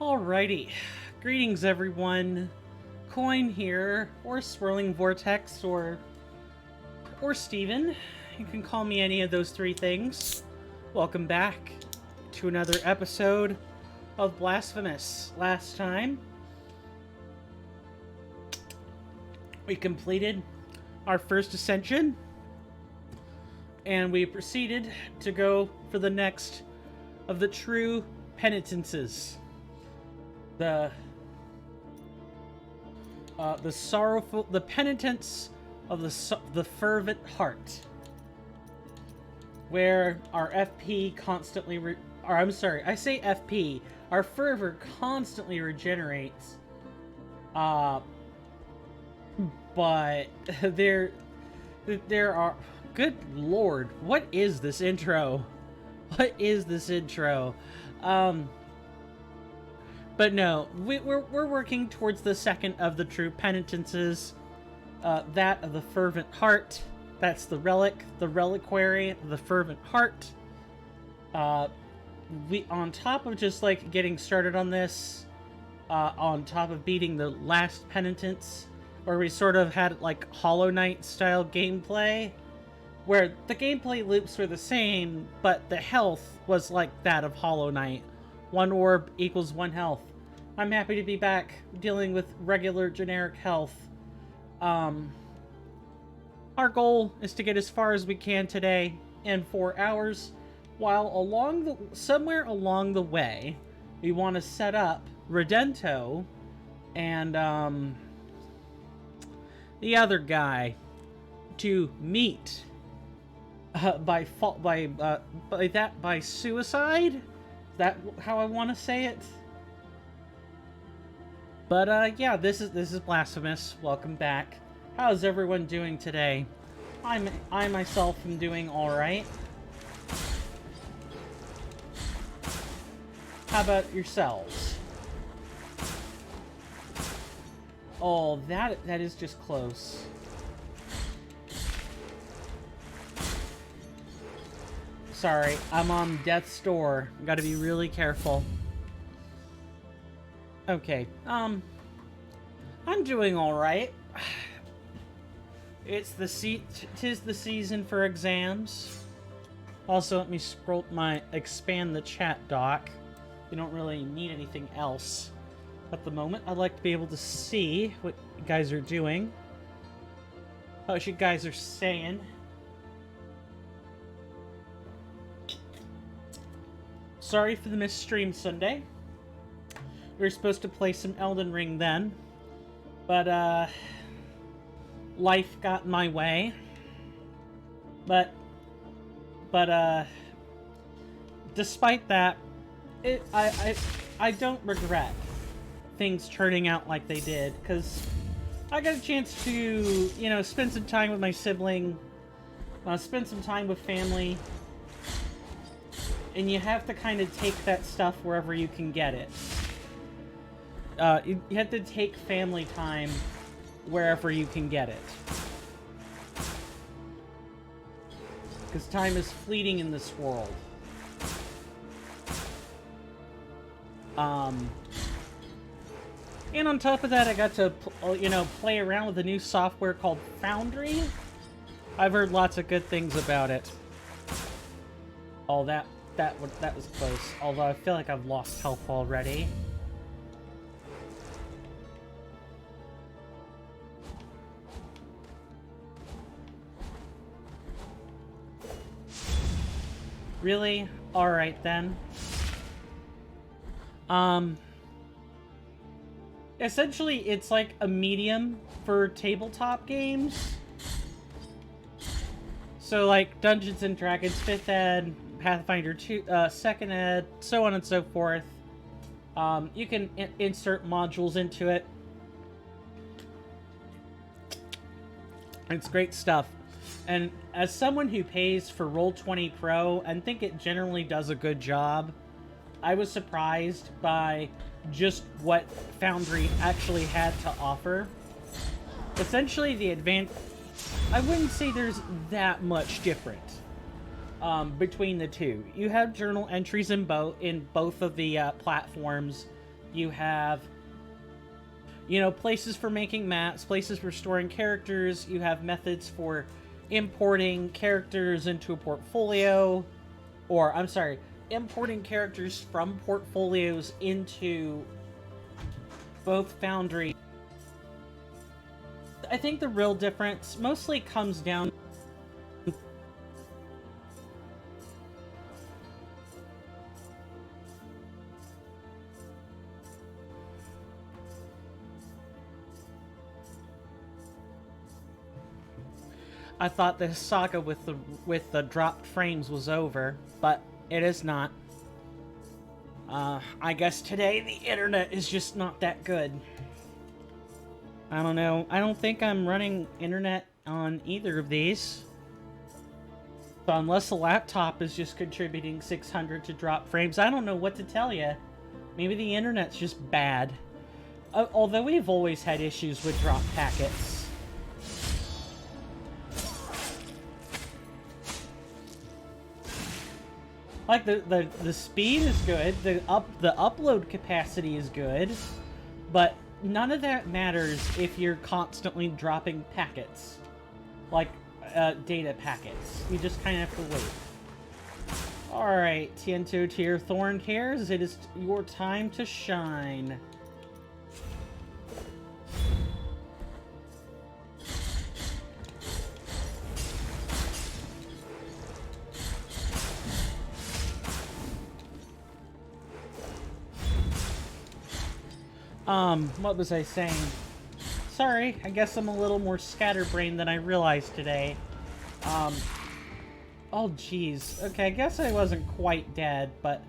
Alrighty. Greetings, everyone. Coin here, or Swirling Vortex, or Steven. You can call me any of those three things. Welcome back to another episode of Blasphemous. Last time, we completed our first ascension, and we proceeded to go for the next of the true penitences. The penitence of the fervent heart, where our FP constantly, I say FP, our fervor constantly regenerates. But there are, good lord, what is this intro? What is this intro? But no, we're working towards the second of the true penitences, that of the fervent heart. That's the reliquary, the fervent heart. We, on top of just like getting started on this, on top of beating the last penitence, where we sort of had like Hollow Knight style gameplay, where the gameplay loops were the same, but the health was like that of Hollow Knight. 1 orb equals 1 health. I'm happy to be back dealing with regular generic health. Our goal is to get as far as we can today in 4 hours, while somewhere along the way, we want to set up Redento and the other guy to meet by suicide. Is that how I want to say it? But yeah, this is Blasphemous. Welcome back. How's everyone doing today? I myself am doing all right. How about yourselves? Oh, that is just close. Sorry, I'm on death's door. Gotta be really careful. Okay, I'm doing alright. Tis the season for exams. Also, let me expand the chat doc. We don't really need anything else at the moment. I'd like to be able to see what you guys are doing. What you guys are saying. Sorry for the missed stream Sunday. We were supposed to play some Elden Ring then, but life got in my way. But despite that, I don't regret things turning out like they did, because I got a chance to, you know, spend some time with my sibling, spend some time with family, and you have to kind of take that stuff wherever you can get it. You have to take family time wherever you can get it. Because time is fleeting in this world. And on top of that, I got to, play around with a new software called Foundry. I've heard lots of good things about it. Oh, that was close. Although I feel like I've lost health already. Really? Alright then. Essentially, it's like a medium for tabletop games. So, like, Dungeons & Dragons 5th Ed, Pathfinder 2, 2nd Ed, so on and so forth. You can insert modules into it. It's great stuff. And as someone who pays for Roll20 Pro and think it generally does a good job, I was surprised by just what Foundry actually had to offer. Essentially, I wouldn't say there's that much different between the two. You have journal entries in both of the platforms. You have, you know, places for making maps, places for storing characters. You have methods for importing characters into a portfolio. Or, I'm sorry, importing characters from portfolios into both Foundry. I think the real difference mostly comes down. I thought the saga with the dropped frames was over, but it is not. I guess today the internet is just not that good. I don't know. I don't think I'm running internet on either of these. So unless the laptop is just contributing 600 to drop frames, I don't know what to tell you. Maybe the internet's just bad. Although we've always had issues with drop packets. Like, the speed is good, the upload capacity is good, but none of that matters if you're constantly dropping packets. Like, data packets. You just kind of have to wait. Alright, Tiento to your thorn hairs, it is your time to shine. What was I saying? Sorry, I guess I'm a little more scatterbrained than I realized today. Oh jeez. Okay, I guess I wasn't quite dead, but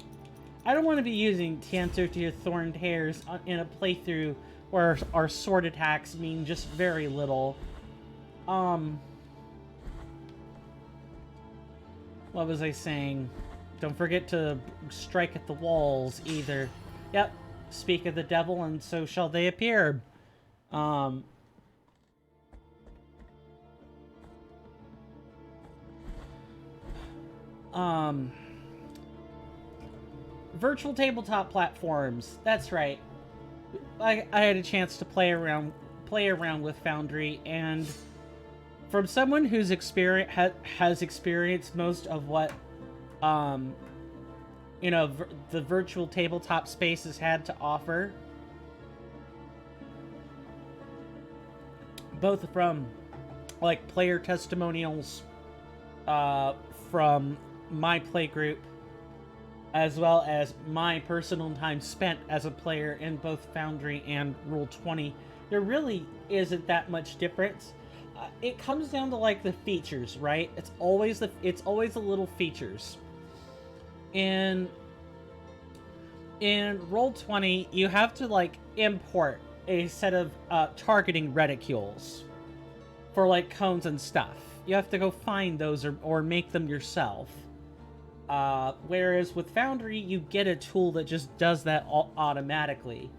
I don't want to be using Tiento to your thorned hairs in a playthrough where our sword attacks mean just very little. What was I saying? Don't forget to strike at the walls, either. Yep. Speak of the devil, and so shall they appear. Virtual tabletop platforms. That's right. I had a chance to play around with Foundry, and from someone who's has experienced most of what you know, the virtual tabletop space has had to offer. Both from, like, player testimonials from my playgroup, as well as my personal time spent as a player in both Foundry and Roll20. There really isn't that much difference. It comes down to, like, the features, right? It's always the little features. In Roll20, you have to, like, import a set of targeting reticules for, like, cones and stuff. You have to go find those or make them yourself. Whereas with Foundry, you get a tool that just does that automatically.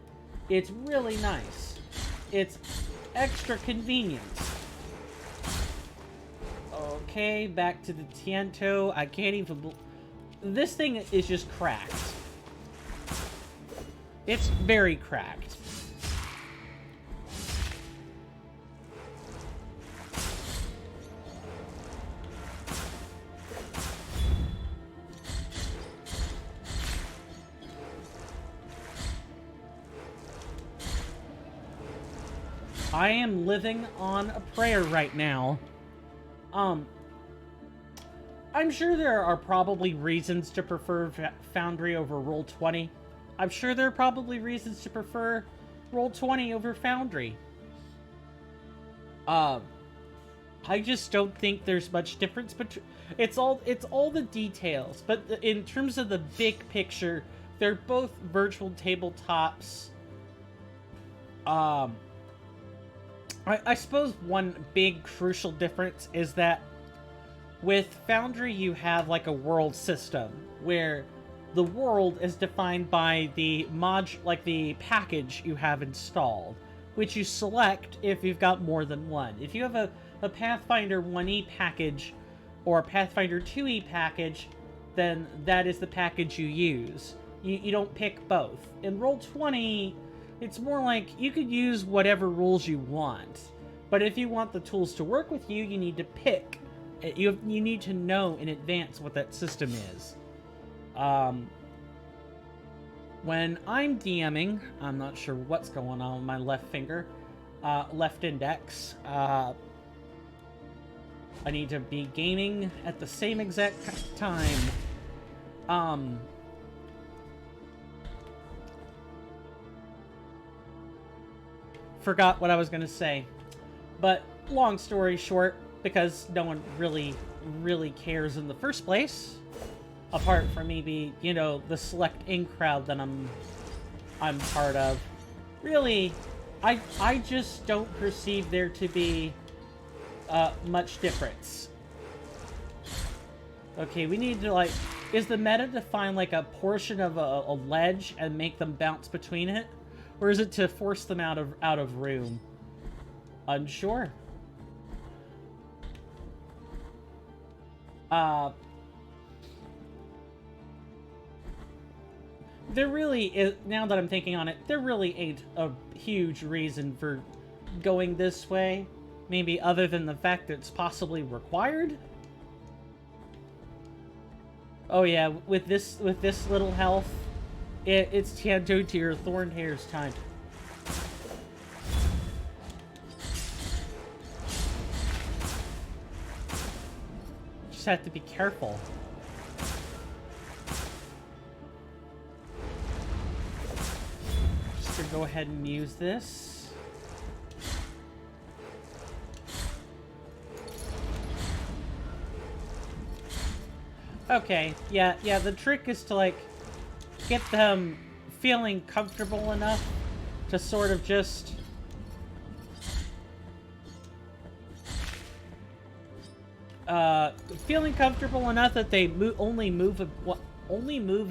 It's really nice. It's extra convenient. Okay, back to the Tiento. I can't even... This thing is just cracked. It's very cracked. I am living on a prayer right now. I'm sure there are probably reasons to prefer Foundry over Roll20. I'm sure there are probably reasons to prefer Roll20 over Foundry. I just don't think there's much difference, but it's all the details. But in terms of the big picture, they're both virtual tabletops. I suppose one big crucial difference is that with Foundry you have like a world system where the world is defined by the the package you have installed, which you select if you've got more than one. If you have a Pathfinder 1e package or a Pathfinder 2e package, then that is the package you use. You don't pick both. In Roll20, it's more like you could use whatever rules you want. But if you want the tools to work with you, you need to pick. You need to know in advance what that system is. When I'm DMing, I'm not sure what's going on with my left finger, left index. I need to be gaming at the same exact time. Forgot what I was going to say. But long story short, because no one really cares in the first place, apart from maybe, you know, the select in crowd that I'm part of. Really, I just don't perceive there to be much difference. Okay, we need to, like, is the meta to find like a portion of a ledge and make them bounce between it, or is it to force them out of room? Unsure. There really is, now that I'm thinking on it, there really ain't a huge reason for going this way. Maybe other than the fact that it's possibly required? Oh yeah, with this little health, it's Tianto to your Thorn Hair's time. Just have to be careful. Just gonna go ahead and use this. Okay, yeah, the trick is to, like, get them feeling comfortable enough to sort of just... feeling comfortable enough that they only move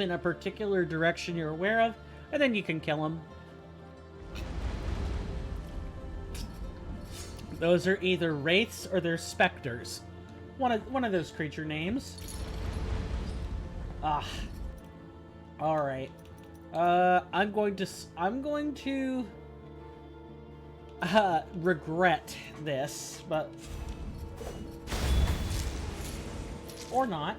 in a particular direction you're aware of, and then you can kill them. Those are either wraiths or they're specters. One of those creature names. Ah. Alright. I'm going to regret this, but... or not.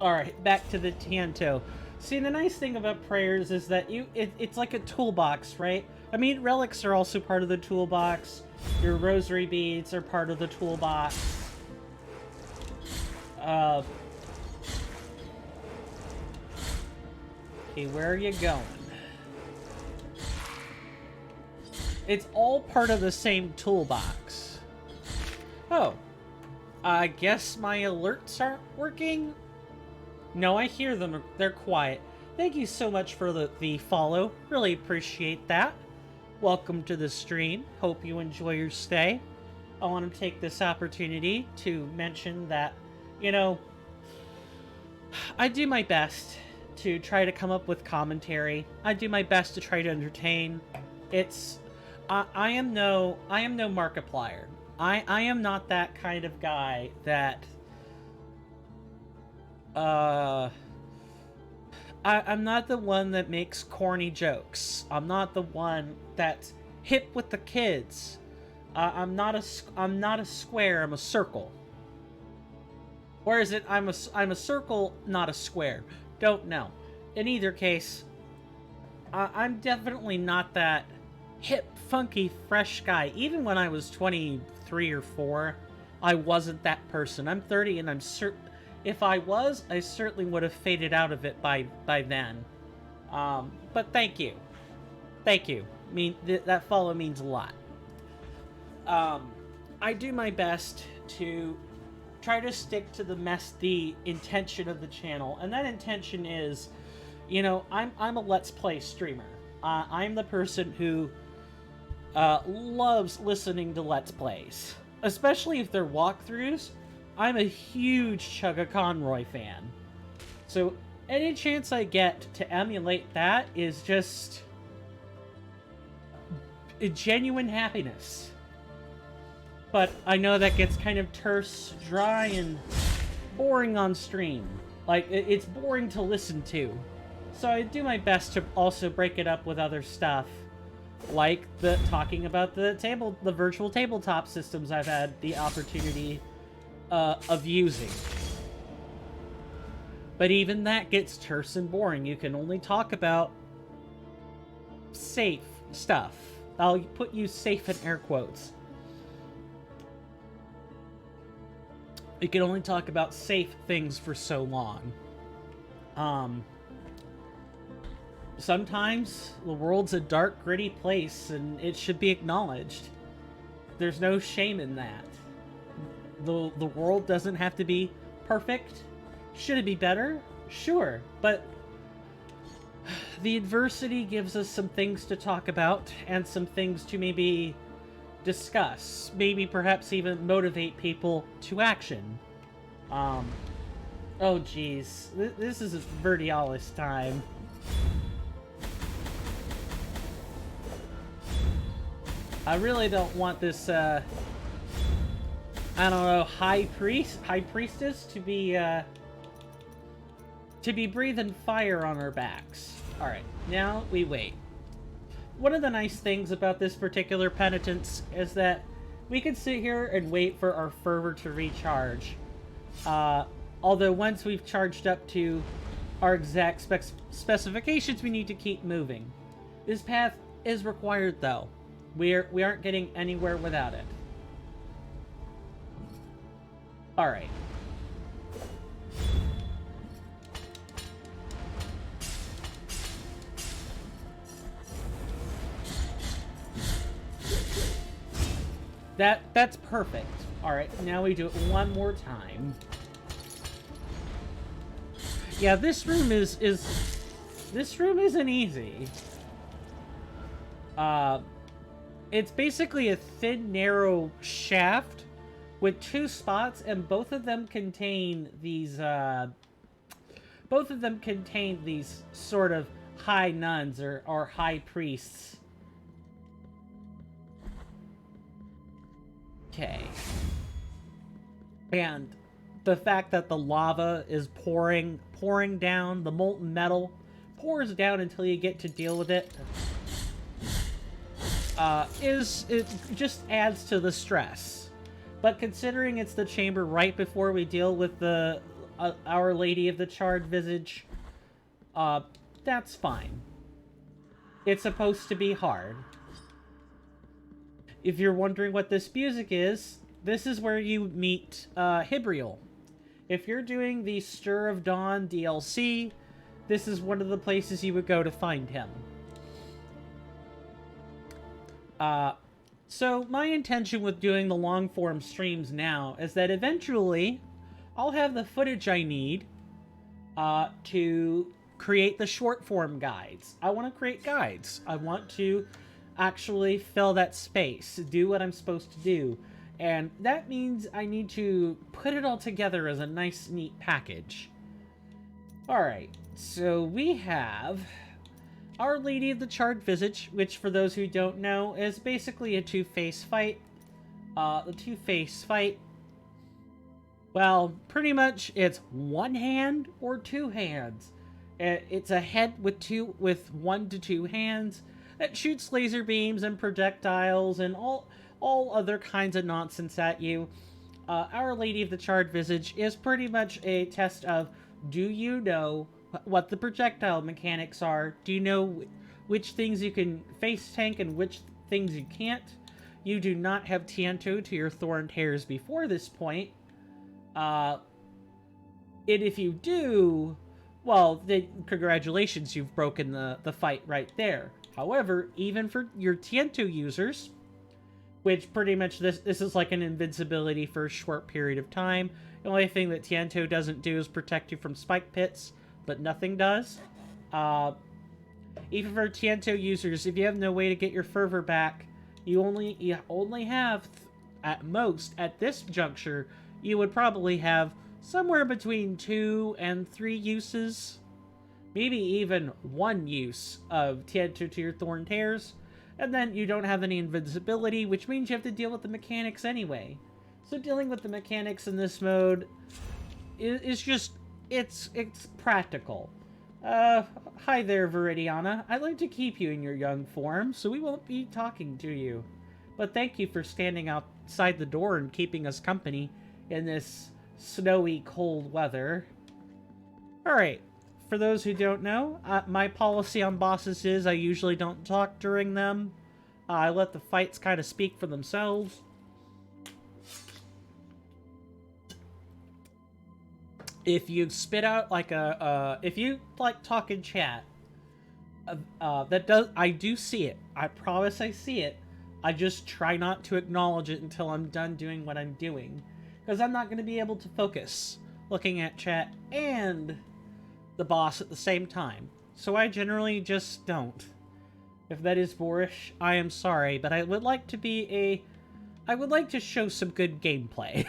Alright, back to the Tianto. See, the nice thing about prayers is that it's like a toolbox, right? I mean, relics are also part of the toolbox. Your rosary beads are part of the toolbox. Okay, where are you going? It's all part of the same toolbox. Oh. I guess my alerts aren't working? No, I hear them. They're quiet. Thank you so much for the follow. Really appreciate that. Welcome to the stream. Hope you enjoy your stay. I want to take this opportunity to mention that, you know, I do my best to try to come up with commentary. I do my best to try to entertain. I am no Markiplier. I am not that kind of guy that I'm not the one that makes corny jokes. I'm not the one that's hip with the kids. I'm not a square, I'm a circle. Or is it I'm a circle, not a square? Don't know. In either case, I'm definitely not that hip, funky, fresh guy. Even when I was 23 or 4, I wasn't that person. I'm 30 and I'm certain... if I was, I certainly would have faded out of it by then. But thank you. Thank you. I mean, that follow means a lot. I do my best to try to stick to the intention of the channel, and that intention is, you know, I'm a Let's Play streamer. I'm the person who loves listening to Let's Plays, especially if they're walkthroughs. I'm a huge Chugga Conroy fan, so any chance I get to emulate that is just a genuine happiness. But I know that gets kind of terse, dry, and boring on stream. Like, it's boring to listen to. So I do my best to also break it up with other stuff, like talking about the virtual tabletop systems I've had the opportunity of using. But even that gets terse and boring. You can only talk about safe stuff. I'll put you safe in air quotes. You can only talk about safe things for so long. Sometimes the world's a dark, gritty place, and it should be acknowledged. There's no shame in that. The world doesn't have to be perfect. Should it be better? Sure, but the adversity gives us some things to talk about and some things to maybe discuss. Maybe perhaps even motivate people to action. Oh geez. This is Verdialis time. I really don't want this, I don't know, high priestess to be breathing fire on our backs. Alright, now we wait. One of the nice things about this particular penitence is that we can sit here and wait for our fervor to recharge. Although once we've charged up to our exact specifications, we need to keep moving. This path is required, though. We aren't getting anywhere without it. Alright. That's perfect. Alright, now we do it one more time. Yeah, this room this room isn't easy. It's basically a thin, narrow shaft with two spots, and both of them contain these sort of high nuns or high priests. Okay. And the fact that the lava is pouring down, the molten metal pours down until you get to deal with it, it just adds to the stress. But considering it's the chamber right before we deal with the Our Lady of the Charred Visage, that's fine. It's supposed to be hard. If you're wondering what this music is, this is where you meet Hibriel. If you're doing the Stir of Dawn DLC, this is one of the places you would go to find him. So my intention with doing the long form streams now is that eventually I'll have the footage I need to create the short form guides. I want to create guides. I want to actually fill that space, do what I'm supposed to do. And that means I need to put it all together as a nice, neat package. Alright, so we have Our Lady of the Charred Visage, which for those who don't know, is basically a two-face fight. The two-face fight, well, pretty much it's one hand or two hands. It's a head with 1 to 2 hands that shoots laser beams and projectiles and all other kinds of nonsense at you. Our Lady of the Charred Visage is pretty much a test of, do you know what the projectile mechanics are? Do you know which things you can face tank and which things you can't? You do not have Tiento to your thorned hairs before this point. And if you do, well, then congratulations, you've broken the fight right there. However, even for your Tiento users, which pretty much this is like an invincibility for a short period of time. The only thing that Tiento doesn't do is protect you from spike pits, but nothing does. Even for Tiento users, if you have no way to get your fervor back, you only have, at most, at this juncture, you would probably have somewhere between 2 and 3 uses. Maybe even 1 use of Tiento to your thorned hairs. And then you don't have any invincibility, which means you have to deal with the mechanics anyway. So dealing with the mechanics in this mode is just, it's practical. Uh, Hi there, Viridiana. I'd like to keep you in your young form, so we won't be talking to you. But thank you for standing outside the door and keeping us company in this snowy, cold weather. Alright, for those who don't know, my policy on bosses is I usually don't talk during them. I let the fights kind of speak for themselves. If you spit out like if you like talk in chat, I do see it. I promise I see it. I just try not to acknowledge it until I'm done doing what I'm doing, because I'm not going to be able to focus looking at chat and the boss at the same time. So I generally just don't. If that is boorish, I am sorry, but I would like to I would like to show some good gameplay.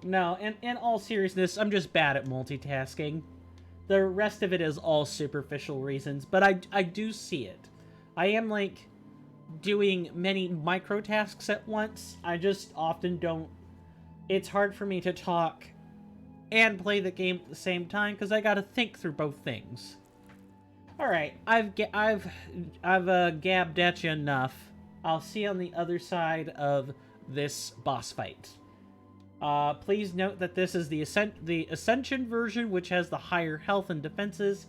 No, in all seriousness, I'm just bad at multitasking. The rest of it is all superficial reasons, but I do see it. I am, like, doing many micro tasks at once. I just often don't... It's hard for me to talk and play the game at the same time, because I gotta think through both things. Alright, I've gabbed at you enough. I'll see you on the other side of this boss fight. Please note that this is the Ascension version, which has the higher health and defenses,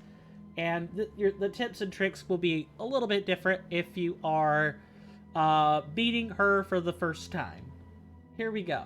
and the tips and tricks will be a little bit different if you are beating her for the first time. Here we go.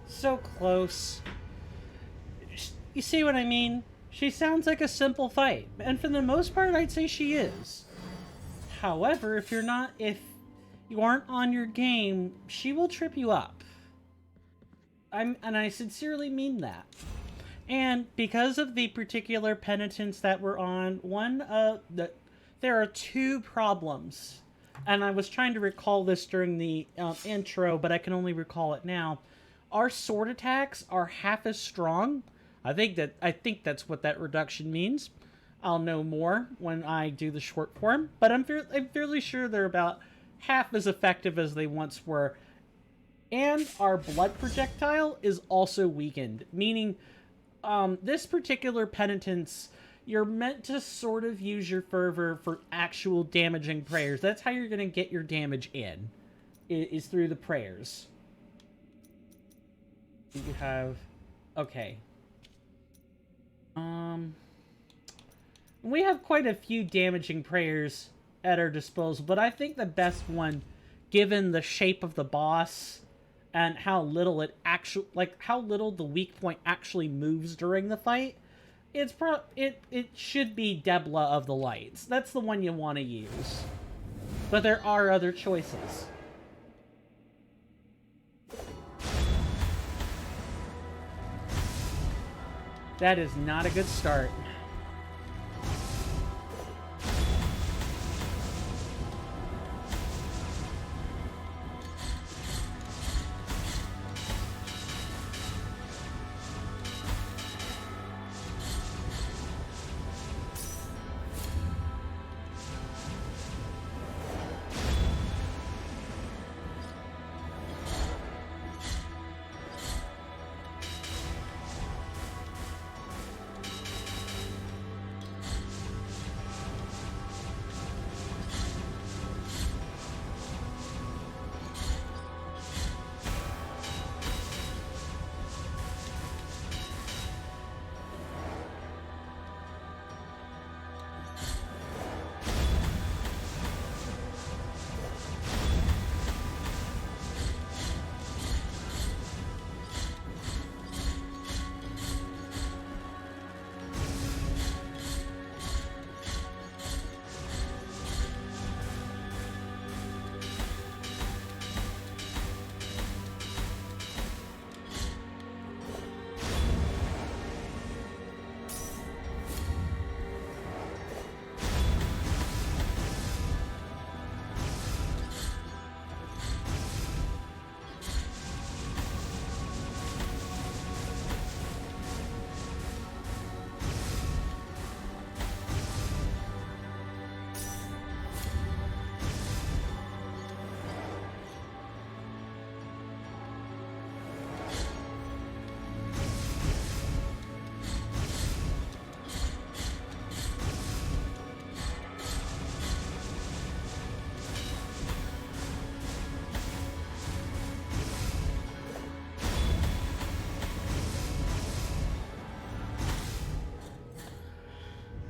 So close. You see what I mean? She sounds like a simple fight, and for the most part, I'd say she is. However, if you aren't on your game, she will trip you up. And I sincerely mean that. And because of the particular penitence that we're on, there are two problems. And I was trying to recall this during the intro, but I can only recall it now. Our sword attacks are half as strong. I think that's what that reduction means. I'll know more when I do the short form, but I'm fairly sure they're about half as effective as they once were. And our blood projectile is also weakened, meaning this particular penitence, you're meant to sort of use your fervor for actual damaging prayers. That's how you're going to get your damage in, is through the prayers. You have... Okay. We have quite a few damaging prayers at our disposal, but I think the best one, given the shape of the boss and how little it actually, like, how little the weak point actually moves during the fight, it should be Debla of the Lights. That's the one you want to use. But there are other choices. That is not a good start.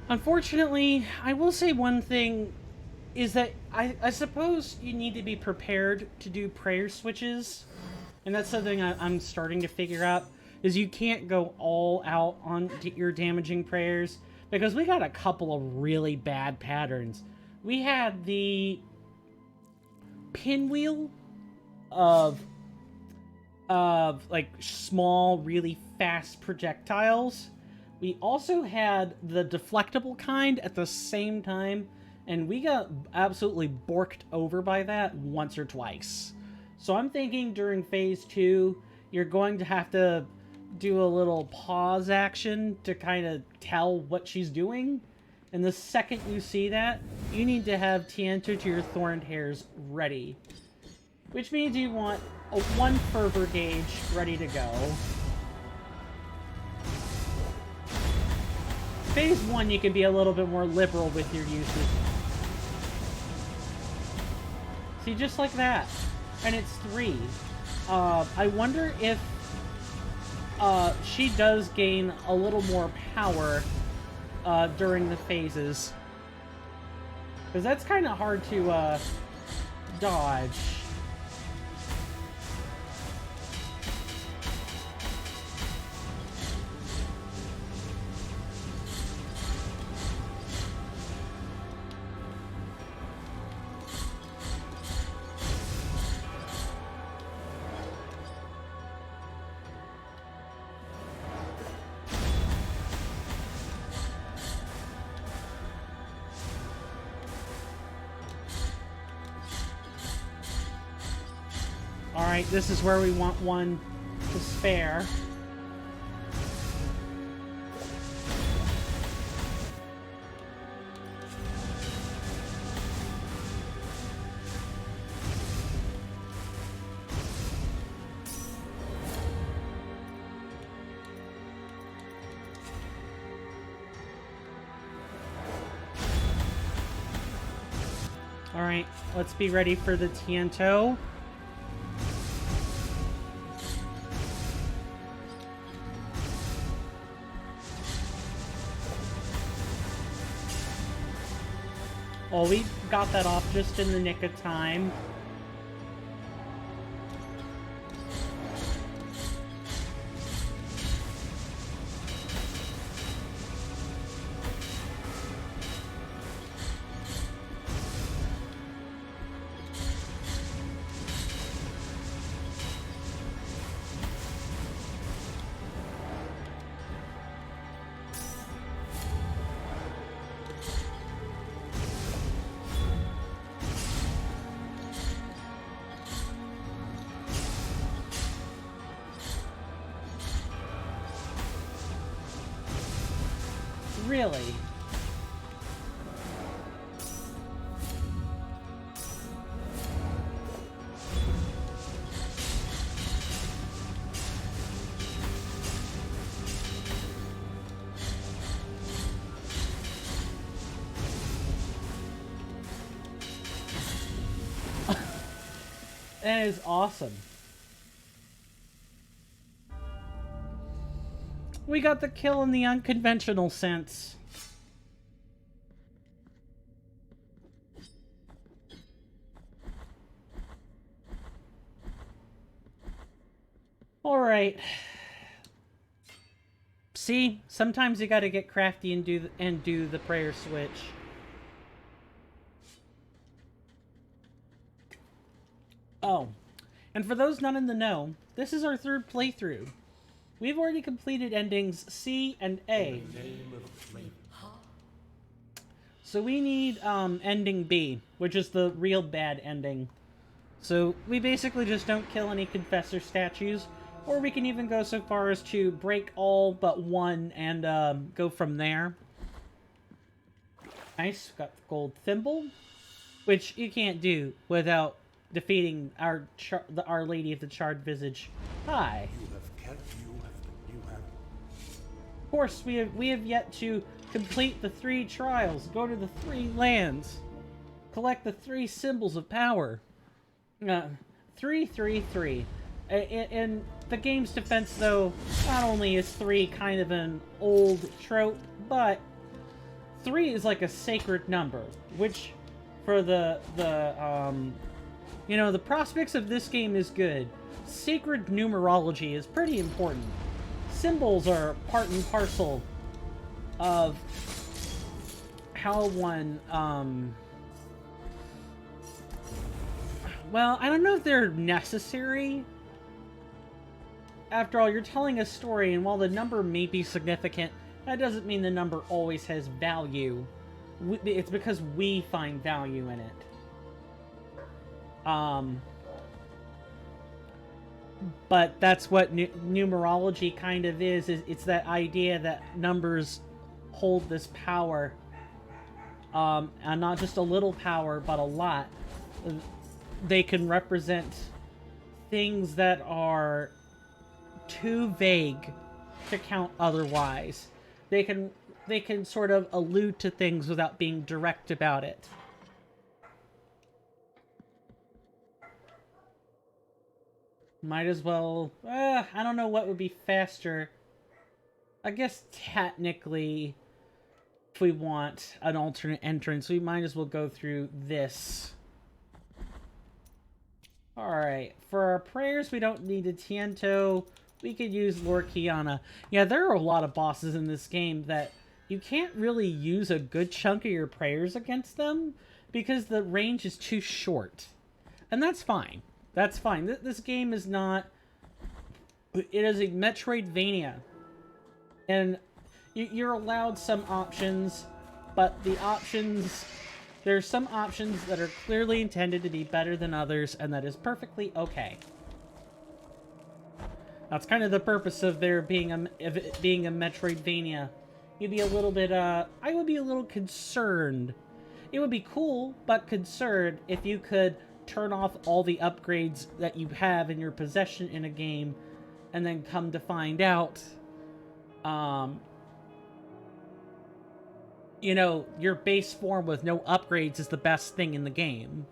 Unfortunately, I will say one thing is that I suppose you need to be prepared to do prayer switches. And that's something I'm starting to figure out, is you can't go all out on your damaging prayers, because we got a couple of really bad patterns. We had the pinwheel of like small, really fast projectiles. We also had the deflectable kind at the same time, and we got absolutely borked over by that once or twice. So I'm thinking during phase 2, you're going to have to do a little pause action to kind of tell what she's doing. And the second you see that, you need to have Tiento to your Thorned Hairs ready. Which means you want a 1 fervor gauge ready to go. Phase 1, you can be a little bit more liberal with your uses. See, just like that. And it's 3. I wonder if she does gain a little more power during the phases. Because that's kind of hard to dodge. Alright, this is where we want 1 to spare. Alright, let's be ready for the Tiento. Oh, we got that off just in the nick of time. Really? That is awesome. We got the kill in the unconventional sense. Alright. See, sometimes you gotta get crafty and do the prayer switch. Oh, and for those not in the know, this is our third playthrough. We've already completed endings C and A. So we need ending B, which is the real bad ending. So we basically just don't kill any confessor statues, or we can even go so far as to break all but one and go from there. Nice, got the gold thimble, which you can't do without defeating Our Lady of the Charred Visage. Hi. Of course, we have yet to complete the 3 trials, go to the 3 lands, collect the 3 symbols of power. 3. In the game's defense, though, not only is 3 kind of an old trope, but 3 is like a sacred number, which, for the prospects of this game is good. Sacred numerology is pretty important. Symbols are part and parcel of how one, well, I don't know if they're necessary. After all, you're telling a story, and while the number may be significant, that doesn't mean the number always has value. It's because we find value in it. But that's what numerology kind of is. It's that idea that numbers hold this power. And not just a little power, but a lot. They can represent things that are too vague to count otherwise. They can sort of allude to things without being direct about it. Might as well... I don't know what would be faster. I guess technically, if we want an alternate entrance, we might as well go through this. Alright, for our prayers, we don't need a Tiento. We could use Lord Kiana. Yeah, there are a lot of bosses in this game that you can't really use a good chunk of your prayers against them because the range is too short. And that's fine. That's fine. This game is not... It is a Metroidvania. And you're allowed some options, but the options... There's some options that are clearly intended to be better than others, and that is perfectly okay. That's kind of the purpose of there being a Metroidvania. You'd be a little bit, I would be a little concerned. It would be cool, but concerned if you could turn off all the upgrades that you have in your possession in a game, and then come to find out, you know, your base form with no upgrades is the best thing in the game.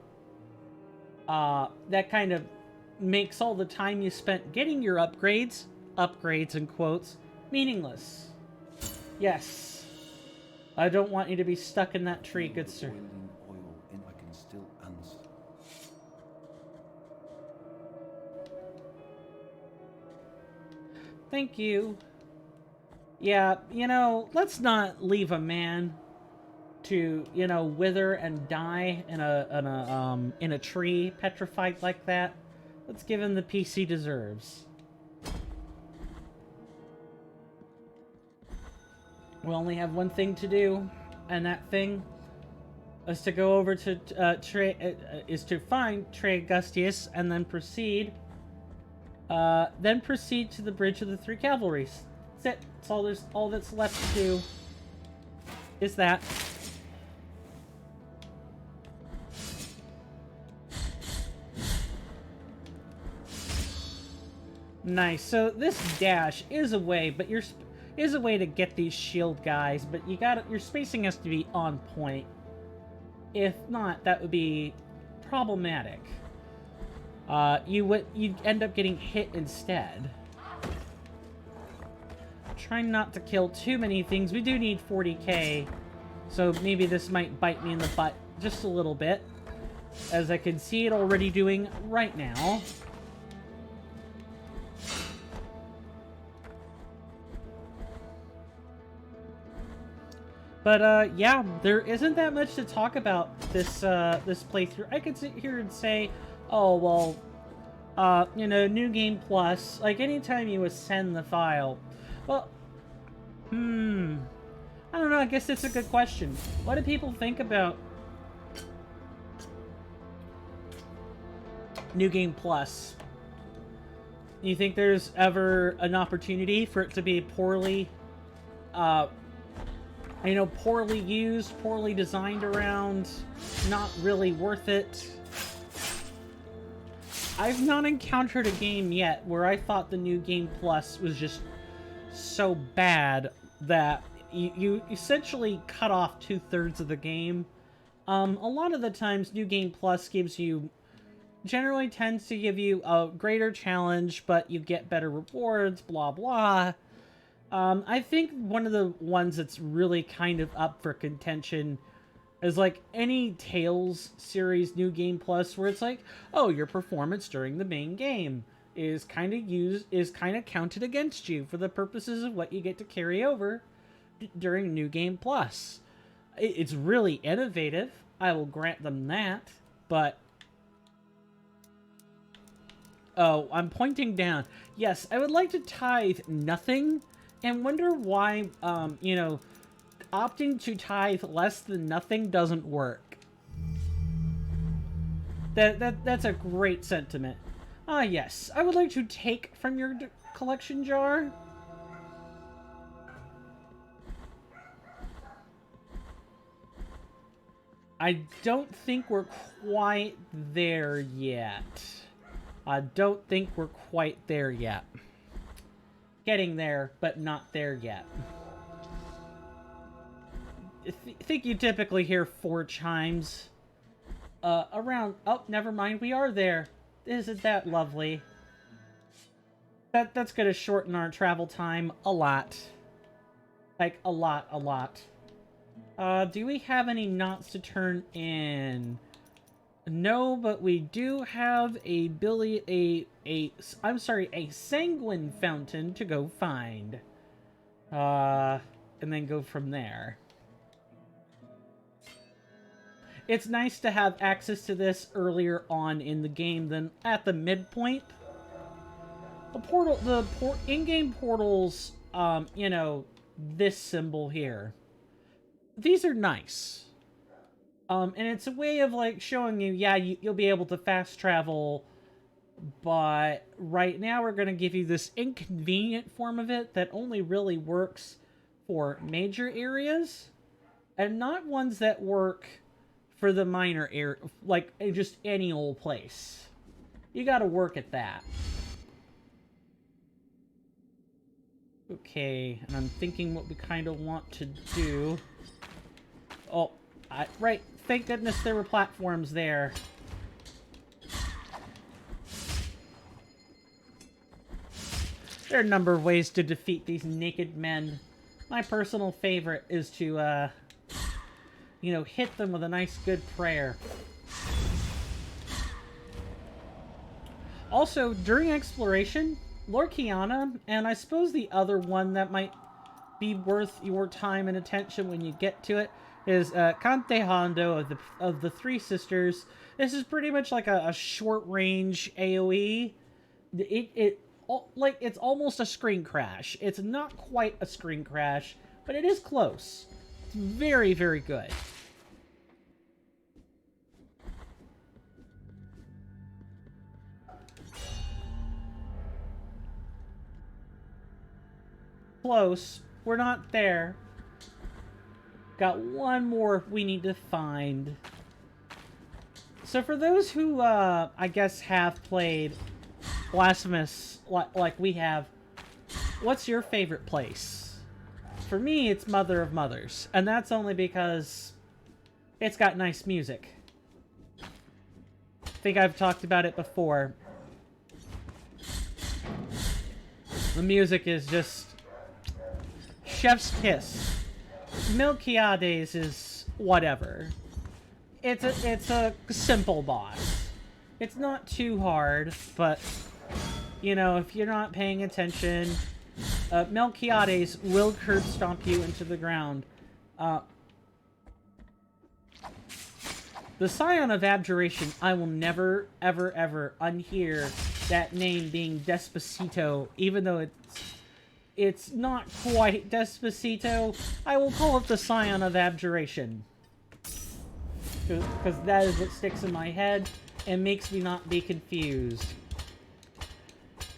That kind of makes all the time you spent getting your upgrades in quotes, meaningless. Yes. I don't want you to be stuck in that tree, good sir. I can still answer. Thank you. Yeah, you know, let's not leave a man to, you know, wither and die in a tree petrified like that. Let's give him the peace he deserves. We only have one thing to do, and that thing is to go over to is to find Trey Augustius and then proceed to the Bridge of the Three Cavalries. That's it. That's all that's left to do is that. Nice. So this dash is a way, but is a way to get these shield guys, but your spacing has to be on point. If not, that would be problematic. You'd end up getting hit instead. Trying not to kill too many things. We do need 40k, so maybe this might bite me in the butt just a little bit, as I can see it already doing right now. But, yeah, there isn't that much to talk about this playthrough. I could sit here and say, oh, well, you know, New Game Plus, like, anytime you ascend the file, well, I don't know, I guess it's a good question. What do people think about New Game Plus? Do you think there's ever an opportunity for it to be poorly, you know, poorly used, poorly designed around, not really worth it? I've not encountered a game yet where I thought the New Game Plus was just so bad that you essentially cut off 2/3 of the game. A lot of the times, New Game Plus generally tends to give you a greater challenge, but you get better rewards, blah blah. I think one of the ones that's really kind of up for contention is like any Tales series New Game Plus, where it's like, oh, your performance during the main game is kind of counted against you for the purposes of what you get to carry over during New Game Plus. It's really innovative, I will grant them that, but oh, I'm pointing down. Yes, I would like to tithe nothing and wonder why, you know, opting to tithe less than nothing doesn't work. That's a great sentiment. Ah, yes. I would like to take from your collection jar. I don't think we're quite there yet. I don't think we're quite there yet. Getting there, but not there yet. I think you typically hear 4 chimes around. Oh, never mind. We are there. Isn't that lovely? That's gonna shorten our travel time a lot. Like, a lot. Do we have any knots to turn in? No, but we do have a sanguine fountain to go find. And then go from there. It's nice to have access to this earlier on in the game than at the midpoint. The in-game portals, you know, this symbol here. These are nice. And it's a way of, like, showing you, yeah, you'll be able to fast travel, but right now we're going to give you this inconvenient form of it that only really works for major areas, and not ones that work for the minor area, like, just any old place. You gotta work at that. Okay, and I'm thinking what we kind of want to do Oh, right. Thank goodness there were platforms there. There are a number of ways to defeat these naked men. My personal favorite is to, you know, hit them with a nice good prayer. Also, during exploration, Lord Kiana, and I suppose the other one that might be worth your time and attention when you get to it, is Kante Hondo of the Three Sisters. This is pretty much like a short-range AoE. It's almost a screen crash. It's not quite a screen crash, but it is close. It's very, very good. Close. We're not there. Got one more we need to find. So for those who, I guess, have played Blasphemous like we have, what's your favorite place? For me, it's Mother of Mothers, and that's only because it's got nice music. I think I've talked about it before. The music is just chef's kiss. Melquiades is whatever. It's a simple boss. It's not too hard, but you know, if you're not paying attention, Melquiades will curb stomp you into the ground. The Scion of Abjuration, I will never, ever, ever unhear that name being Despacito, even though it's not quite Despacito. I will call it the Scion of Abjuration. Because that is what sticks in my head and makes me not be confused.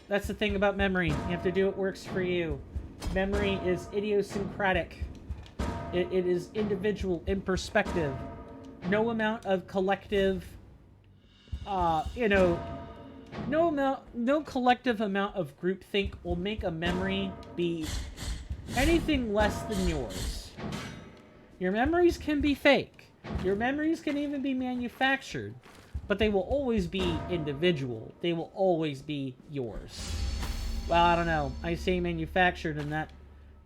That's the thing about memory. You have to do what works for you. Memory is idiosyncratic. It is individual in perspective. No amount of collective, you know, no collective amount of groupthink will make a memory be anything less than yours. Your memories can be fake. Your memories can even be manufactured, but they will always be individual. They will always be yours. Well, I don't know. I say manufactured, and that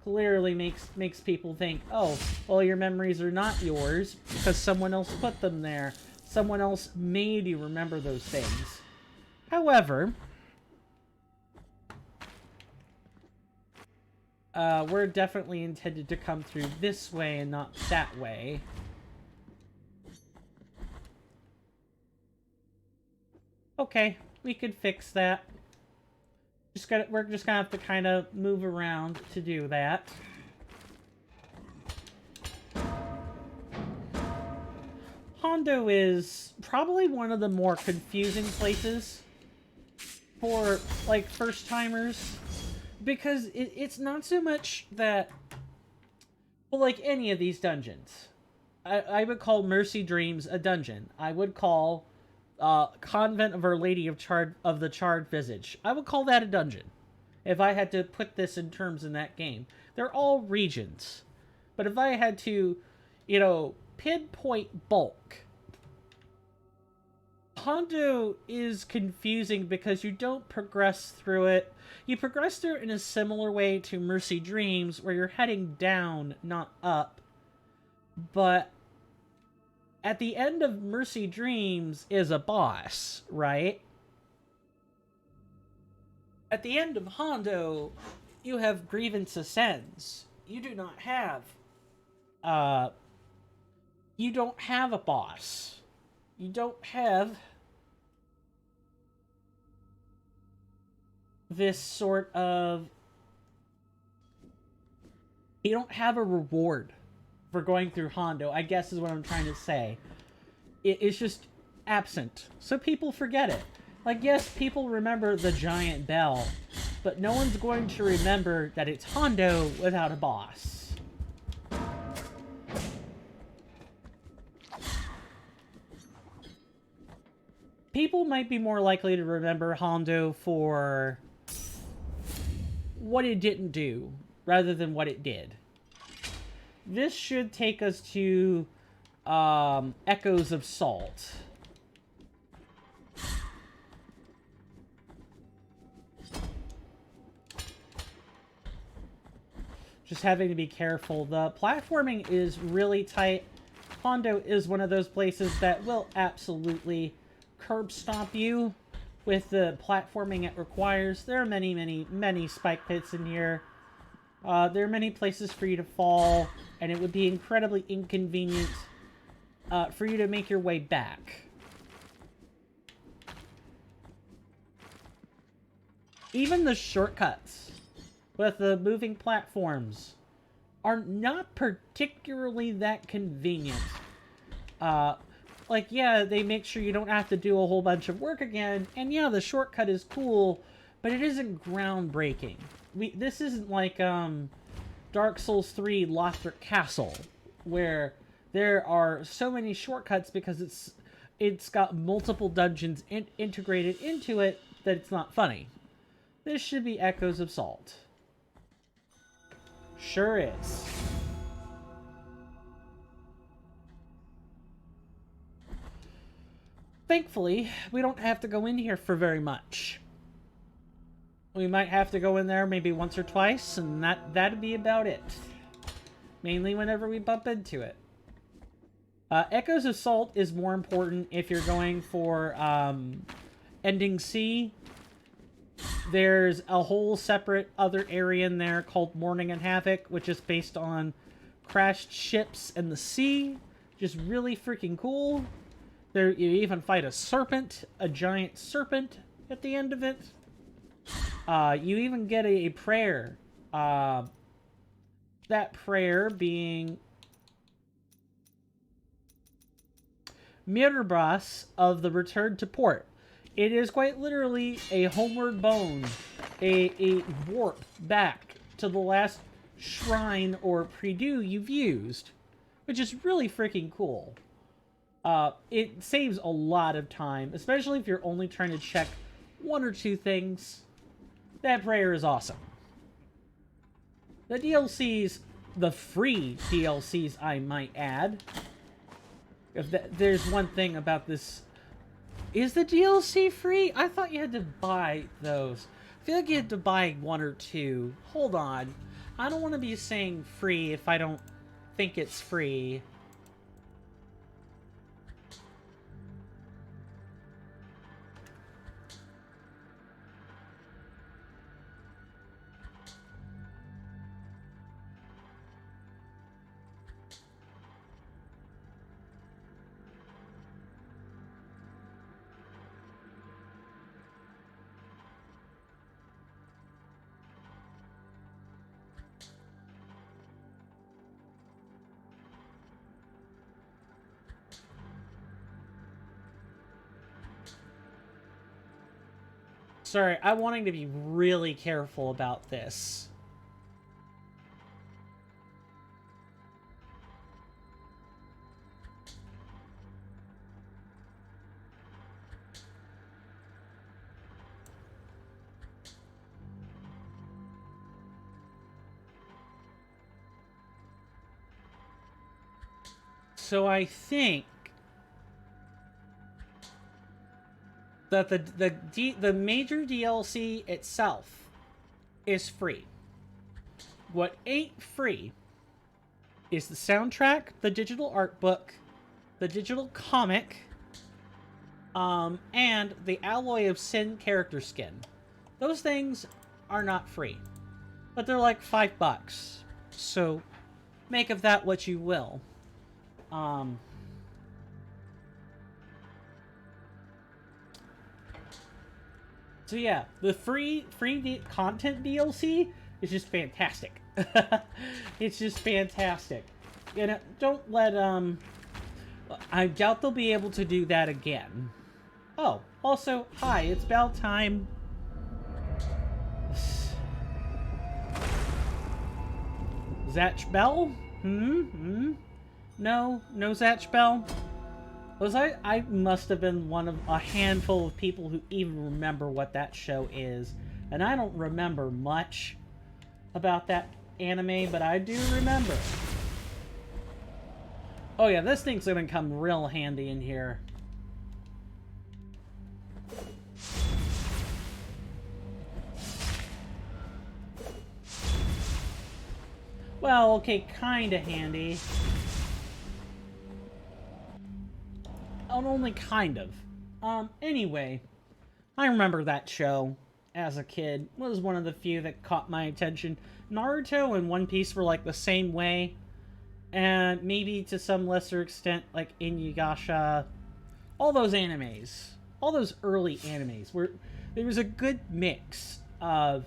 clearly makes people think, oh, well, your memories are not yours because someone else put them there. Someone else made you remember those things. However, we're definitely intended to come through this way and not that way. Okay, we could fix that. We're just gonna have to kind of move around to do that. Hondo is probably one of the more confusing places for, like, first-timers. Because it's not so much that... Well, like any of these dungeons. I would call Mercy Dreams a dungeon. I would call... Convent of Our Lady of the Charred Visage. I would call that a dungeon, if I had to put this in terms in that game. They're all regions. But if I had to, you know, pinpoint bulk, Hondo is confusing because you don't progress through it. You progress through it in a similar way to Mercy Dreams, where you're heading down, not up. But at the end of Mercy Dreams is a boss, right? At the end of Hondo, you have Grievance Ascends. You do not have... you don't have a boss. You don't have... this sort of... You don't have a reward for going through Hondo, I guess is what I'm trying to say. It's just absent. So people forget it. Like, yes, people remember the giant bell, but no one's going to remember that it's Hondo without a boss. People might be more likely to remember Hondo for what it didn't do, rather than what it did. this should take us to Echoes of Salt. Just having to be careful. The platforming is really tight. Hondo is one of those places that will absolutely curb stomp you with the platforming it requires. There are many, many, many spike pits in here. There are many places for you to fall, and it would be incredibly inconvenient for you to make your way back. Even the shortcuts with the moving platforms are not particularly that convenient. Like, yeah, they make sure you don't have to do a whole bunch of work again, and yeah, the shortcut is cool, but it isn't groundbreaking. This isn't like Dark Souls 3 Lothric Castle, where there are so many shortcuts because it's got multiple dungeons integrated into it that it's not funny. This should be Echoes of Salt. Sure is. Thankfully, we don't have to go in here for very much. We might have to go in there maybe once or twice, and that'd be about it. Mainly whenever we bump into it. Echoes of Salt is more important if you're going for Ending C. There's a whole separate other area in there called Mourning and Havoc, which is based on crashed ships in the sea. Just really freaking cool. There, you even fight a serpent, a giant serpent at the end of it. You even get a prayer. That prayer being Mirabras of the Return to Port. It is quite literally a homeward bone, a warp back to the last shrine or prie-dieu you've used, which is really freaking cool. It saves a lot of time, especially if you're only trying to check one or two things. That prayer is awesome. The DLCs, the free DLCs, I might add. If there's one thing about this. Is the DLC free? I thought you had to buy those. I feel like you had to buy one or two. Hold on. I don't want to be saying free if I don't think it's free. Sorry, I'm wanting to be really careful about this. So I think that the major DLC itself is free. What ain't free is the soundtrack, the digital art book, the digital comic, and the Alloy of Sin character skin. Those things are not free, but they're like $5. So make of that what you will. So yeah, the free content DLC is just fantastic. It's just fantastic. You know, don't let I doubt they'll be able to do that again. Oh, also, hi, it's about time. Zatch Bell? No Zatch Bell. I must have been one of a handful of people who even remember what that show is. And I don't remember much about that anime, but I do remember. Oh yeah, this thing's gonna come real handy in here. Well, okay, kinda handy. Oh, only kind of. Anyway, I remember that show as a kid. It was one of the few that caught my attention. Naruto and One Piece were like the same way. And maybe to some lesser extent, like Inuyasha. All those animes. All those early animes where there was a good mix of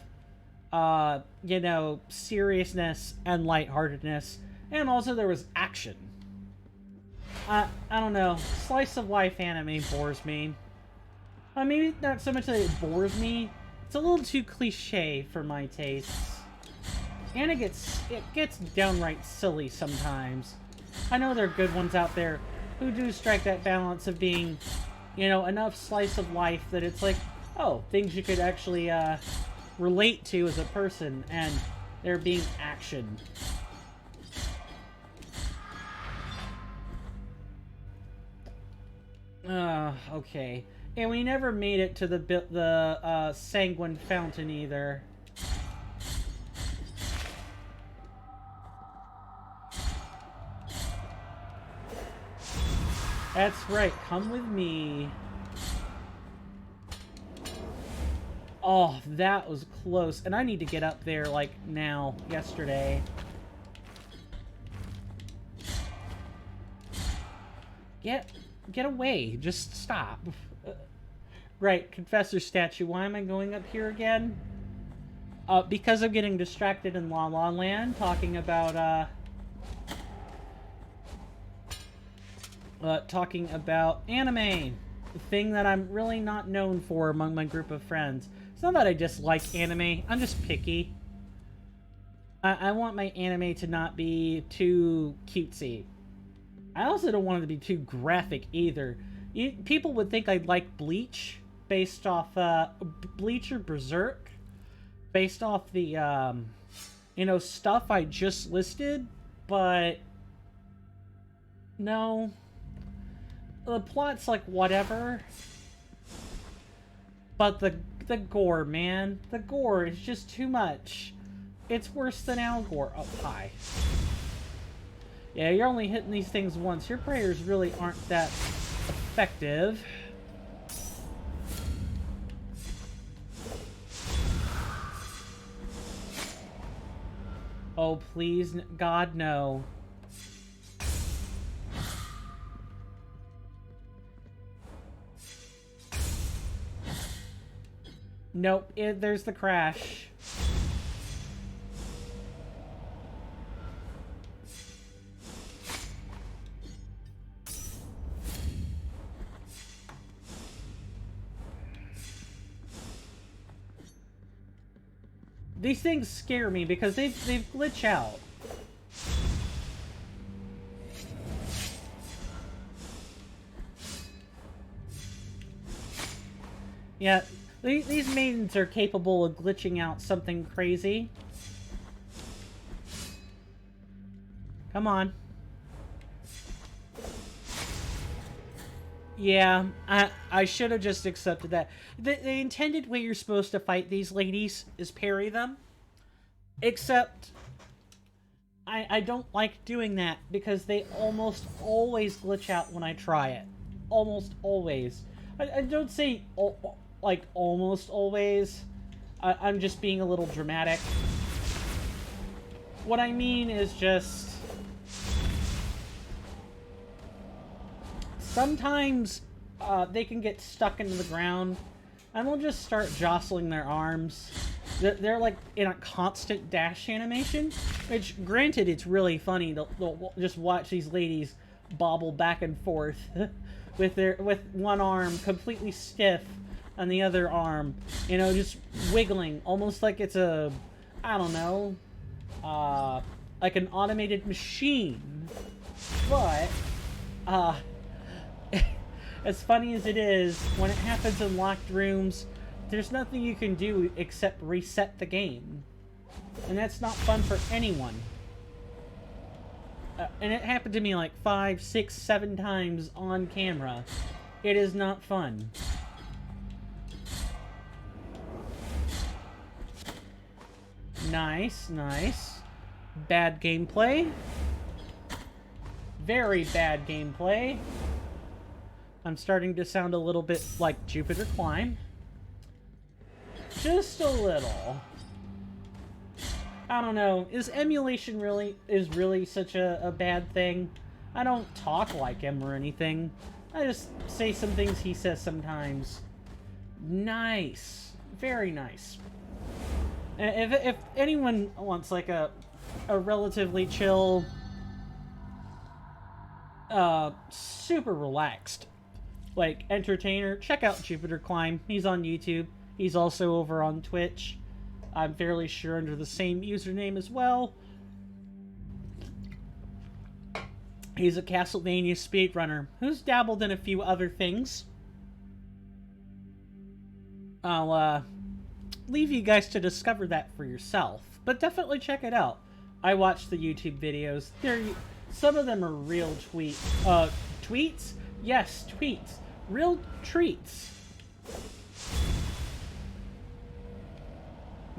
you know, seriousness and lightheartedness, and also there was action. I don't know, slice of life anime bores me. Maybe not so much that it bores me, it's a little too cliche for my tastes. And it gets downright silly sometimes. I know there are good ones out there who do strike that balance of being, you know, enough slice of life that it's like, oh, things you could actually, relate to as a person, and there being action. Okay. And we never made it to the Sanguine Fountain either. That's right, come with me. Oh, that was close. And I need to get up there, like, now. Yesterday. Get away. Just stop. Right, Confessor Statue. Why am I going up here again? Because I'm getting distracted in La La Land, talking about anime. The thing that I'm really not known for among my group of friends. It's not that I dislike anime, I'm just picky. I want my anime to not be too cutesy. I also don't want it to be too graphic either. People would think I'd like Bleach, based off, Bleach or Berserk, based off the, you know, stuff I just listed, but no. The plot's like whatever, but the gore, man, the gore is just too much. It's worse than Al Gore. Oh, hi. Yeah, you're only hitting these things once. Your prayers really aren't that effective. Oh, please, God, no. Nope, there's the crash. These things scare me because they glitch out. Yeah, these maidens are capable of glitching out something crazy. Come on. Yeah, I should have just accepted that. The intended way you're supposed to fight these ladies is parry them. Except, I don't like doing that because they almost always glitch out when I try it. Almost always. I don't say, like, almost always. I'm just being a little dramatic. What I mean is just... sometimes they can get stuck into the ground, and they'll just start jostling their arms. They're like in a constant dash animation, which, granted, it's really funny. They'll just watch these ladies bobble back and forth with one arm completely stiff and the other arm, you know, just wiggling, almost like it's a, I don't know, like an automated machine. But as funny as it is, when it happens in locked rooms, there's nothing you can do except reset the game. And that's not fun for anyone. And it happened to me like 5, 6, 7 times on camera. It is not fun. Nice, nice. Bad gameplay. Very bad gameplay. I'm starting to sound a little bit like Jupiter Climb. Just a little. I don't know. Is emulation really such a bad thing? I don't talk like him or anything. I just say some things he says sometimes. Nice. Very nice. If anyone wants like a relatively chill, super relaxed, like, entertainer, check out Jupiter Climb. He's on YouTube. He's also over on Twitch. I'm fairly sure under the same username as well. He's a Castlevania speedrunner who's dabbled in a few other things. I'll leave you guys to discover that for yourself, but definitely check it out. I watch the YouTube videos. Some of them are real tweets? Yes, tweets. Real treats.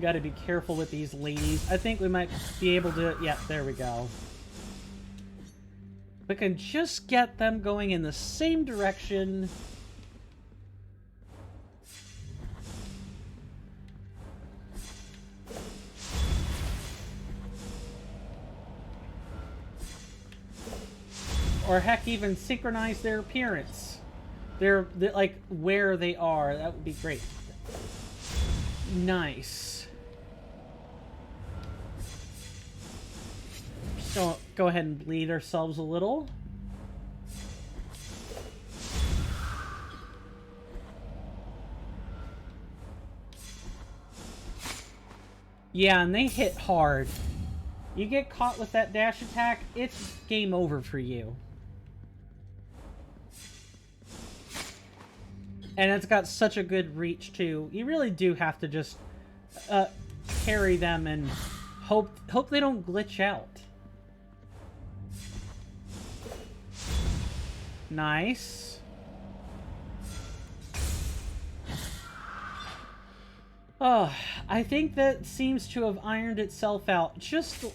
Gotta be careful with these ladies. I think we might be able to... Yeah, there we go. We can just get them going in the same direction. Or heck, even synchronize their appearance. They're like, where they are. That would be great. Nice. So, go ahead and bleed ourselves a little. Yeah, and they hit hard. You get caught with that dash attack, it's game over for you. And it's got such a good reach, too. You really do have to just carry them and hope they don't glitch out. Nice. Oh, I think that seems to have ironed itself out. Just...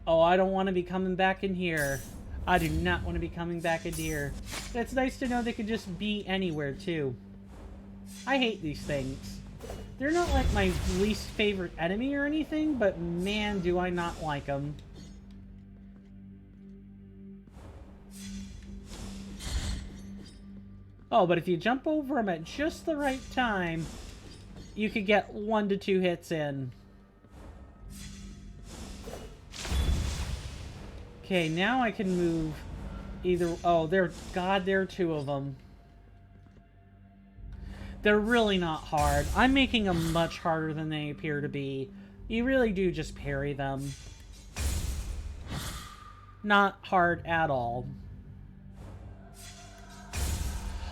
Oh, I don't want to be coming back in here. I do not want to be coming back in here. It's nice to know they could just be anywhere, too. I hate these things. They're not like my least favorite enemy or anything, but man, do I not like them. Oh, but if you jump over them at just the right time, you could get 1 to 2 hits in. Okay, now I can move either... Oh, there are 2 of them. They're really not hard. I'm making them much harder than they appear to be. You really do just parry them. Not hard at all.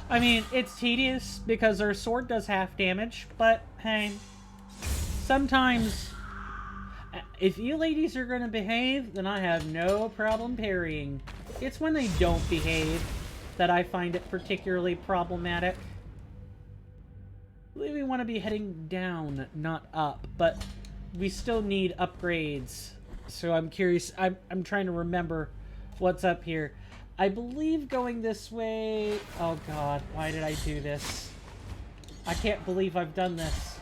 I mean, it's tedious because our sword does half damage, but hey, sometimes if you ladies are going to behave, then I have no problem parrying. It's when they don't behave that I find it particularly problematic. I believe we want to be heading down, not up, but we still need upgrades. So I'm curious, I'm trying to remember what's up here. I believe going this way... Oh god, why did I do this? I can't believe I've done this.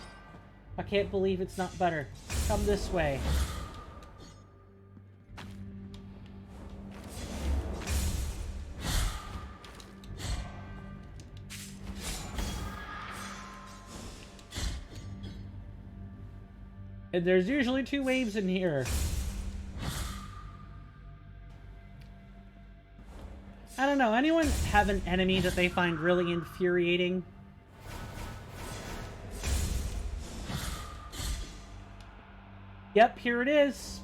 I can't believe it's not better. Come this way. And there's usually 2 waves in here. I don't know, anyone have an enemy that they find really infuriating? Yep, here it is.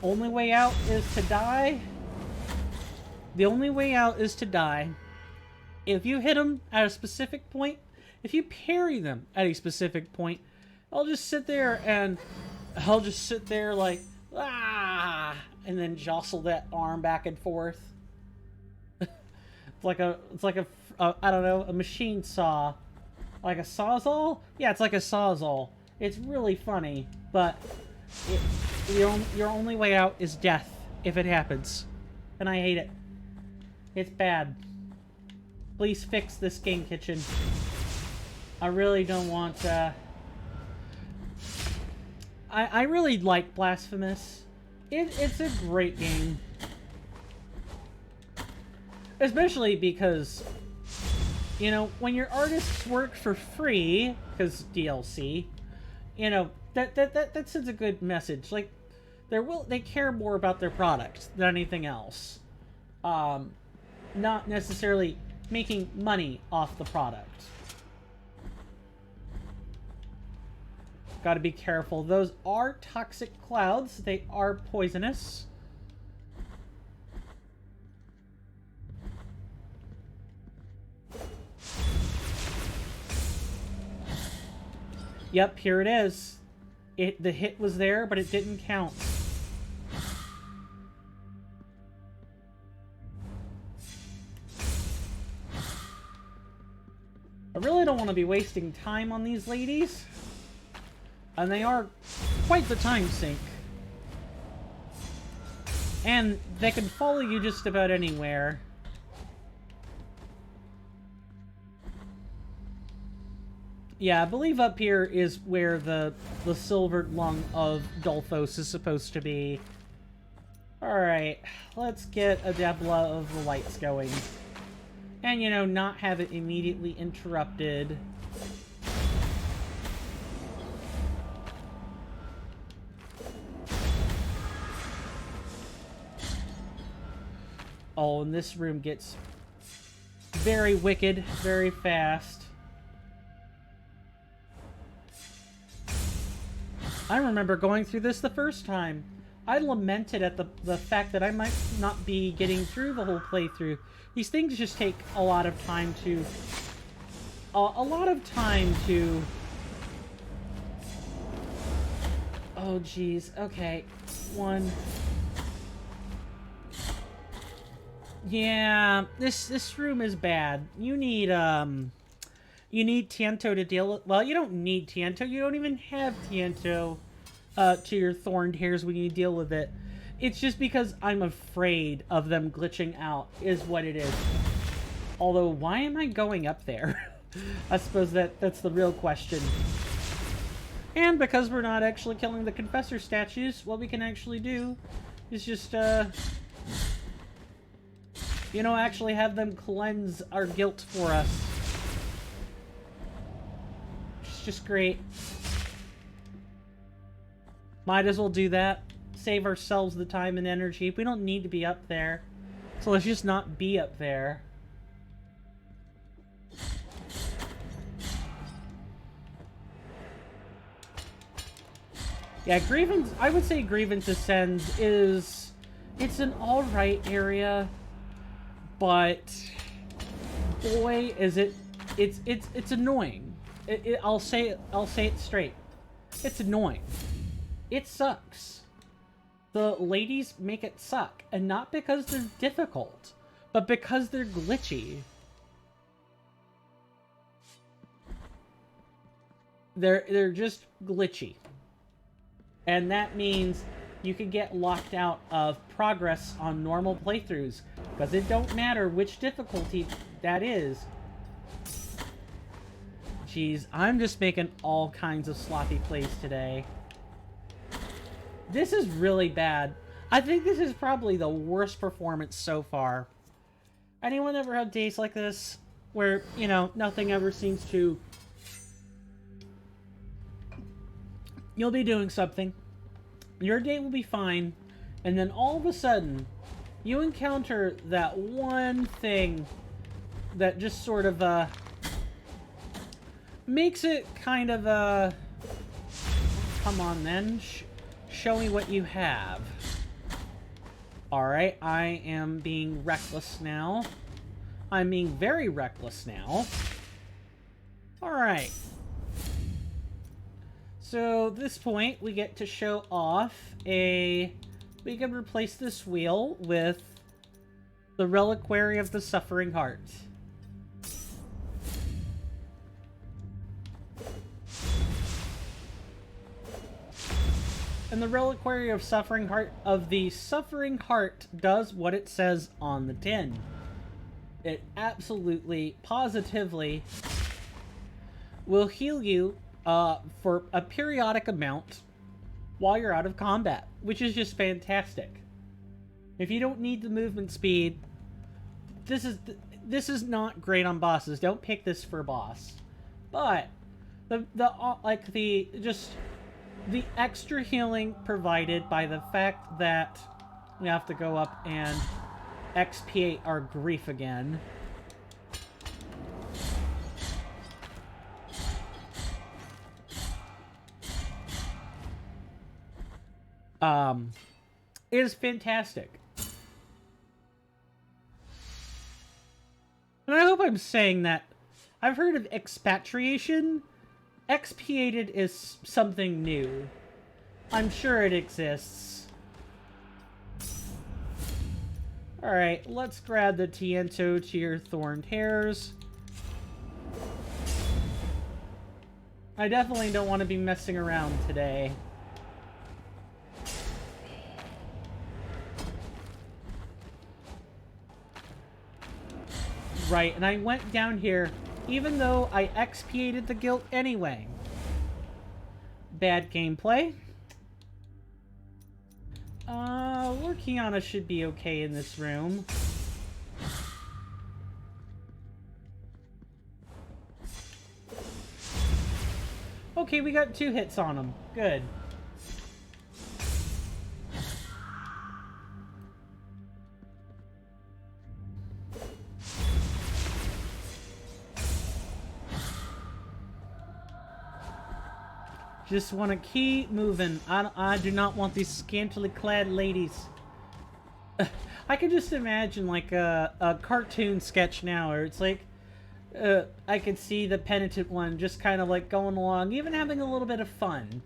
Only way out is to die. The only way out is to die. If you hit them at a specific point, if you parry them at a specific point, they'll just sit there and I'll just sit there like, ah, and then jostle that arm back and forth. It's like a, I don't know, a machine saw. Like a sawzall? Yeah, it's like a sawzall. It's really funny, but your only way out is death if it happens. And I hate it. It's bad. Please fix this game kitchen. I really don't want, I really like Blasphemous. It's a great game. Especially because, you know, when your artists work for free, because DLC, you know, that sends a good message. Like, they care more about their product than anything else. Not necessarily making money off the product. Gotta be careful. Those are toxic clouds. They are poisonous. Yep, here it is. The hit was there, but it didn't count. I really don't want to be wasting time on these ladies. And they are quite the time sink. And they can follow you just about anywhere. Yeah, I believe up here is where the silvered lung of Dolphos is supposed to be. Alright, let's get a Debla of the lights going. And, you know, not have it immediately interrupted. Oh, and this room gets very wicked, very fast. I remember going through this the first time. I lamented at the fact that I might not be getting through the whole playthrough. These things just take a lot of time to... Oh, jeez. Okay. One... Yeah, this room is bad. You need Tiento to deal with... Well, you don't need Tiento. You don't even have Tiento to your thorned hairs when you deal with it. It's just because I'm afraid of them glitching out is what it is. Although, why am I going up there? I suppose that's the real question. And because we're not actually killing the Confessor statues, what we can actually do is just, you know, actually have them cleanse our guilt for us. It's just great. Might as well do that. Save ourselves the time and energy. We don't need to be up there. So let's just not be up there. Yeah, Grievance... I would say Grievance Ascends is... It's an alright area. But... Boy, is it... It's annoying. I'll say it straight. It's annoying. It sucks. The ladies make it suck, and not because they're difficult, but because they're glitchy. They're just glitchy. And that means you can get locked out of progress on normal playthroughs, because it don't matter which difficulty that is. Jeez, I'm just making all kinds of sloppy plays today. This is really bad. I think this is probably the worst performance so far. Anyone ever have days like this? Where, you know, nothing ever seems to... You'll be doing something. Your day will be fine. And then all of a sudden, you encounter that one thing that just sort of, makes it kind of, come on then. Show me what you have. Alright, I am being reckless now. I'm being very reckless now. Alright. So this point, we get to show off a... We can replace this wheel with the Reliquary of the Suffering Heart. And the Reliquary of Suffering Heart of the Suffering Heart does what it says on the tin. It absolutely, positively will heal you for a periodic amount while you're out of combat, which is just fantastic. If you don't need the movement speed, this is not great on bosses. Don't pick this for a boss. But the extra healing provided by the fact that we have to go up and expiate our grief again. Is fantastic. And I hope I'm saying that. I've heard of expatriation. Expiated is something new. I'm sure it exists. Alright, let's grab the Tiento to your thorned hairs. I definitely don't want to be messing around today. Right, and I went down here even though I expiated the guilt anyway. Bad gameplay. Lord Kiana should be okay in this room. Okay, we got 2 hits on him. Good. Just want to keep moving. I do not want these scantily clad ladies. I can just imagine like a cartoon sketch now where it's like, I could see the penitent one just kind of like going along, even having a little bit of fun.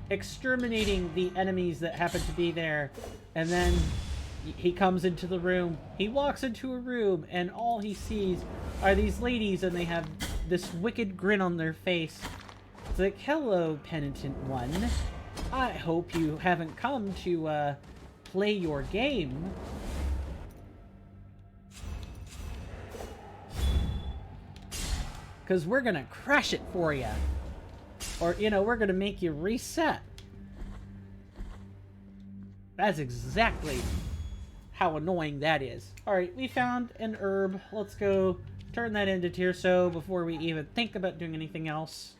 Exterminating the enemies that happen to be there. And then he comes into the room. He walks into a room and all he sees are these ladies and they have this wicked grin on their face. It's like, hello, penitent one. I hope you haven't come to, play your game. Because we're gonna crash it for you. Or, you know, we're gonna make you reset. That's exactly how annoying that is. Alright, we found an herb. Let's go turn that into Tirso before we even think about doing anything else.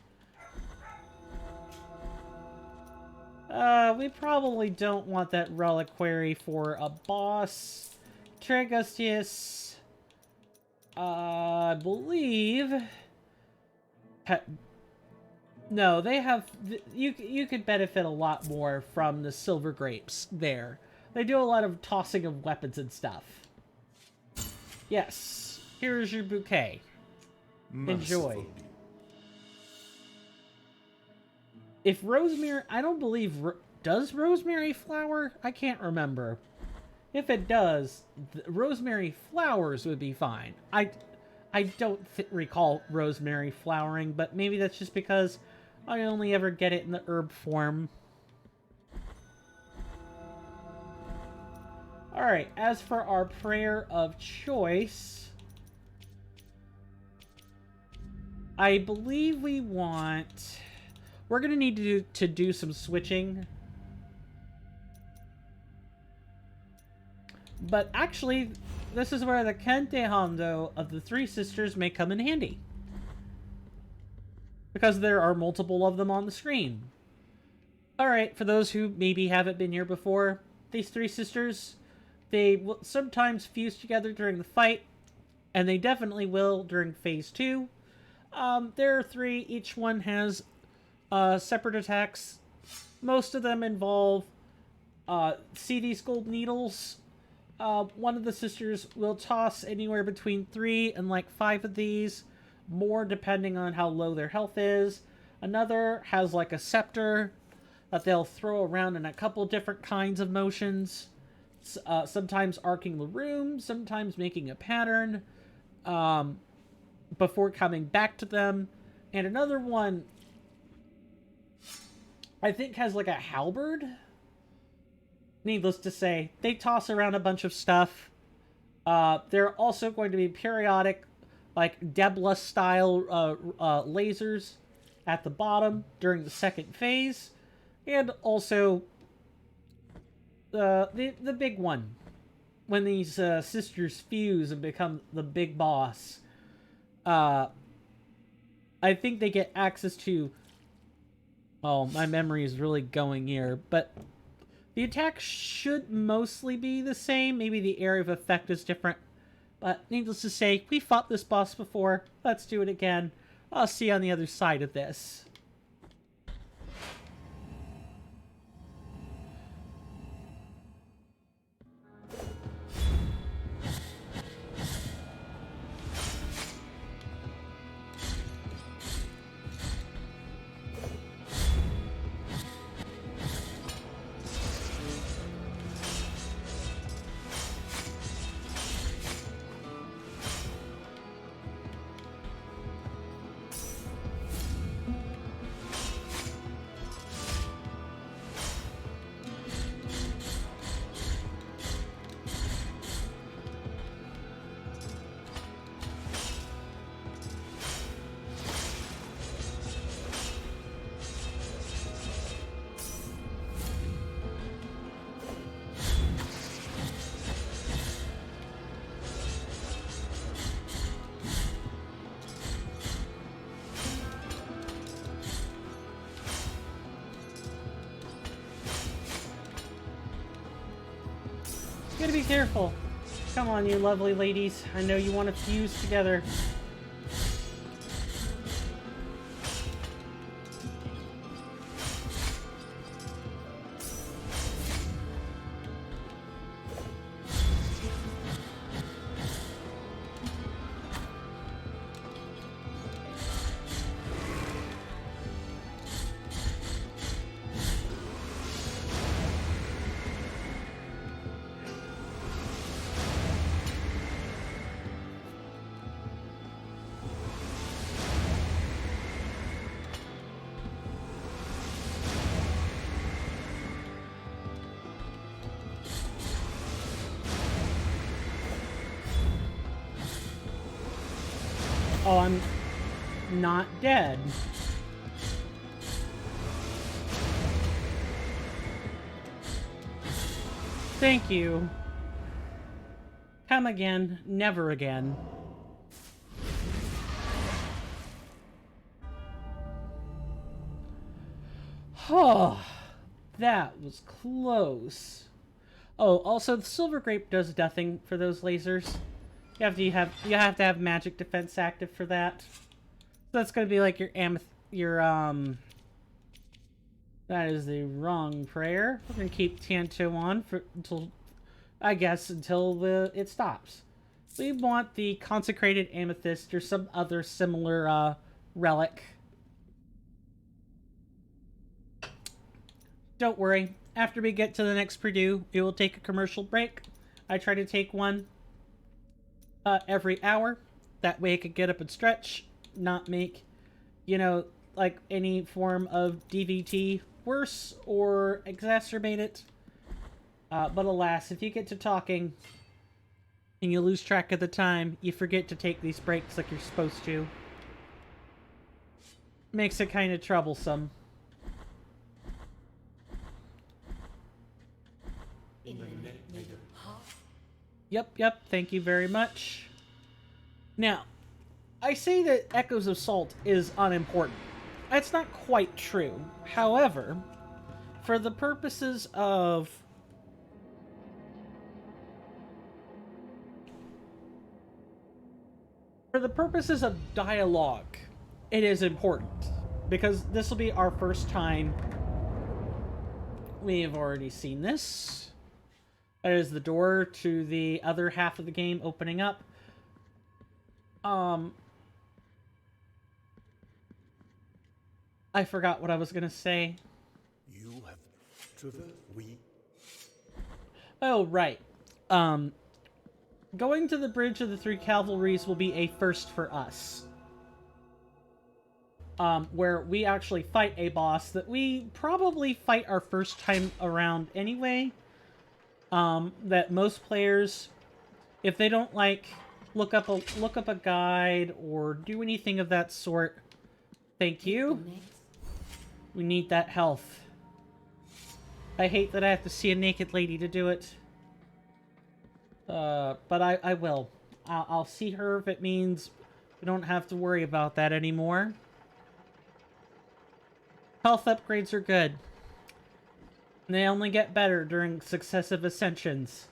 We probably don't want that reliquary for a boss. Tregustius, I believe... No, they have... You could benefit a lot more from the silver grapes there. They do a lot of tossing of weapons and stuff. Yes, here's your bouquet. Enjoy. If rosemary... I don't believe... Does rosemary flower? I can't remember. If it does, rosemary flowers would be fine. I don't recall rosemary flowering, but maybe that's just because I only ever get it in the herb form. Alright, as for our prayer of choice... I believe we want... We're going to need to do some switching. But actually, this is where the Kente Hondo of the 3 sisters may come in handy. Because there are multiple of them on the screen. Alright, for those who maybe haven't been here before, these 3 sisters, they will sometimes fuse together during the fight, and they definitely will during Phase 2. There are 3, each one has separate attacks. Most of them involve see these gold needles. One of the sisters will toss anywhere between 3 and like 5 of these, more depending on how low their health is. Another has like a scepter that they'll throw around in a couple different kinds of motions. Sometimes arcing the room, sometimes making a pattern before coming back to them. And another one, I think, has like a halberd. Needless to say, they toss around a bunch of stuff. There are also going to be periodic, like, Debla-style lasers at the bottom during the second phase. And also, the big one. When these sisters fuse and become the big boss. I think they get access to... Oh, my memory is really going here. But the attack should mostly be the same. Maybe the area of effect is different. But needless to say, we fought this boss before. Let's do it again. I'll see you on the other side of this. You gotta be careful. Come on, you lovely ladies. I know you want to fuse together. Oh, I'm not dead. Thank you. Come again, never again. Oh, that was close. Oh, also the silver grape does nothing for those lasers. You have to have magic defense active for that. So that's gonna be like that is the wrong prayer. We're gonna keep Tanto on until it stops. We want the consecrated amethyst or some other similar relic. Don't worry. After we get to the next Purdue, we will take a commercial break. I try to take one every hour. That way I could get up and stretch, not make, like any form of DVT worse or exacerbate it. But alas, if you get to talking and you lose track of the time, you forget to take these breaks like you're supposed to. Makes it kind of troublesome. Yep, thank you very much. Now, I say that Echoes of Salt is unimportant. That's not quite true. However, for the purposes of dialogue, it is important. Because this will be our first time. We have already seen this. That is the door to the other half of the game opening up. I forgot what I was gonna say. You have traversed. We. Oh, right. Um, Going to the Bridge of the Three Cavalries will be a first for us. Where we actually fight a boss that we probably fight our first time around anyway. That most players, if they don't like look up a guide or do anything of that sort, thank you. We need that health. I hate that I have to see a naked lady to do it. But I will. I'll see her if it means we don't have to worry about that anymore. Health upgrades are good. And they only get better during successive ascensions.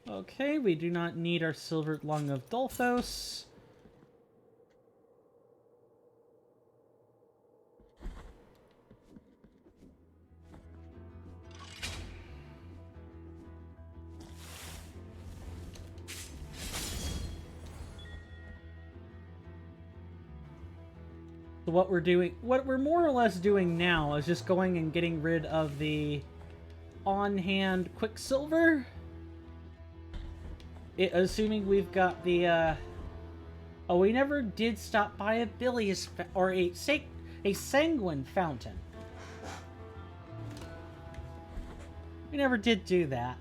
Okay, we do not need our Silvered Lung of Dolphos. So what we're more or less doing now is just going and getting rid of the on-hand Quicksilver. Assuming we've got the, oh, we never did stop by a Bilious, or a Sanguine Fountain. We never did do that.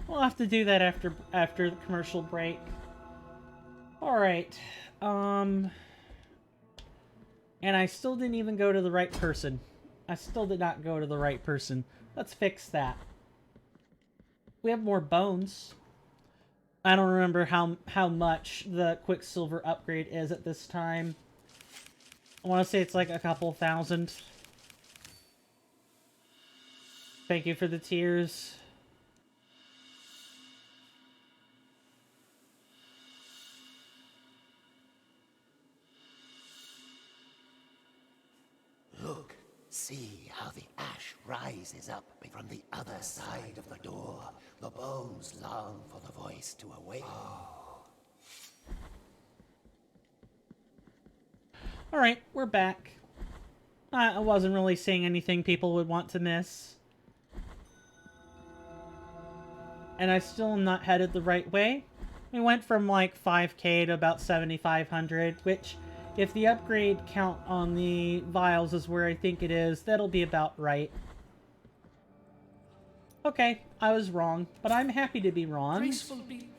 We'll have to do that after the commercial break. Alright, and I still didn't even go to the right person. I still did not go to the right person. Let's fix that. We have more bones. I don't remember how much the Quicksilver upgrade is at this time. I want to say it's like a couple thousand. Thank you for the tears. Look, see how the ash rises up from the other side of the door. The bones long for the voice to awake. Alright, we're back. I wasn't really seeing anything people would want to miss. And I still am not headed the right way. We went from like 5k to about 7,500, which, if the upgrade count on the vials is where I think it is, that'll be about right. Okay, I was wrong, but I'm happy to be wrong. Graceful be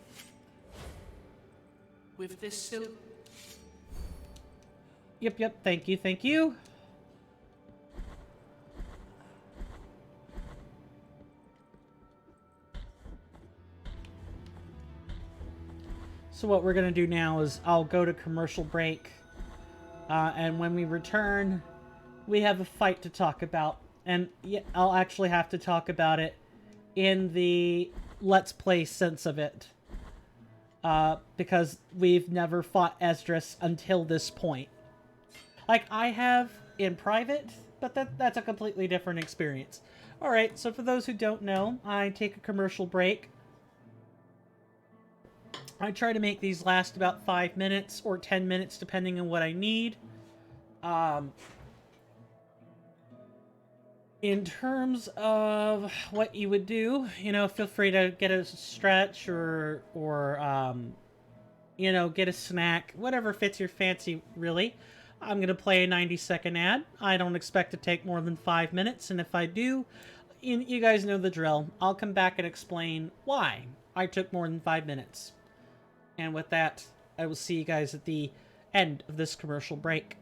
with this silk. Yep, thank you, thank you. So what we're gonna do now is I'll go to commercial break, and when we return, we have a fight to talk about, and yeah, I'll actually have to talk about it in the Let's Play sense of it, because we've never fought Esdras until this point. Like, I have in private, but that's a completely different experience. Alright, so for those who don't know, I take a commercial break. I try to make these last about 5 minutes or 10 minutes, depending on what I need. In terms of what you would do, you know, feel free to get a stretch or you know, get a snack, whatever fits your fancy, really. I'm going to play a 90-second ad. I don't expect to take more than 5 minutes, and if I do, you guys know the drill. I'll come back and explain why I took more than 5 minutes. And with that, I will see you guys at the end of this commercial break.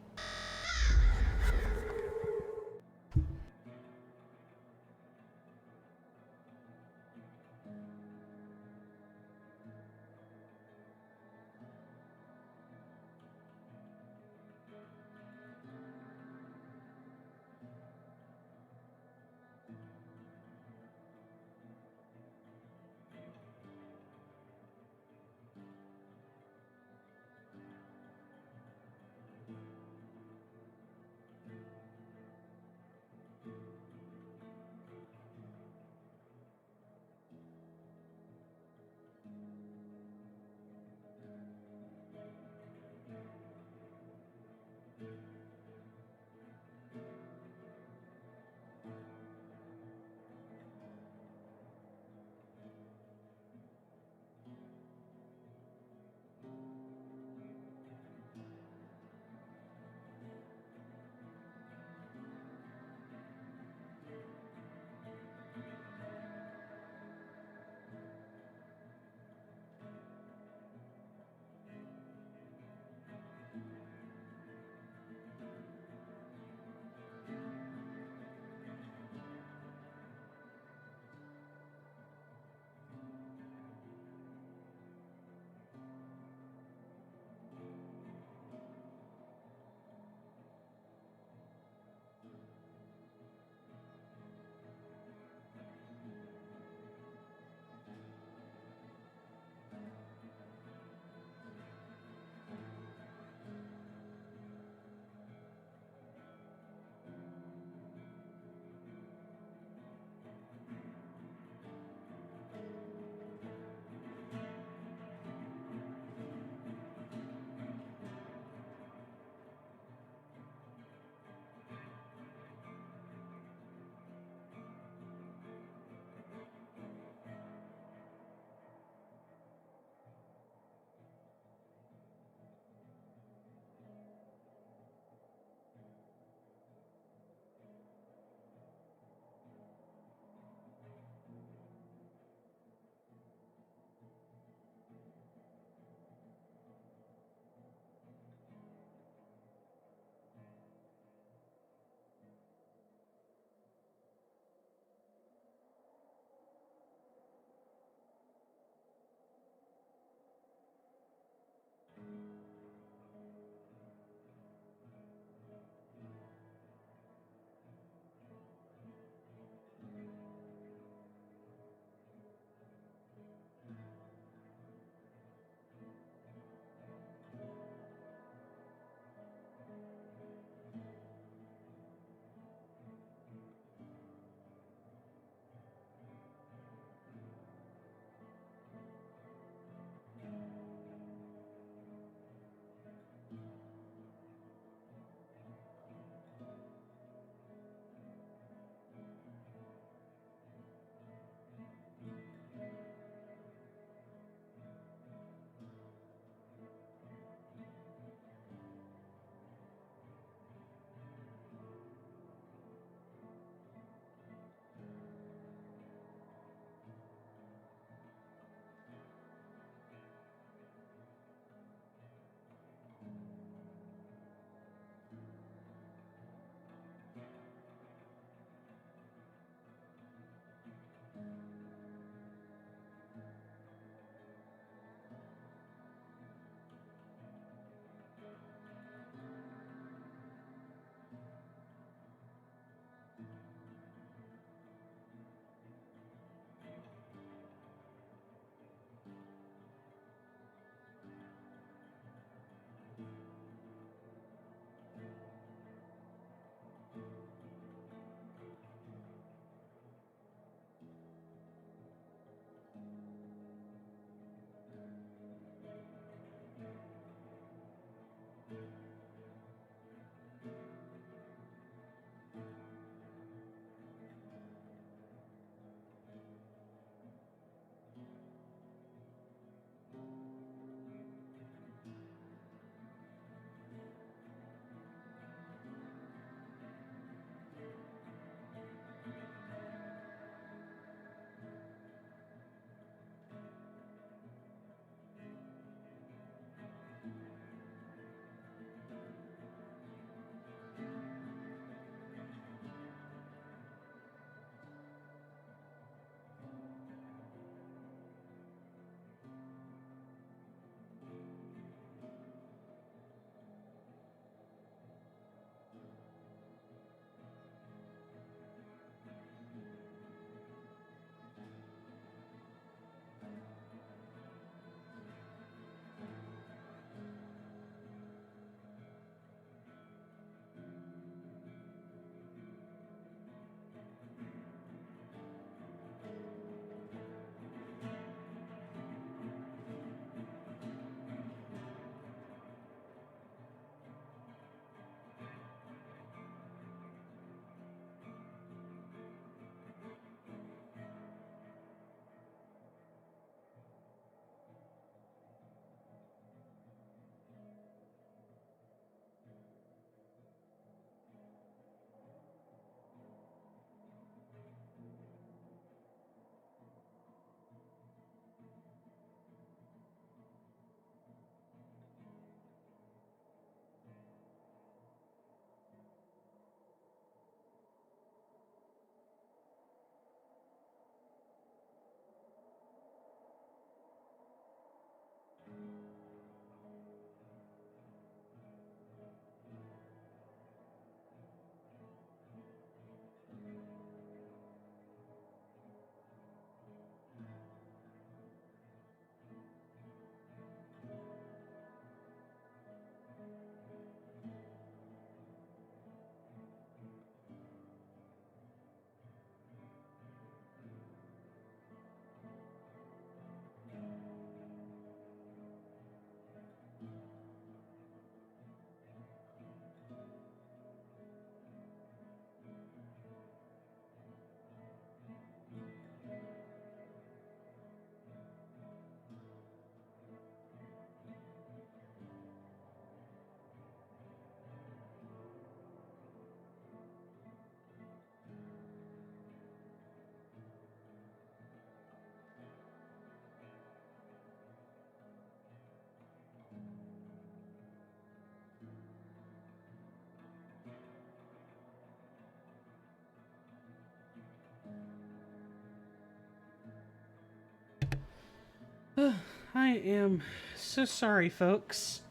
I am so sorry, folks.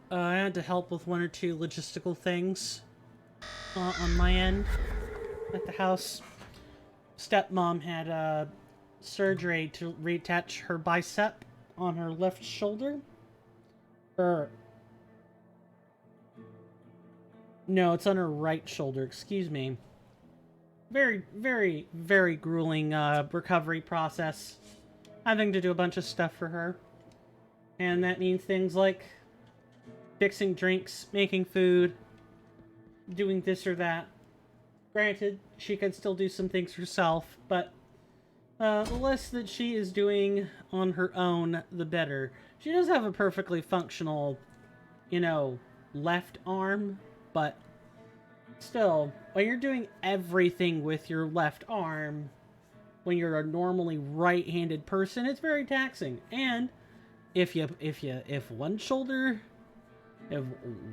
I had to help with one or two logistical things on my end at the house. Stepmom had surgery to reattach her bicep on her left shoulder. No, it's on her right shoulder, excuse me. Very, very, very grueling recovery process. Having to do a bunch of stuff for her. And that means things like fixing drinks, making food, doing this or that. Granted, she can still do some things herself, but the less that she is doing on her own, the better. She does have a perfectly functional, left arm, but still, when you're doing everything with your left arm, when you're a normally right-handed person, it's very taxing. And if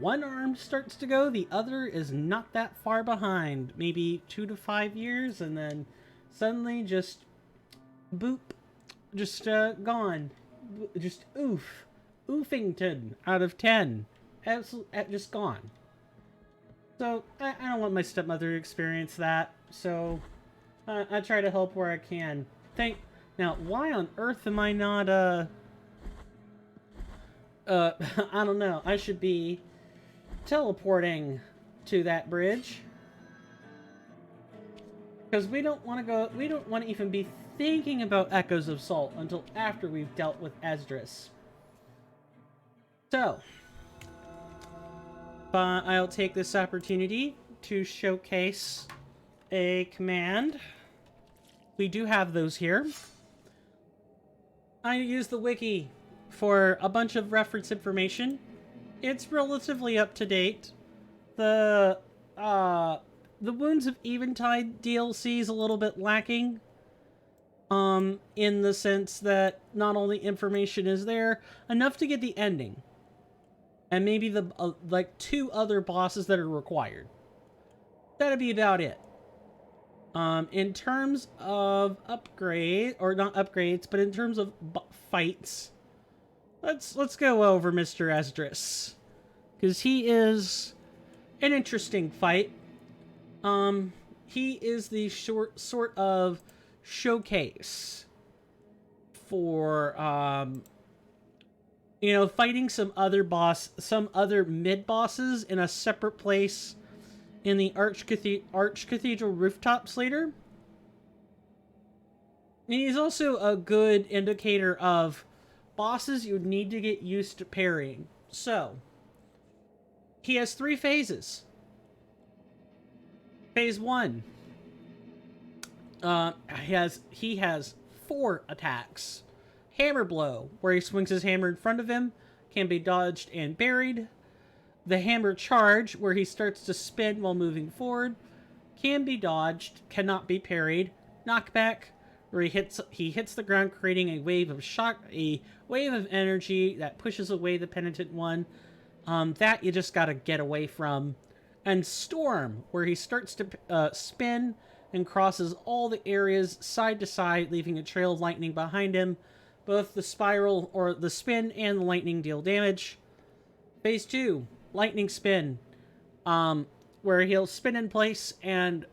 one arm starts to go, the other is not that far behind. Maybe 2 to 5 years, and then suddenly just boop, just gone. Just oofington out of 10. Absolutely, just gone. So I don't want my stepmother to experience that. So I try to help where I can. Now, why on earth am I not I don't know. I should be teleporting to that bridge. Because we don't want to even be thinking about Echoes of Salt until after we've dealt with Esdras. So, I'll take this opportunity to showcase a command. We do have those here. I use the wiki for a bunch of reference information. It's relatively up to date. The Wounds of Eventide DLC is a little bit lacking. In the sense that not only information is there, enough to get the ending. And maybe the, like 2 other bosses that are required. That'd be about it. In terms of upgrade, or not upgrades, but in terms of fights, let's go over Mr. Esdras, because he is an interesting fight. He is the sort of showcase for fighting some other mid bosses in a separate place in the Archcathedral rooftops later. And he's also a good indicator of bosses you would need to get used to parrying. So, he has 3 phases. Phase 1. He has 4 attacks. Hammer Blow, where he swings his hammer in front of him, can be dodged and parried. The Hammer Charge, where he starts to spin while moving forward, can be dodged, cannot be parried. Knockback, where he hits the ground, creating a wave of energy that pushes away the penitent one. That you just gotta get away from. And Storm, where he starts to spin and crosses all the areas side to side, leaving a trail of lightning behind him. Both the spiral, or the spin, and the lightning deal damage. Phase 2, Lightning Spin, where he'll spin in place and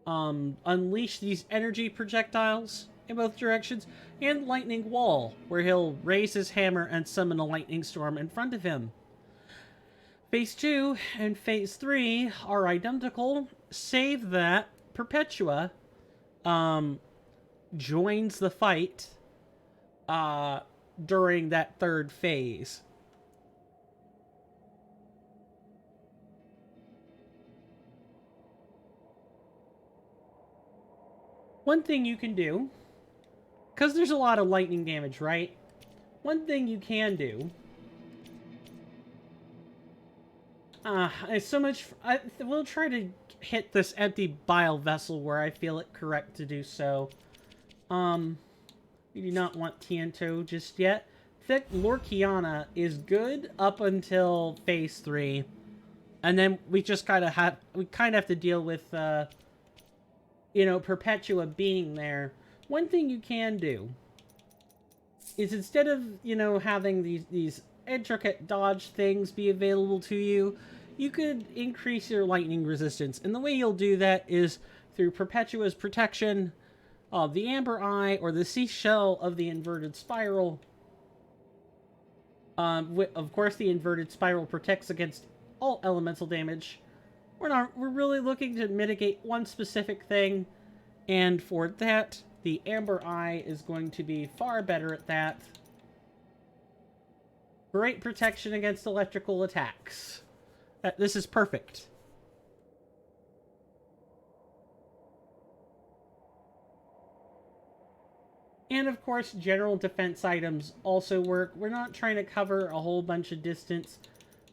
unleash these energy projectiles in both directions. And Lightning Wall, where he'll raise his hammer and summon a lightning storm in front of him. Phase 2 and Phase 3 are identical, save that Perpetua joins the fight during that 3rd phase. One thing you can do, because there's a lot of lightning damage, right? One thing you can do, we'll try to hit this empty bile vessel where I feel it correct to do so. We do not want Tiento just yet. Thick Lorkiana is good up until Phase 3. And then we just kind of have to deal with, Perpetua being there. One thing you can do is instead of, you know, having these intricate dodge things be available to you, you could increase your lightning resistance. And the way you'll do that is through Perpetua's protection, the Amber Eye, or the Seashell of the Inverted Spiral. Of course, the Inverted Spiral protects against all elemental damage. We're really looking to mitigate one specific thing, and for that, the Amber Eye is going to be far better at that. Great protection against electrical attacks. This is perfect. And of course, general defense items also work. We're not trying to cover a whole bunch of distance.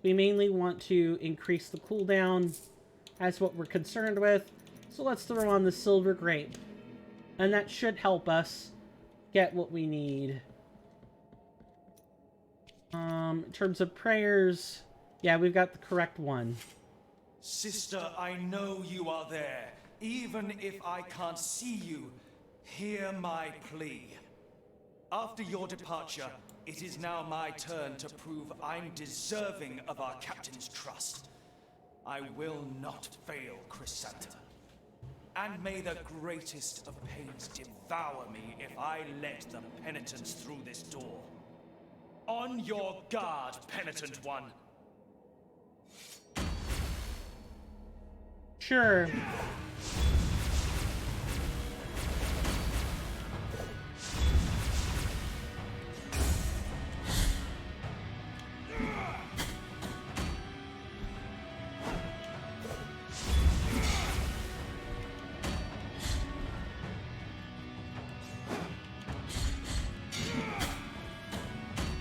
We mainly want to increase the cooldown. That's what we're concerned with. So let's throw on the Silver Grape. And that should help us get what we need. In terms of prayers, yeah, we've got the correct one. Sister, I know you are there. Even if I can't see you, hear my plea. After your departure, it is now my turn to prove I'm deserving of our captain's trust. I will not fail, Chrysanta. And may the greatest of pains devour me if I let the penitents through this door. On your guard, penitent one. Sure.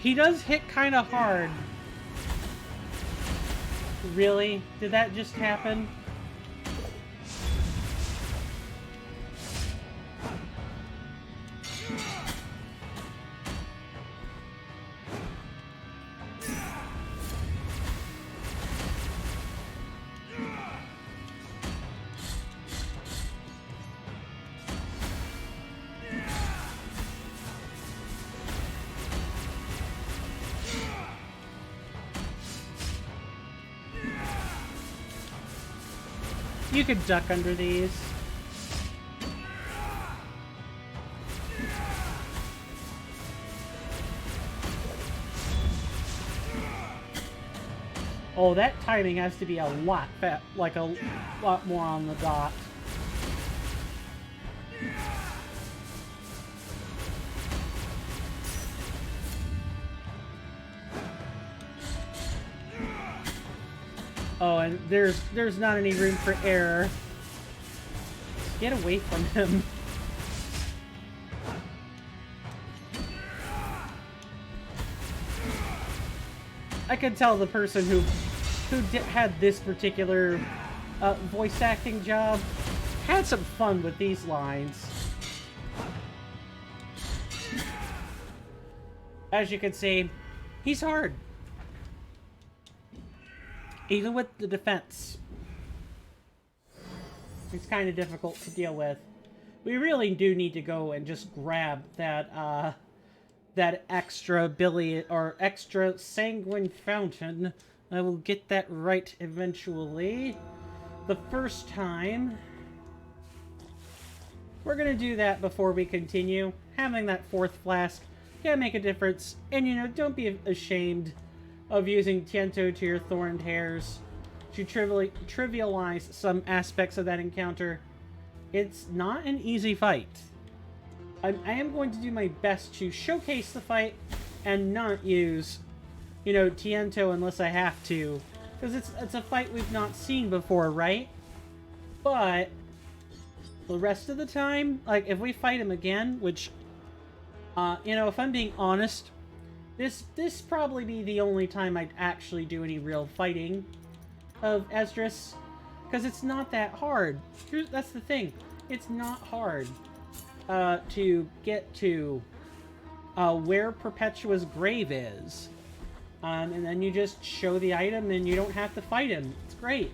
He does hit kind of hard. Really? Did that just happen? You could duck under these. Oh, that timing has to be a lot lot more on the dot. Oh, and there's not any room for error. Get away from him. I could tell the person who had this particular voice acting job had some fun with these lines. As you can see, he's hard. Even with the defense. It's kind of difficult to deal with. We really do need to go and just grab that, that extra extra sanguine fountain. I will get that right eventually. The first time. We're gonna do that before we continue. Having that fourth flask can make a difference. And, you know, don't be ashamed of using Tiento to your thorned hairs to trivialize some aspects of that encounter. It's not an easy fight. I am going to do my best to showcase the fight and not use, you know, Tiento unless I have to. Because it's a fight we've not seen before, right? But the rest of the time, like, if we fight him again, which, you know, if I'm being honest, this probably be the only time I'd actually do any real fighting of Esdras, because it's not that hard. That's the thing. It's not hard to get to where Perpetua's grave is. And then you just show the item and you don't have to fight him. It's great.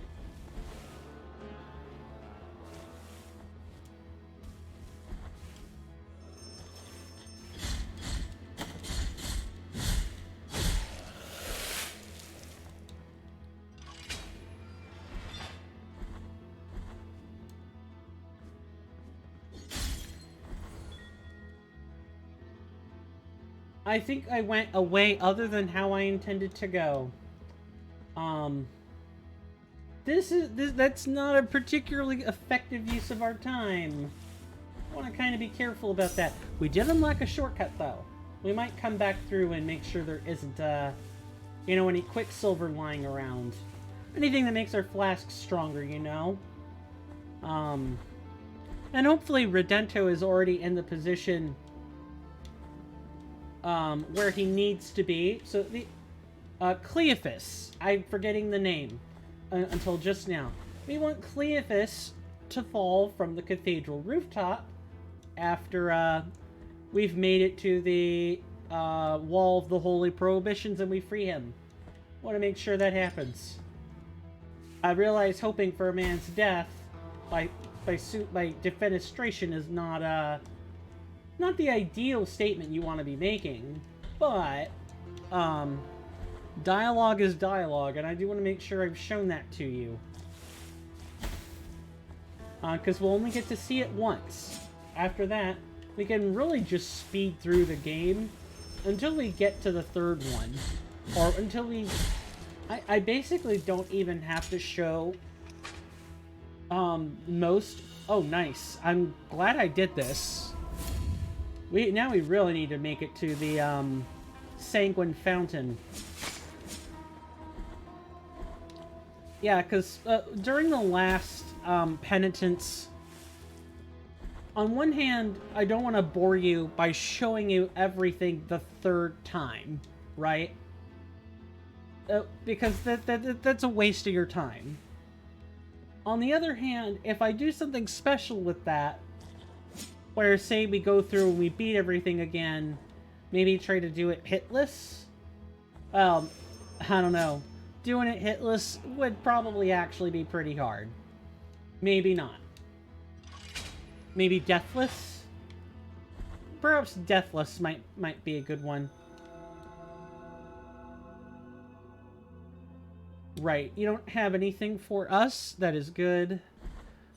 I think I went a way other than how I intended to go. That's not a particularly effective use of our time. I want to kind of be careful about that. We did unlock a shortcut, though. We might come back through and make sure there isn't, you know, any quicksilver lying around. Anything that makes our flasks stronger, you know? And hopefully Redento is already in the position where he needs to be. So the Cleophas, I'm forgetting the name until just now. We want Cleophas to fall from the cathedral rooftop after we've made it to the wall of the holy prohibitions and we free him. Want to make sure that happens. I realize hoping for a man's death by defenestration is not the ideal statement you want to be making, but dialogue is dialogue, and I do want to make sure I've shown that to you. Because we'll only get to see it once. After that, we can really just speed through the game until we get to the third one. Or until we... I basically don't even have to show most... Oh, nice. I'm glad I did this. Now we really need to make it to the Sanguine Fountain. Yeah, because during the last penitence, on one hand, I don't want to bore you by showing you everything the third time, right? Because that's a waste of your time. On the other hand, if I do something special with that, where say we go through and we beat everything again, maybe try to do it hitless? I don't know. Doing it hitless would probably actually be pretty hard. Maybe not. Maybe deathless? Perhaps deathless might be a good one. Right, you don't have anything for us? That is good.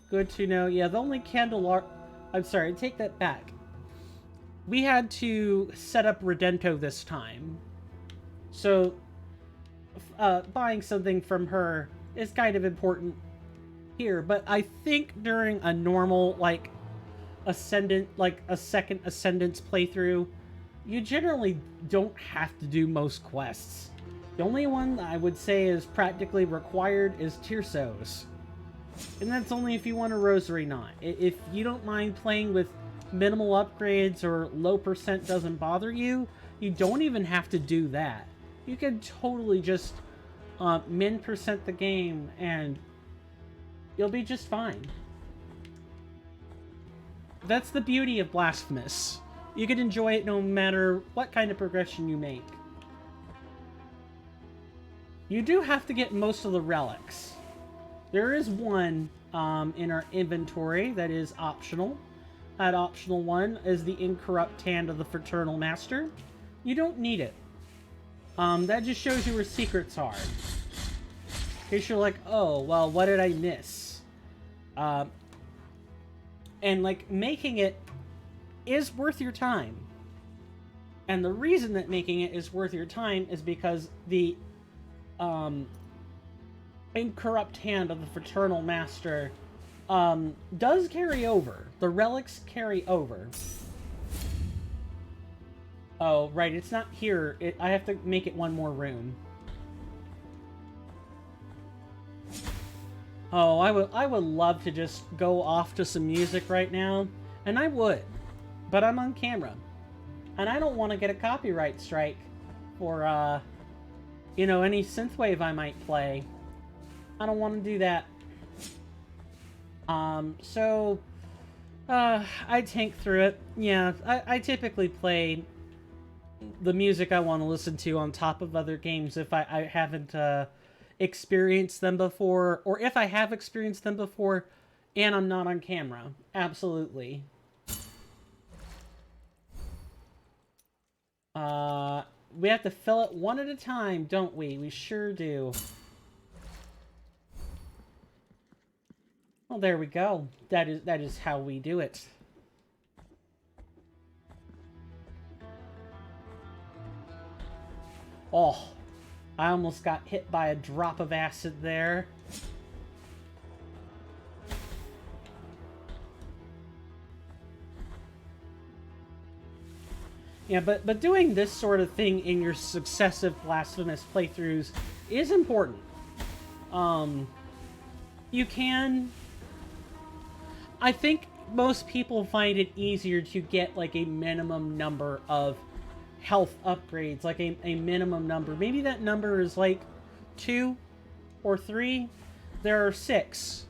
Good to know. Yeah, the only candelabra... I'm sorry, take that back. We had to set up Redento this time. So, buying something from her is kind of important here. But I think during a normal, like, Ascendant, like a second Ascendance playthrough, you generally don't have to do most quests. The only one I would say is practically required is Tirsos. And that's only if you want a Rosary Knot. If you don't mind playing with minimal upgrades or low percent doesn't bother you, you don't even have to do that. You can totally just min percent the game and you'll be just fine. That's the beauty of Blasphemous. You can enjoy it no matter what kind of progression you make. You do have to get most of the relics. There is one in our inventory that is optional. That optional one is the Incorrupt Hand of the Fraternal Master. You don't need it. That just shows you where secrets are. In case you're like, oh, well, what did I miss? And, like, making it is worth your time. And the reason that making it is worth your time is because the Incorrupt Hand of the Fraternal Master does carry over. The relics carry over. Oh, right, it's not here. I have to make it one more room. Oh, I would love to just go off to some music right now, and I would, but I'm on camera, and I don't want to get a copyright strike for, you know, any synthwave I might play. I don't want to do that. I tank through it. Yeah, I typically play the music I want to listen to on top of other games if I haven't, experienced them before, or if I have experienced them before and I'm not on camera. Absolutely. We have to fill it one at a time, don't we? We sure do. Well, there we go. That is how we do it. Oh, I almost got hit by a drop of acid there. Yeah, but doing this sort of thing in your successive Blasphemous playthroughs is important. You can... I think most people find it easier to get, like, a minimum number of health upgrades. Like, a minimum number. Maybe that number is, like, 2 or 3. There are 6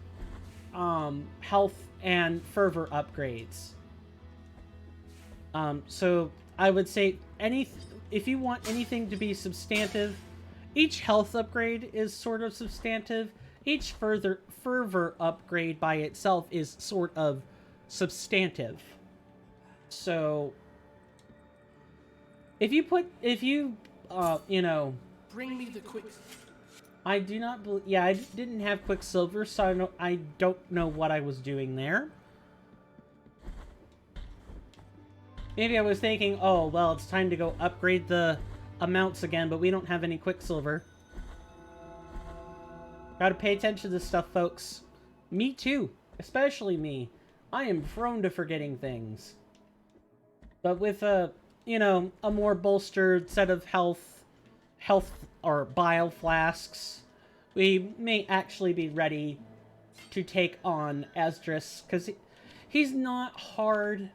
health and fervor upgrades. So I would say if you want anything to be substantive, each health upgrade is sort of substantive. Each fervor upgrade by itself is sort of substantive. So if you you know, bring me the quick. I do not believe. Yeah, I didn't have Quicksilver, so I don't know what I was doing there. Maybe I was thinking, oh, well, it's time to go upgrade the amounts again, but we don't have any Quicksilver. Gotta pay attention to this stuff, folks. Me too. Especially me. I am prone to forgetting things. But with you know, a more bolstered set of health or bile flasks, we may actually be ready to take on Esdras, because he's not hard.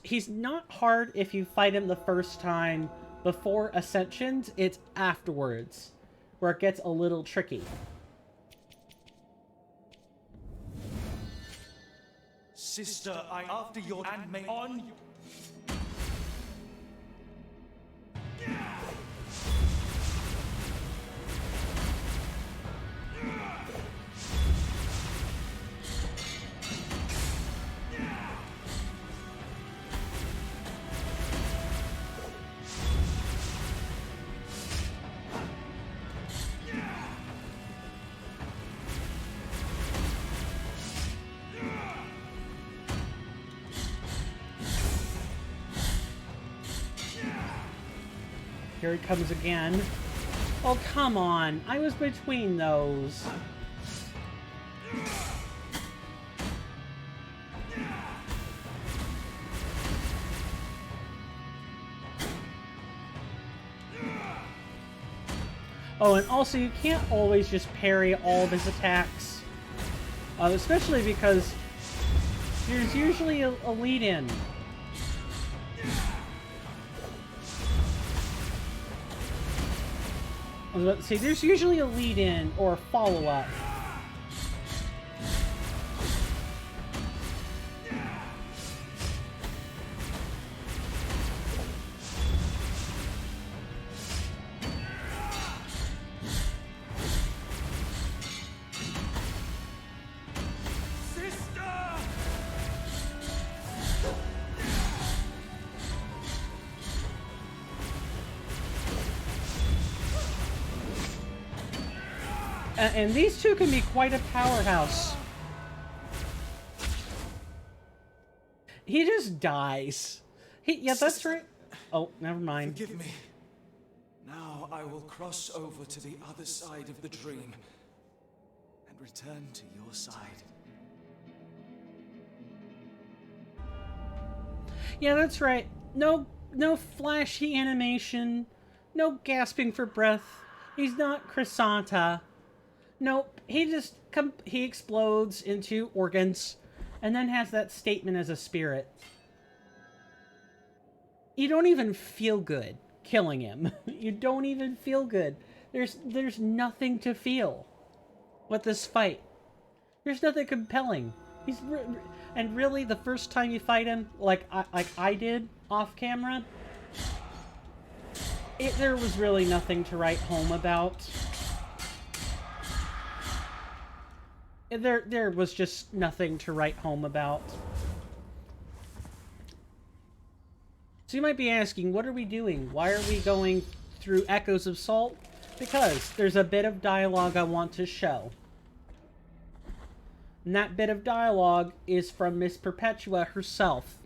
He's not hard if you fight him the first time before Ascensions. It's afterwards where it gets a little tricky. Sister, after your and may on you. Here he comes again. Oh, come on. I was between those. Oh, and also you can't always just parry all of his attacks. Especially because there's usually a lead-in. I was about to say, there's usually a lead-in or a follow-up. And these two can be quite a powerhouse. He just dies. Yeah, that's right. Oh, never mind. Forgive me. Now I will cross over to the other side of the dream and return to your side. Yeah, that's right. No flashy animation. No gasping for breath. He's not Chrysanta. Nope, he explodes into organs, and then has that statement as a spirit. You don't even feel good killing him. You don't even feel good. There's nothing to feel with this fight. There's nothing compelling. And really, the first time you fight him, like I did off camera, there was really nothing to write home about. There was just nothing to write home about. So you might be asking, what are we doing? Why are we going through Echoes of Salt? Because there's a bit of dialogue I want to show. And that bit of dialogue is from Miss Perpetua herself.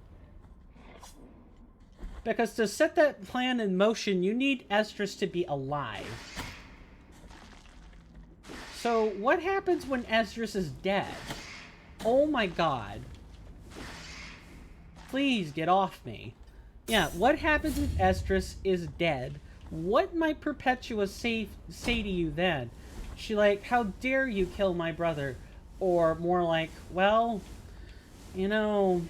Because to set that plan in motion, you need Esdras to be alive. So, what happens when Esdras is dead? Oh my god. Please get off me. Yeah, what happens if Esdras is dead? What might Perpetua say to you then? She like, how dare you kill my brother? Or more like, well, you know,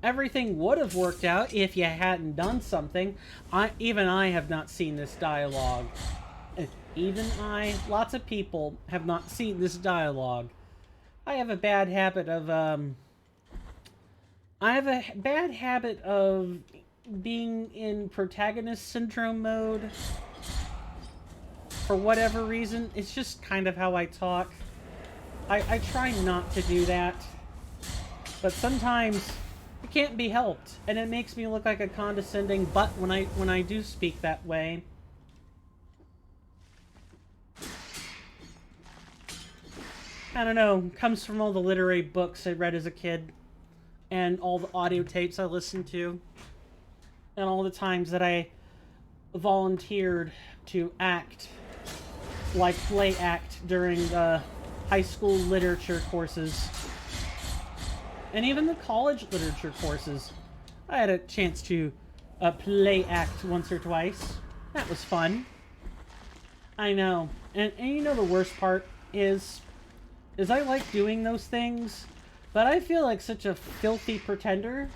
everything would have worked out if you hadn't done something. Even I have not seen this dialogue. Even I, lots of people have not seen this dialogue. I have a bad habit of being in protagonist syndrome mode. For whatever reason, it's just kind of how I talk. I try not to do that. But sometimes it can't be helped, and it makes me look like a condescending butt when I do speak that way. I don't know, comes from all the literary books I read as a kid, and all the audio tapes I listened to, and all the times that I volunteered to act, like play act during the high school literature courses, and even the college literature courses. I had a chance to play act once or twice. That was fun. I know, and you know the worst part is I like doing those things, but I feel like such a filthy pretender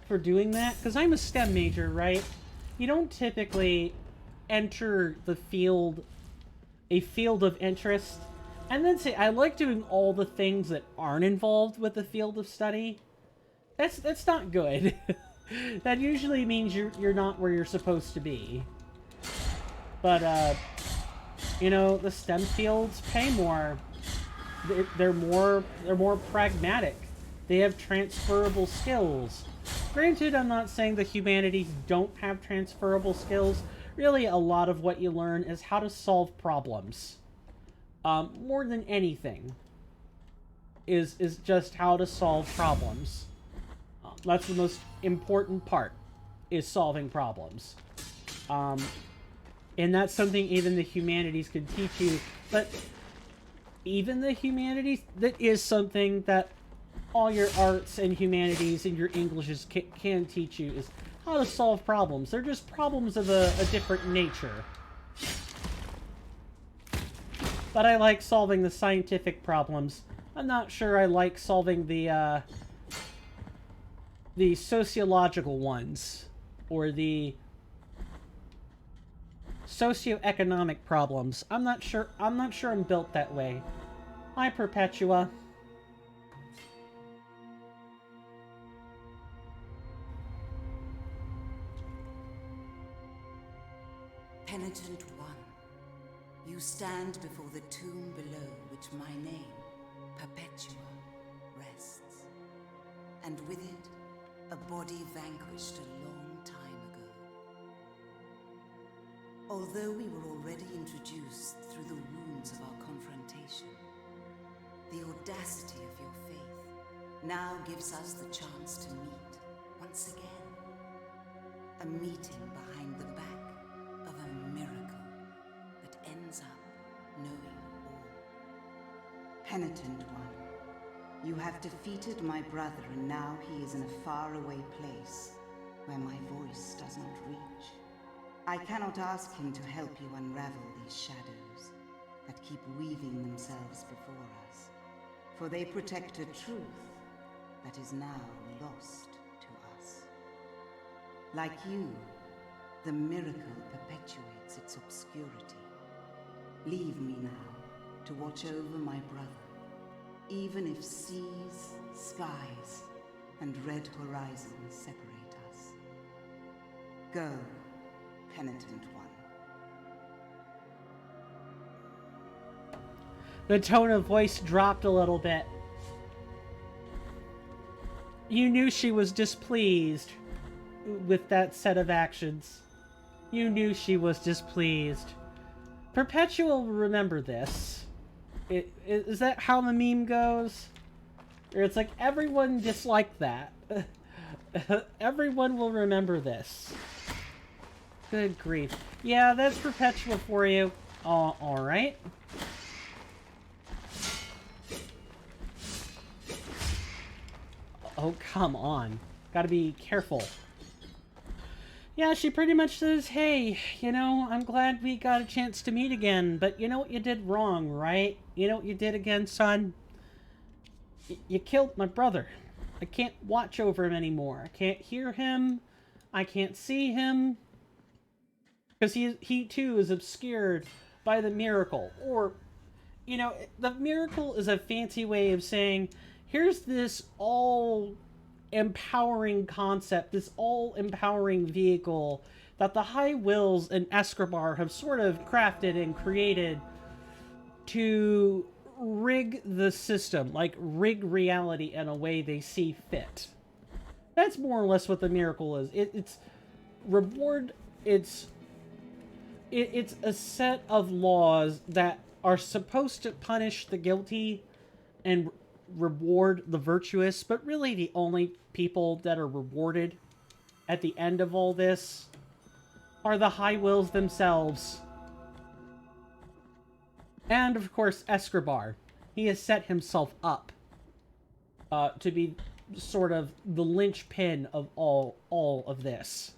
for doing that, because I'm a STEM major, right? You don't typically enter the field, a field of interest, and then say, I like doing all the things that aren't involved with the field of study. That's not good. That usually means you're not where you're supposed to be. But, you know, the STEM fields pay more. They're more pragmatic. They have transferable skills. Granted, I'm not saying the humanities don't have transferable skills. Really, a lot of what you learn is how to solve problems. More than anything, is just how to solve problems. That's the most important part, is solving problems. And that's something even the humanities can teach you, but even the humanities, that is something that all your arts and humanities and your Englishes can teach you, is how to solve problems. They're just problems of a different nature. But I like solving the scientific problems. I'm not sure I like solving the sociological ones, or the socioeconomic problems. I'm not sure I'm built that way. Hi, Perpetua. Penitent one, you stand before the tomb below which my name, Perpetua, rests. And with it, a body vanquished a long time ago. Although we were already introduced through the wounds of our confrontation, the audacity of your faith now gives us the chance to meet once again. A meeting behind the back of a miracle that ends up knowing all. Penitent one, you have defeated my brother, and now he is in a faraway place where my voice does not reach. I cannot ask him to help you unravel these shadows that keep weaving themselves before us, for they protect a truth that is now lost to us. Like you, the miracle perpetuates its obscurity. Leave me now to watch over my brother, even if seas, skies, and red horizons separate us. Go, penitent one. The tone of voice dropped a little bit. You knew she was displeased with that set of actions. You knew she was displeased. Perpetua will remember this. Is that how the meme goes? Or it's like, everyone disliked that. Everyone will remember this. Good grief. Yeah, that's Perpetua for you. Alright. Oh, come on. Gotta be careful. Yeah, she pretty much says, hey, you know, I'm glad we got a chance to meet again, but you know what you did wrong, right? You know what you did again, son? You killed my brother. I can't watch over him anymore. I can't hear him. I can't see him. Because he too is obscured by the miracle. Or, you know, the miracle is a fancy way of saying, here's this all-empowering concept, this all-empowering vehicle that the High Wills and Escobar have sort of crafted and created to rig the system, like rig reality in a way they see fit. That's more or less what the miracle is. It's reward. It's a set of laws that are supposed to punish the guilty and reward the virtuous, but really the only people that are rewarded at the end of all this are the High Wills themselves. And, of course, Escobar. He has set himself up to be sort of the linchpin of all of this.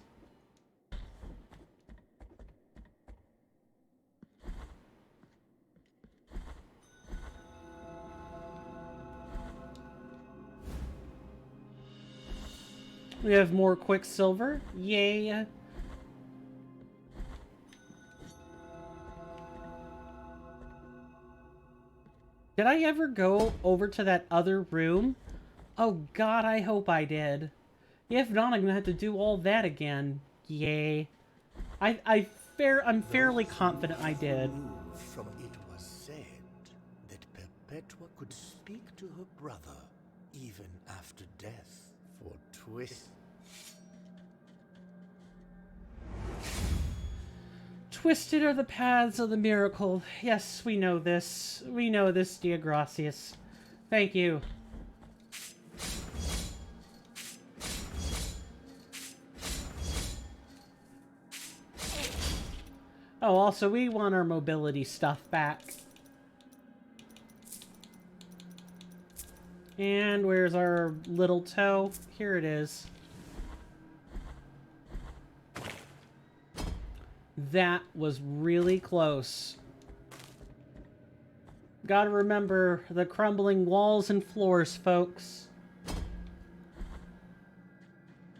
We have more Quicksilver. Yay. Did I ever go over to that other room? Oh god, I hope I did. If not, I'm gonna have to do all that again. Yay. I'm fairly confident I did. From it was said that Perpetua could speak to her brother even after death, for twist. Twisted are the paths of the miracle. Yes, we know this. We know this, Dia Gracias. Thank you. Oh, also, we want our mobility stuff back. And where's our little toe? Here it is. That was really close. Gotta remember the crumbling walls and floors, folks.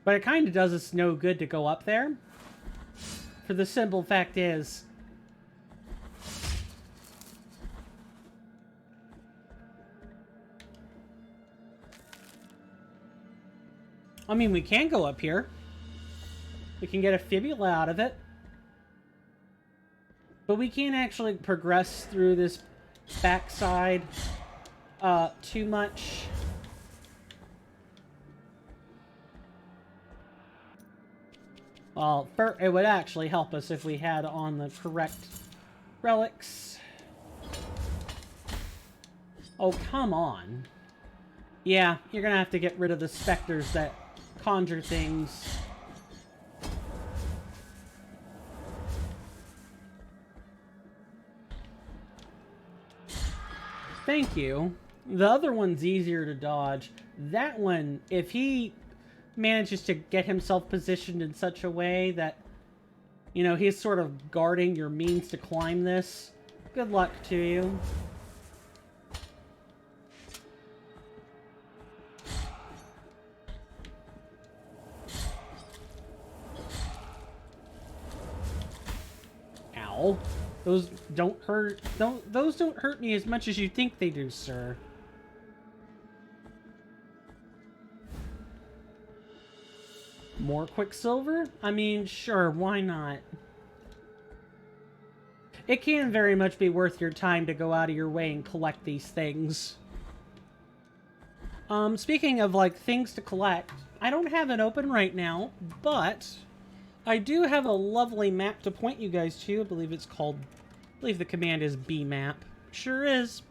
But it kind of does us no good to go up there. For the simple fact is, I mean, we can go up here. We can get a fibula out of it. But we can't actually progress through this backside too much. Well, it would actually help us if we had on the correct relics. Oh, come on. Yeah, you're gonna have to get rid of the specters that conjure things. Thank you. The other one's easier to dodge. That one, if he manages to get himself positioned in such a way that, you know, he's sort of guarding your means to climb this, good luck to you. Ow. Those don't hurt. Those don't hurt me as much as you think they do, sir. More Quicksilver? I mean, sure, why not? It can very much be worth your time to go out of your way and collect these things. Speaking of, like, things to collect, I don't have it open right now, but I do have a lovely map to point you guys to. I believe the command is bmap. Sure is.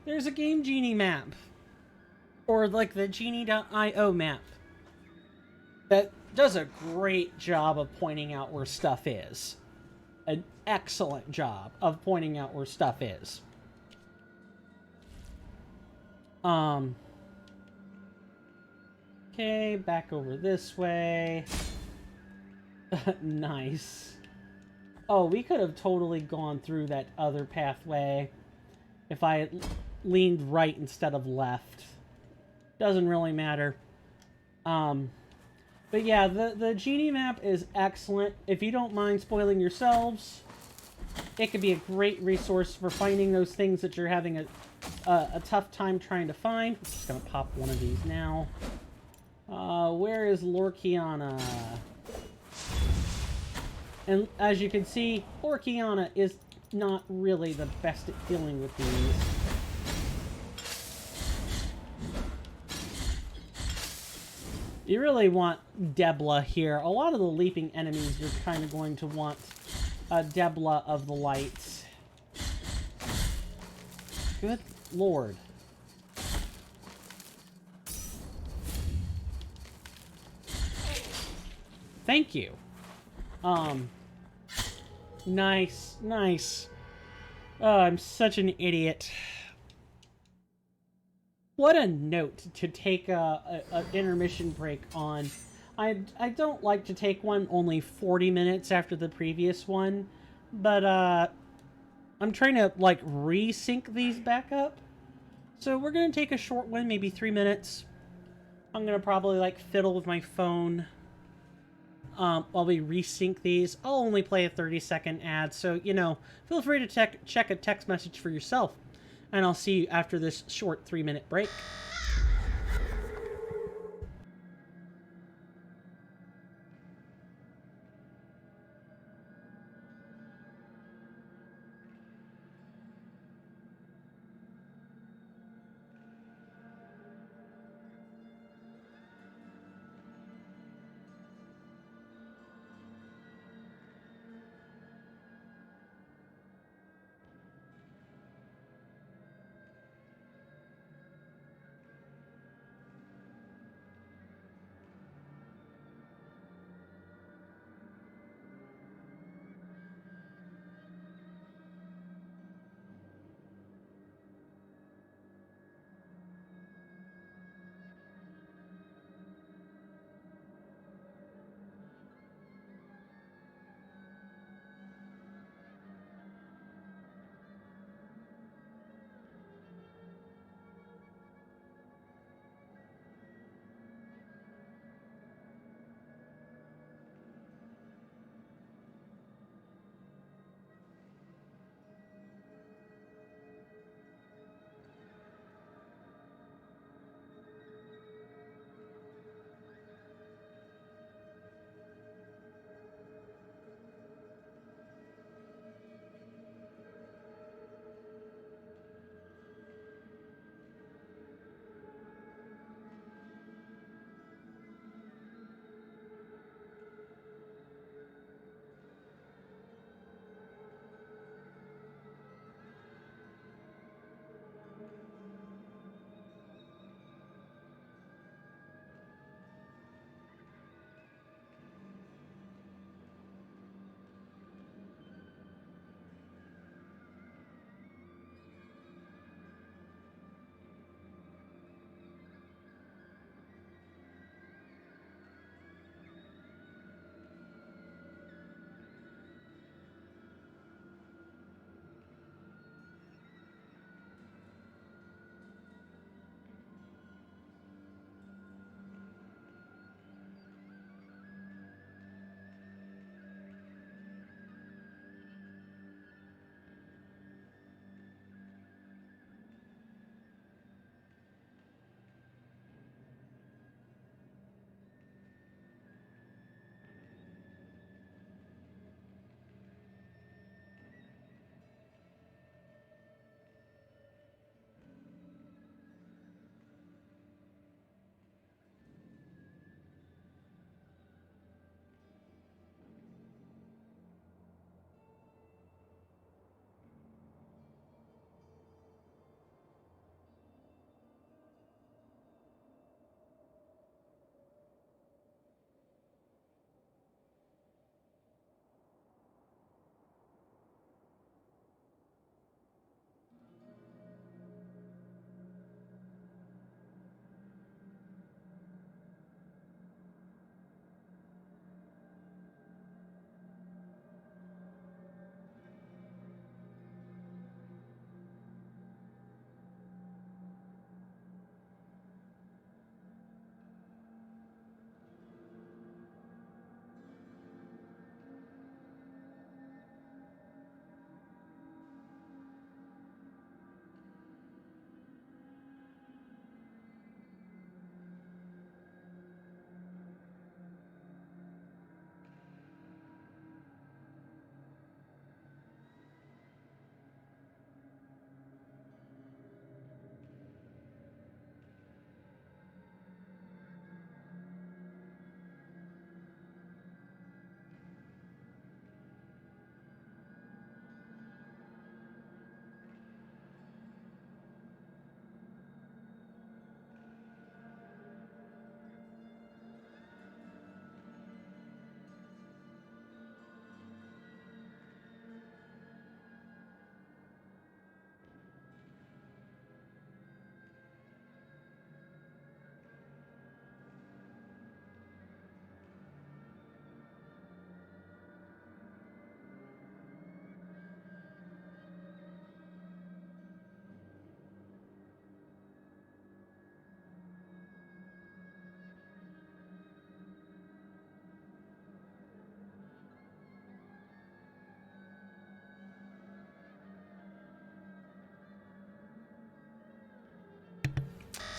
There's a Game Genie map. Or, like, the Genie.io map. that does a great job of pointing out where stuff is. An excellent job of pointing out where stuff is. Okay, back over this way. Nice. Oh, we could have totally gone through that other pathway if I had leaned right instead of left. Doesn't really matter. But yeah, the genie map is excellent. If you don't mind spoiling yourselves, it could be a great resource for finding those things that you're having a tough time trying to find. I'm just gonna pop one of these now. Where is Lorkiana? And as you can see, Lorkiana is not really the best at dealing with these. You really want Debla here. A lot of the leaping enemies you're kind of going to want Debla of the Lights. Good lord. Thank you. Nice, nice. Oh, I'm such an idiot. What a note to take a intermission break on. I don't like to take one only 40 minutes after the previous one, but I'm trying to like resync these back up. So we're gonna take a short one, maybe 3 minutes. I'm gonna probably like fiddle with my phone while we resync these. I'll only play a 30-second ad, so you know, feel free to check a text message for yourself. And I'll see you after this short 3-minute break.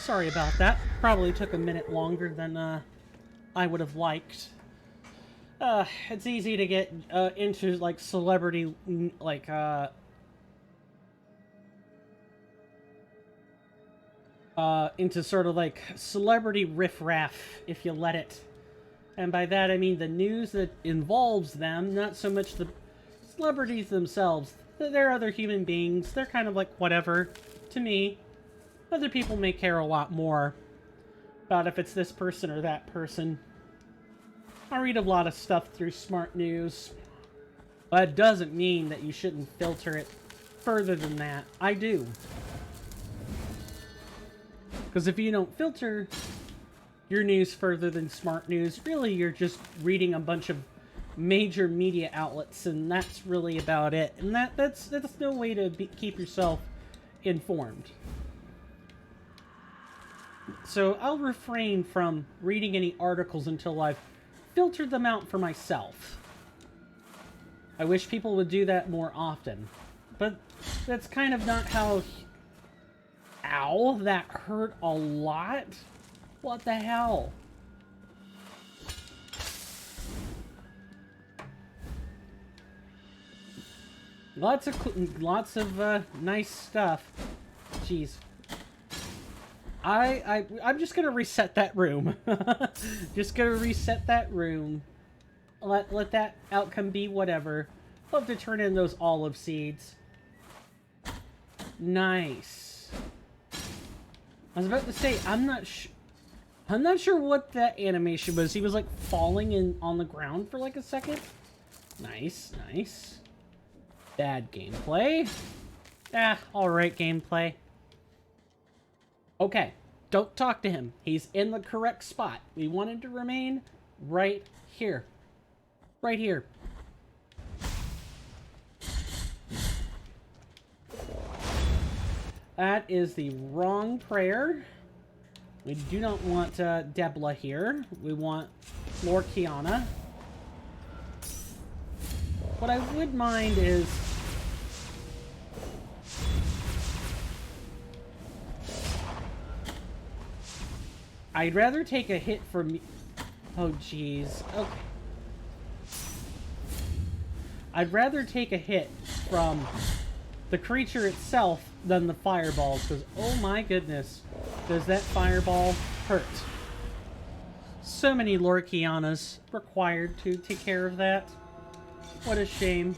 Sorry about that. Probably took a minute longer than I would have liked. It's easy to get into like celebrity like into sort of like celebrity riffraff if you let it. And by that I mean the news that involves them, not so much the celebrities themselves. They're other human beings. They're kind of like whatever to me. Other people may care a lot more about if it's this person or that person. I read a lot of stuff through Smart News, but it doesn't mean that you shouldn't filter it further than that. I do. Because if you don't filter your news further than Smart News, really you're just reading a bunch of major media outlets, and that's really about it. And that's no way to keep yourself informed. So I'll refrain from reading any articles until I've filtered them out for myself. I wish people would do that more often. But that's kind of not how... Ow, that hurt a lot? What the hell? Lots of nice stuff. Jeez. I'm just gonna reset that room. Just gonna reset that room. Let that outcome be whatever. I'll have to turn in those olive seeds. Nice. I was about to say, I'm not sure what that animation was. He was like falling on the ground for like a second. Nice, nice. Bad gameplay. Alright gameplay. Okay, don't talk to him. He's in the correct spot. We want him to remain right here. Right here. That is the wrong prayer. We do not want Debla here. We want Lord Kiana. What I would mind is... I'd rather take a hit from... Oh, jeez. Okay. I'd rather take a hit from the creature itself than the fireballs, because, oh my goodness, does that fireball hurt. So many Lorkianas required to take care of that. What a shame.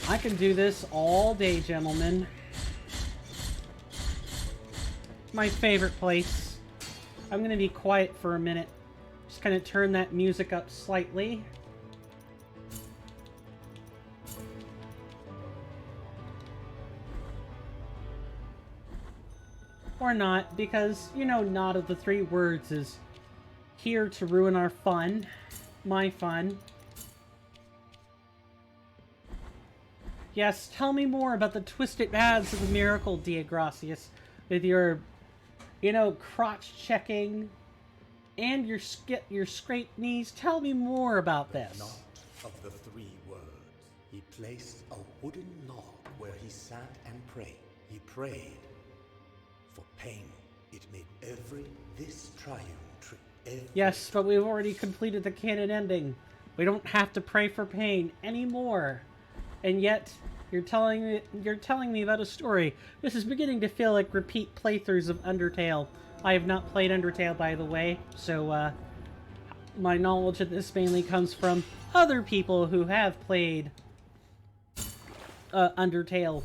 I can do this all day, gentlemen. My favorite place. I'm gonna be quiet for a minute. Just kind of turn that music up slightly. Or not, because, you know, not of the three words is here to ruin our fun. My fun. Yes, tell me more about the twisted paths of the miracle, Diagracius. With your, you know, crotch-checking and your scraped knees. Tell me more about this. Not of the three words. He placed a wooden log where he sat and prayed. He prayed for pain. It made this triune tree. Yes, but we've already completed the canon ending. We don't have to pray for pain anymore. And yet, you're telling me about a story. This is beginning to feel like repeat playthroughs of Undertale. I have not played Undertale, by the way, so my knowledge of this mainly comes from other people who have played Undertale.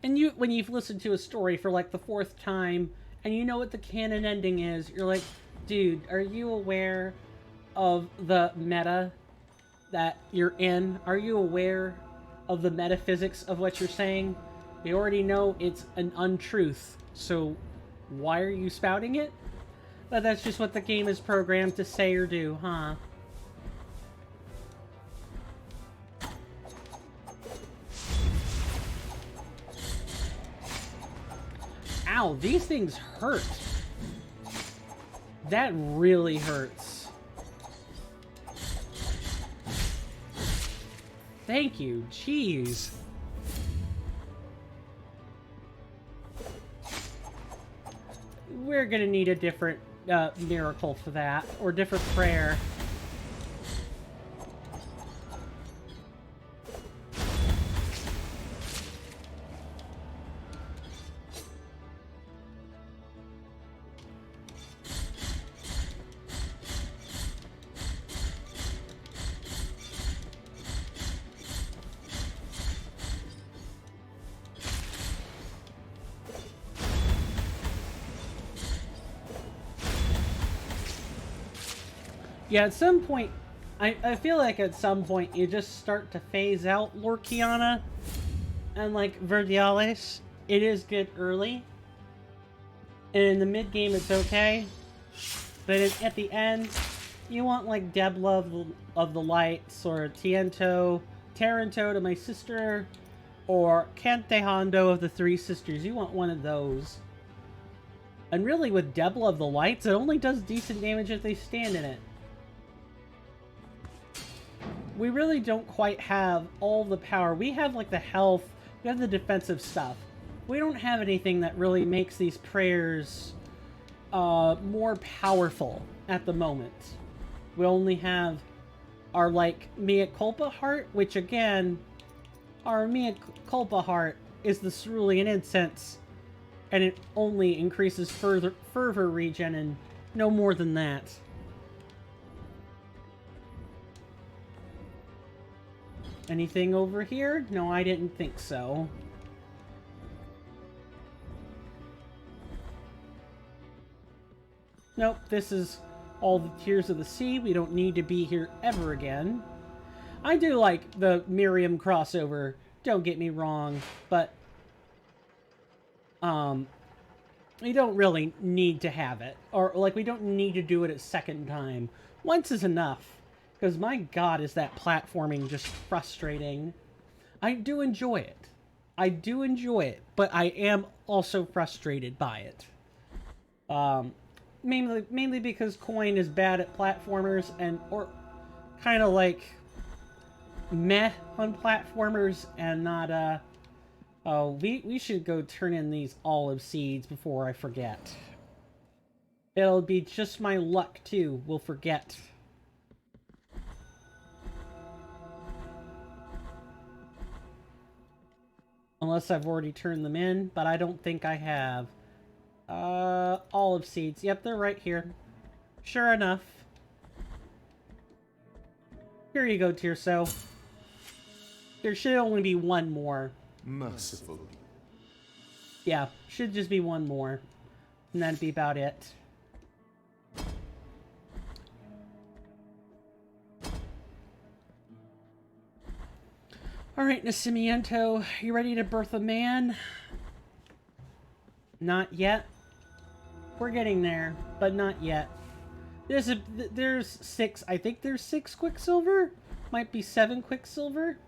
And when you've listened to a story for like the 4th time, and you know what the canon ending is, you're like, dude, are you aware of the meta that you're in? Are you aware of the metaphysics of what you're saying? We already know it's an untruth, so why are you spouting it? But that's just what the game is programmed to say or do, huh? Ow, these things hurt. That really hurts. Thank you. Jeez. We're gonna need a different miracle for that, or different prayer. Yeah, at some point, I feel like at some point you just start to phase out Lorquiana and, like, Verdiales. It is good early. And in the mid-game, it's okay. But at the end, you want, like, Debla of the Lights, or Taranto to my sister, or Cante Hondo of the Three Sisters. You want one of those. And really, with Debla of the Lights, it only does decent damage if they stand in it. We really don't quite have all the power. We have, like, the health, we have the defensive stuff. We don't have anything that really makes these prayers more powerful at the moment. We only have our, like, Mea Culpa heart, which, again, our Mea Culpa heart is the cerulean incense, and it only increases fervor regen, and no more than that. Anything over here? No, I didn't think so. Nope, this is all the Tears of the Sea. We don't need to be here ever again. I do like the Miriam crossover, don't get me wrong, but we don't really need to have it. Or, like, we don't need to do it a second time. Once is enough. Because, my god, is that platforming just frustrating. I do enjoy it. I do enjoy it, but I am also frustrated by it. Mainly because Coin is bad at platformers, or kind of, like, meh on platformers, and not, oh, we should go turn in these olive seeds before I forget. It'll be just my luck, too. We'll forget. Unless I've already turned them in, but I don't think I have. Olive seeds. Yep, they're right here. Sure enough. Here you go, Tirso. There should only be one more. Merciful. Yeah, should just be one more. And that'd be about it. Alright, Nascimento, you ready to birth a man? Not yet. We're getting there, but not yet. There's 6, I think there's 6 Quicksilver? Might be 7 Quicksilver?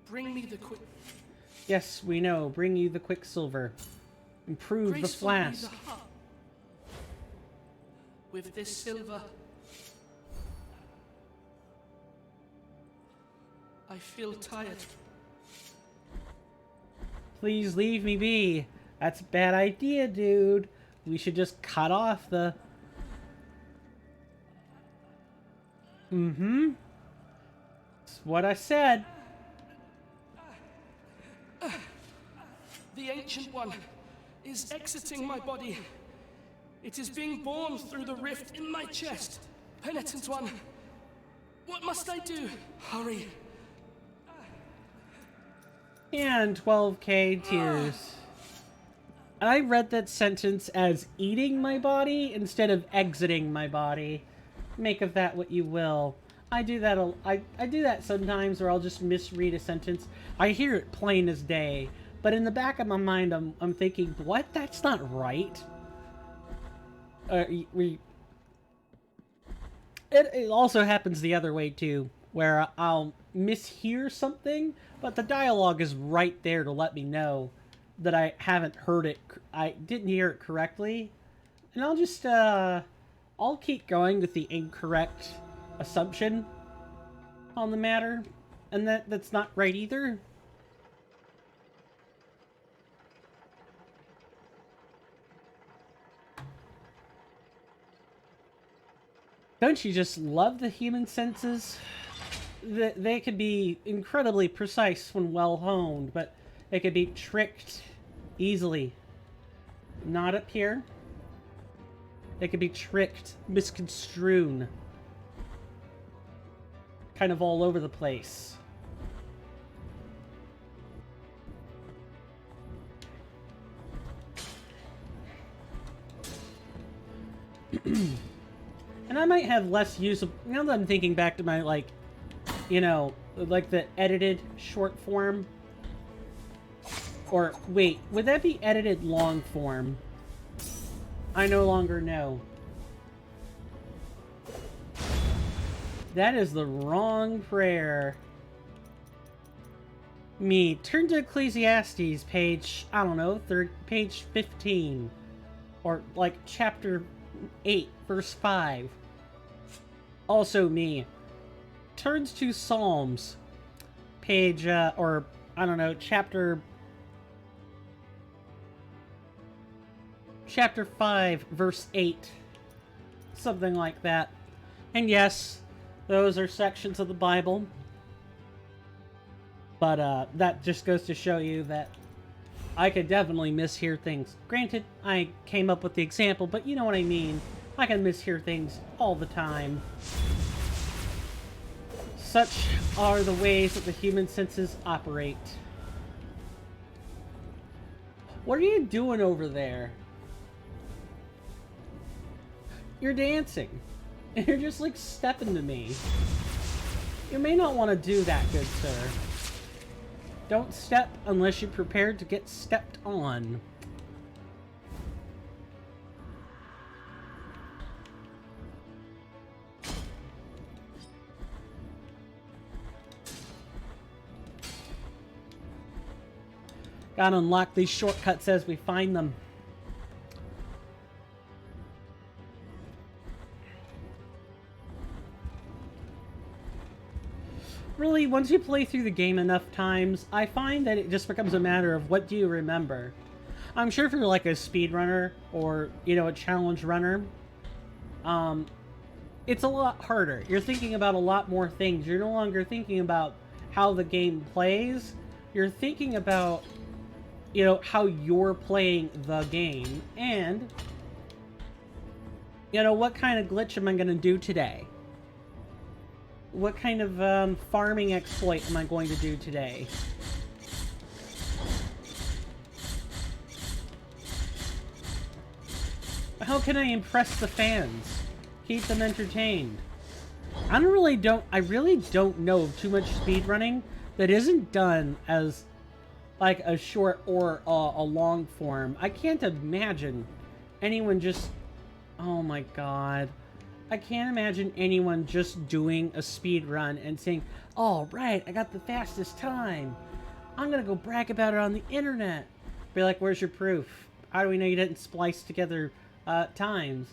Bring me the quick... Yes, we know. Bring you the Quicksilver. Improve the flask. With this silver... I feel tired. Please leave me be. That's a bad idea, dude. We should just cut off the... Mm-hmm. That's what I said. The Ancient One is exiting my body. It is being born through the rift in my chest. Penitent One, what must I do? Hurry. And 12k tears. I read that sentence as eating my body instead of exiting my body. Make of that what you will. I do that I do that sometimes, or I'll just misread a sentence. I hear it plain as day, but in the back of my mind I'm thinking, what? That's not right. It also happens the other way too, where I'll mishear something, but the dialogue is right there to let me know that I haven't heard it. I didn't hear it correctly, And I'll just, I'll keep going with the incorrect assumption on the matter. And that's not right either. Don't you just love the human senses? They could be incredibly precise when well honed, but they could be tricked easily. Not up here. They could be tricked, misconstrued. Kind of all over the place. And I might have less use of... Now that I'm thinking back to my, like, you know, like the edited short form. Or, wait, would that be edited long form? I no longer know. That is the wrong prayer. Me, turn to Ecclesiastes, page, I don't know, page 15. Or, like, chapter 8, verse 5. Also me. Turns to Psalms. Page, or, I don't know, chapter 5, verse 8. Something like that. And yes, those are sections of the Bible. But, that just goes to show you that I could definitely mishear things. Granted, I came up with the example, but you know what I mean. I can mishear things all the time. Such are the ways that the human senses operate. What are you doing over there? You're dancing. And you're just like stepping to me. You may not want to do that, good sir. Don't step unless you're prepared to get stepped on. Gotta unlock these shortcuts as we find them. Really, once you play through the game enough times, I find that it just becomes a matter of what do you remember. I'm sure if you're like a speedrunner or, you know, a challenge runner, it's a lot harder. You're thinking about a lot more things. You're no longer thinking about how the game plays. You're thinking about, you know, how you're playing the game and, you know, what kind of glitch am I going to do today? What kind of farming exploit am I going to do today? How can I impress the fans? Keep them entertained? I really don't know too much speedrunning that isn't done as like a short or a long form. I can't imagine anyone just... Oh my god. I can't imagine anyone just doing a speed run and saying, "Oh, right, I got the fastest time. I'm gonna go brag about it on the internet." Be like, where's your proof? How do we know you didn't splice together times?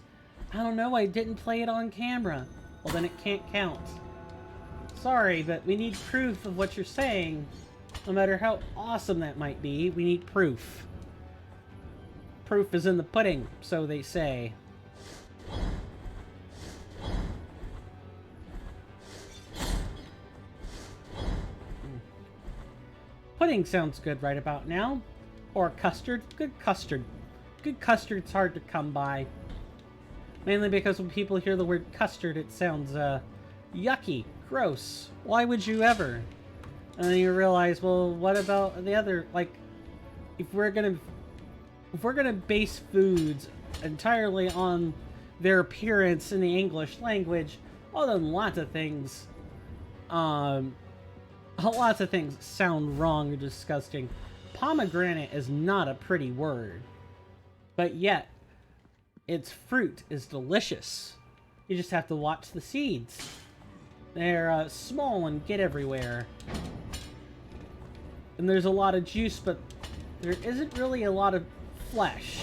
I don't know, I didn't play it on camera. Well, then it can't count. Sorry, but we need proof of what you're saying. No matter how awesome that might be, we need proof. Proof is in the pudding, so they say. Pudding sounds good right about now. Or custard. Good custard. Good custard's hard to come by. Mainly because when people hear the word custard, it sounds, yucky. Gross. Why would you ever? And then you realize, well, what about the other, like, if we're gonna base foods entirely on their appearance in the English language, well, then lots of things, lots of things sound wrong or disgusting. Pomegranate is not a pretty word. But yet, its fruit is delicious. You just have to watch the seeds. They're small and get everywhere. And there's a lot of juice, but there isn't really a lot of flesh.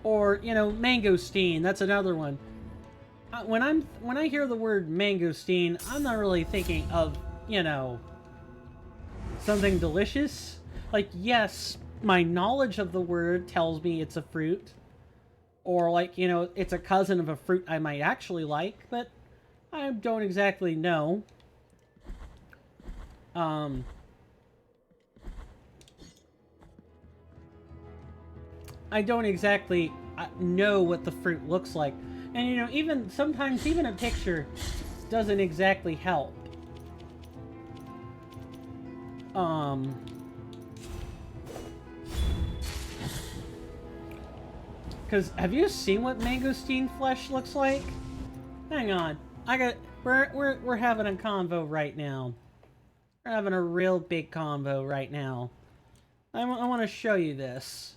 Or, you know, mangosteen, that's another one. When I hear the word mangosteen, I'm not really thinking of, you know, something delicious. Like, yes, my knowledge of the word tells me it's a fruit. Or, like, you know, it's a cousin of a fruit I might actually like, but I don't exactly know. I don't exactly know what the fruit looks like. And, you know, even sometimes, even a picture doesn't exactly help. Because have you seen what mangosteen flesh looks like? Hang on. We're having a convo right now. We're having a real big convo right now. I want to show you this.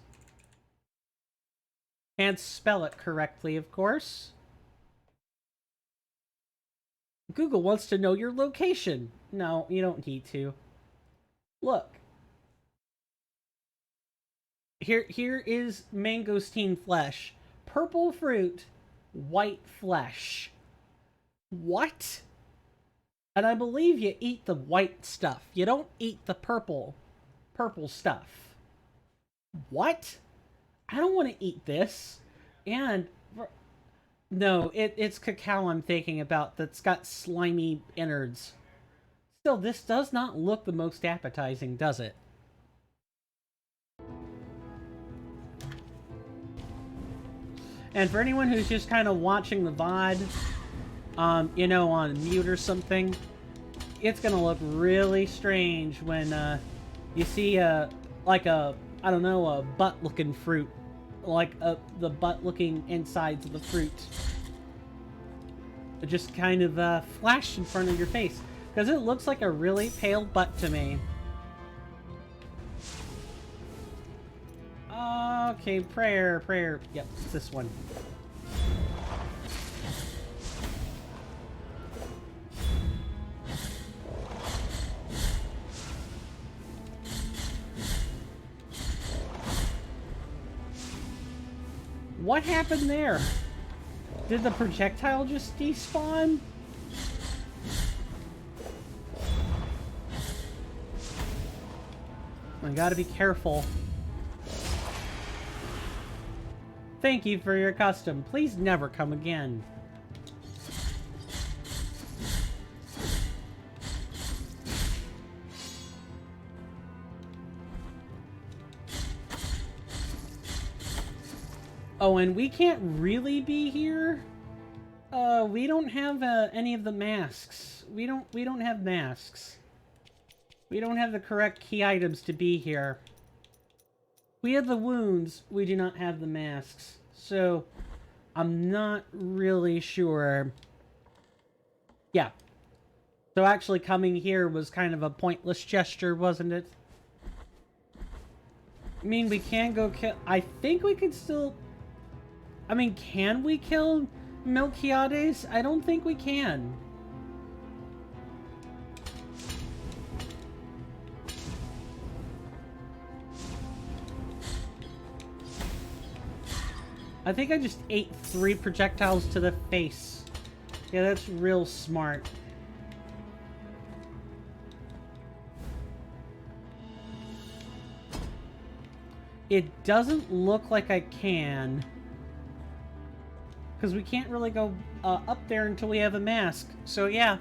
Can't spell it correctly, of course. Google wants to know your location. No, you don't need to. Look. Here is mangosteen flesh. Purple fruit, white flesh. What? And I believe you eat the white stuff. You don't eat the purple stuff. What? I don't want to eat this. And no, it's cacao I'm thinking about that's got slimy innards. Still, this does not look the most appetizing, does it? And for anyone who's just kind of watching the VOD, you know, on mute or something, it's gonna look really strange when you see like a, I don't know, a butt-looking fruit, like the butt-looking insides of the fruit. It just kind of flash in front of your face, because it looks like a really pale butt to me. Okay, prayer. Yep, it's this one. What happened there? Did the projectile just despawn? I gotta be careful. Thank you for your custom. Please never come again. Oh, and we can't really be here. We don't have any of the masks. We don't have masks. We don't have the correct key items to be here. We have the wounds, we do not have the masks. So, I'm not really sure. Yeah. So actually coming here was kind of a pointless gesture, wasn't it? I mean, we can go kill... I think we could still... I mean, can we kill Melquiades? I don't think we can. I think I just ate 3 projectiles to the face. Yeah, that's real smart. It doesn't look like I can. Because we can't really go up there until we have a mask. So yeah.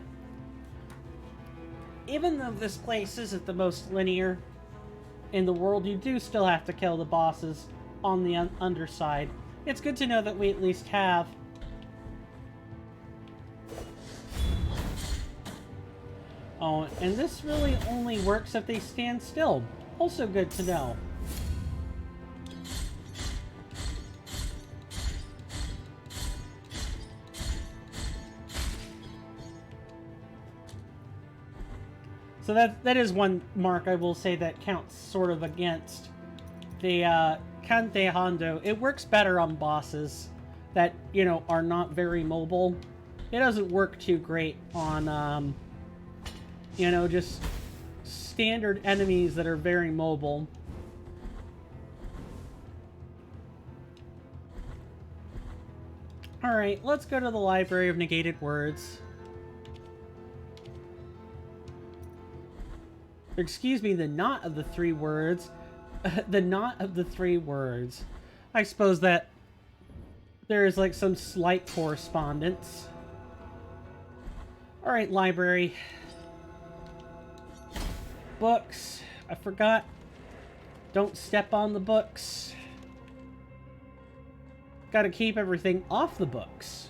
Even though this place isn't the most linear in the world, you do still have to kill the bosses on the underside. It's good to know that we at least have. Oh, and this really only works if they stand still. Also good to know. So that is one mark I will say that counts sort of against the Kante Hondo. It works better on bosses that, you know, are not very mobile. It doesn't work too great on, you know, just standard enemies that are very mobile. Alright, let's go to the Library of Negated Words. Excuse me, the knot of the three words. The knot of the three words. I suppose that there is like some slight correspondence. Alright, library. Books. I forgot. Don't step on the books. Gotta keep everything off the books.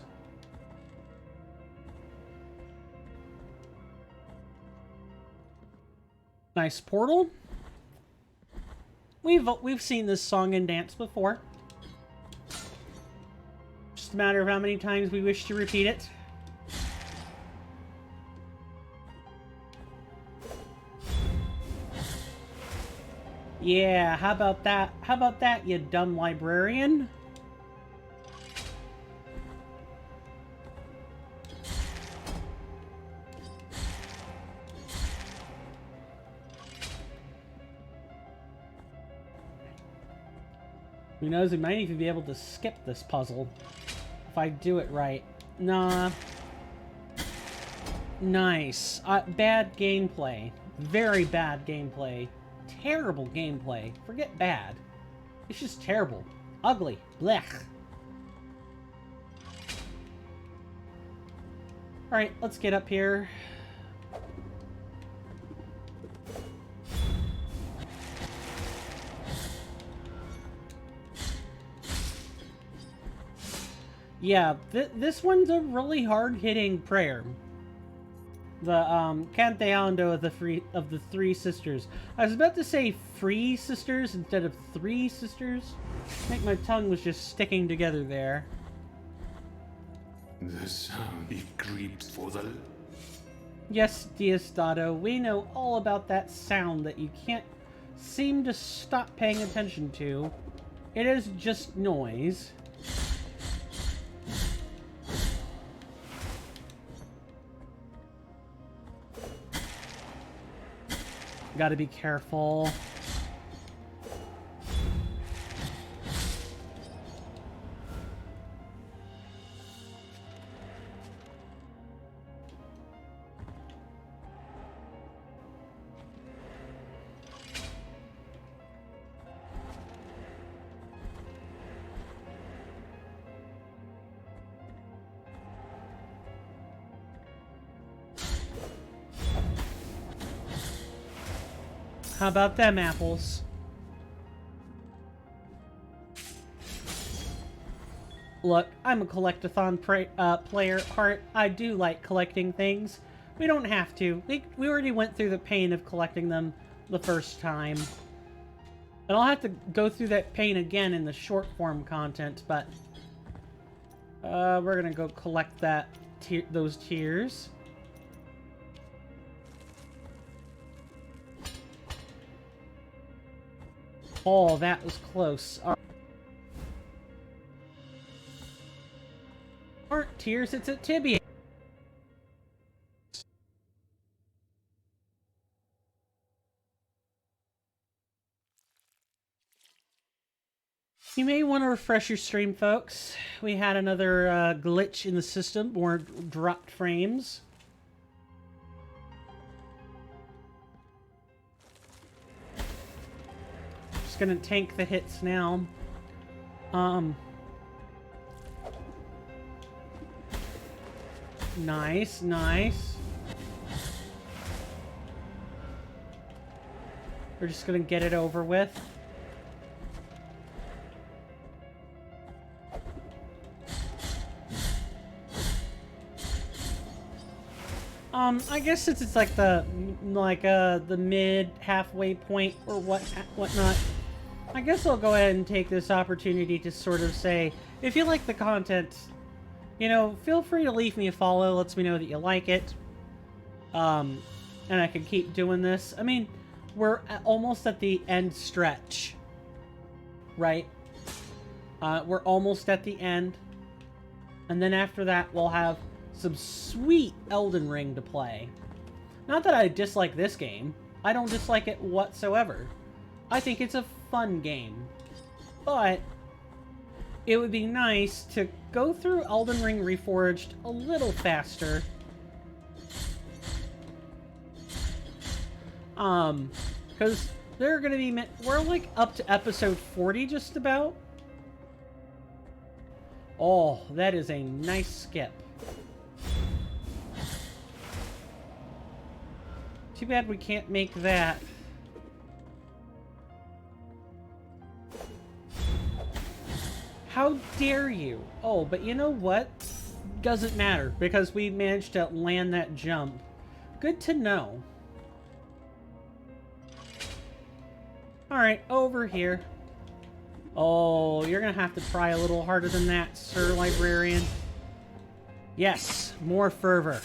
Nice portal. We've seen this song and dance before. Just a matter of how many times we wish to repeat it. Yeah, how about that? How about that, you dumb librarian? Who knows, we might even be able to skip this puzzle if I do it right. Nah. Nice. Bad gameplay. Very bad gameplay. Terrible gameplay. Forget bad. It's just terrible. Ugly. Blech. Alright, let's get up here. Yeah, this one's a really hard-hitting prayer. The Canteando of the Three Sisters. I was about to say Free Sisters instead of Three Sisters. I think my tongue was just sticking together there. The sound it creeps for the... Yes, Diosdado, we know all about that sound that you can't seem to stop paying attention to. It is just noise. Gotta be careful. How about them apples? Look, I'm a collectathon player at heart. I do like collecting things. We don't have to. We already went through the pain of collecting them the first time. And I'll have to go through that pain again in the short form content, but... we're gonna go collect those tears. Oh, that was close. Aren't tears, it's a tibia. You may want to refresh your stream, folks. We had another glitch in the system, more dropped frames. Just gonna tank the hits now. Nice, nice. We're just gonna get it over with. I guess since it's like the mid halfway point or whatnot, I guess I'll go ahead and take this opportunity to sort of say, if you like the content, you know, feel free to leave me a follow. Lets me know that you like it. And I can keep doing this. I mean, we're almost at the end stretch, right? We're almost at the end. And then after that, we'll have some sweet Elden Ring to play. Not that I dislike this game. I don't dislike it whatsoever. I think it's a fun game. But it would be nice to go through Elden Ring Reforged a little faster. Because they're gonna be, we're like up to episode 40 just about. Oh, that is a nice skip. Too bad we can't make that. How dare you? Oh, but you know what? Doesn't matter, because we managed to land that jump. Good to know. Alright, over here. Oh, you're gonna have to try a little harder than that, Sir Librarian. Yes, more fervor.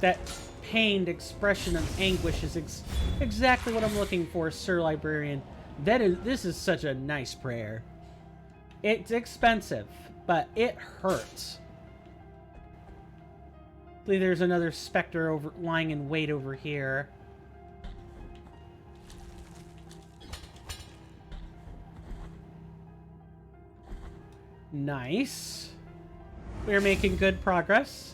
That pained expression of anguish is exactly what I'm looking for, Sir Librarian. This is such a nice prayer. It's expensive, but it hurts. I believe there's another specter lying in wait over here. Nice. We're making good progress.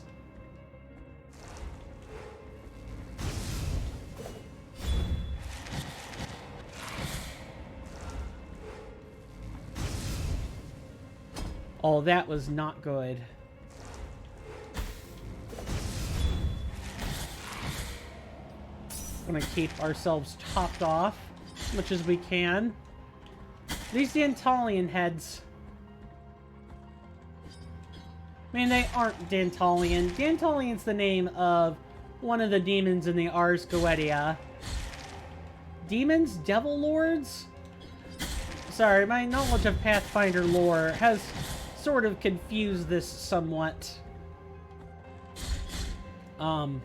Oh, that was not good. Gonna keep ourselves topped off as much as we can. These Dantalian heads. I mean, they aren't Dantalian. Dantalian's the name of one of the demons in the Ars Goetia. Demons? Devil Lords? Sorry, my knowledge of Pathfinder lore has sort of confused this somewhat. Oh,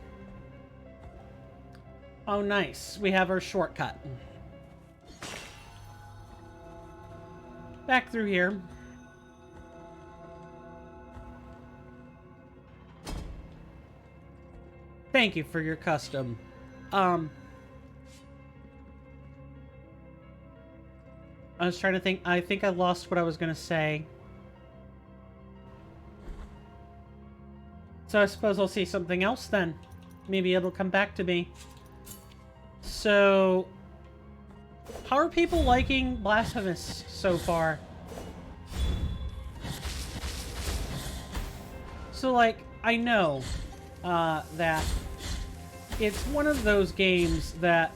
nice. We have our shortcut. Back through here. Thank you for your custom. I was trying to think. I think I lost what I was going to say. So I suppose I'll see something else then. Maybe it'll come back to me. So, how are people liking Blasphemous so far? So, like, I know that it's one of those games that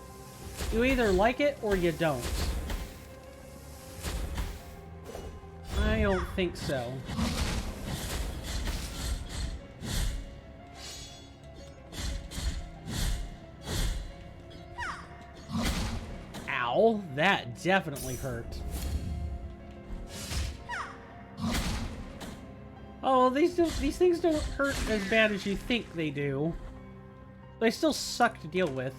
you either like it or you don't. I don't think so. Ow, that definitely hurt. Oh, these things don't hurt as bad as you think they do. They still suck to deal with.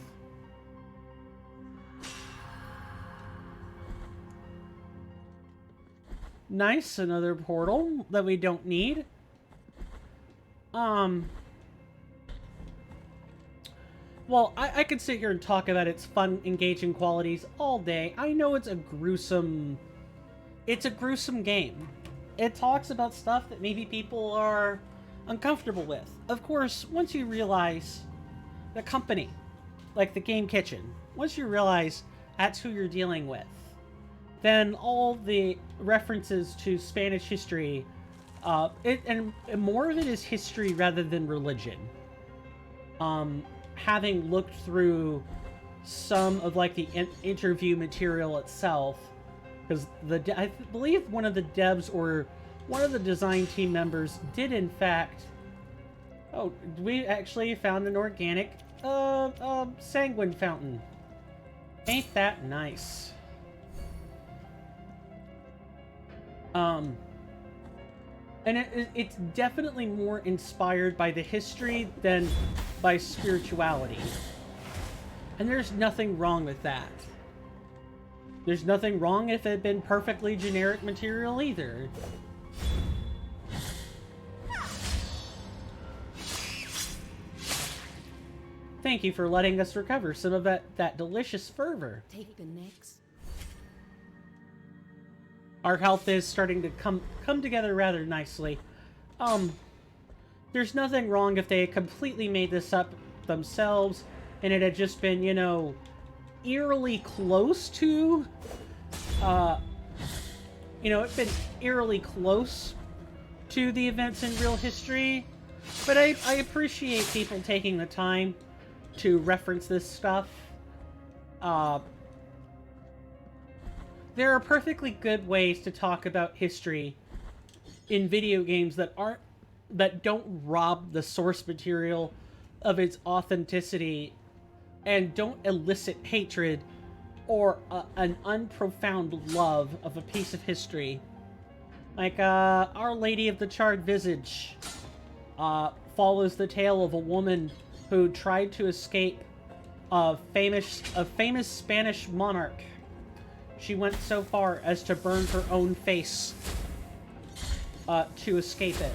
Nice, another portal that we don't need. Well, I could sit here and talk about its fun, engaging qualities all day. I know it's a gruesome game. It talks about stuff that maybe people are uncomfortable with. Of course, once you realize the company, like the Game Kitchen, once you realize that's who you're dealing with, then all the references to Spanish history, and more of it is history rather than religion. Having looked through some of like the interview material itself, because I believe one of the devs or one of the design team members did in fact. Oh, we actually found an organic sanguine fountain. Ain't that nice? And it's definitely more inspired by the history than by spirituality. And there's nothing wrong with that. There's nothing wrong if it had been perfectly generic material either. Thank you for letting us recover some of that delicious fervor. Take the next. Our health is starting to come together rather nicely. There's nothing wrong if they had completely made this up themselves and it had just been, you know, eerily close to, it's been eerily close to the events in real history. But I appreciate people taking the time to reference this stuff. There are perfectly good ways to talk about history in video games that don't rob the source material of its authenticity and don't elicit hatred or an unprofound love of a piece of history. Like, Our Lady of the Charred Visage follows the tale of a woman who tried to escape a famous Spanish monarch. She went so far as to burn her own face to escape it.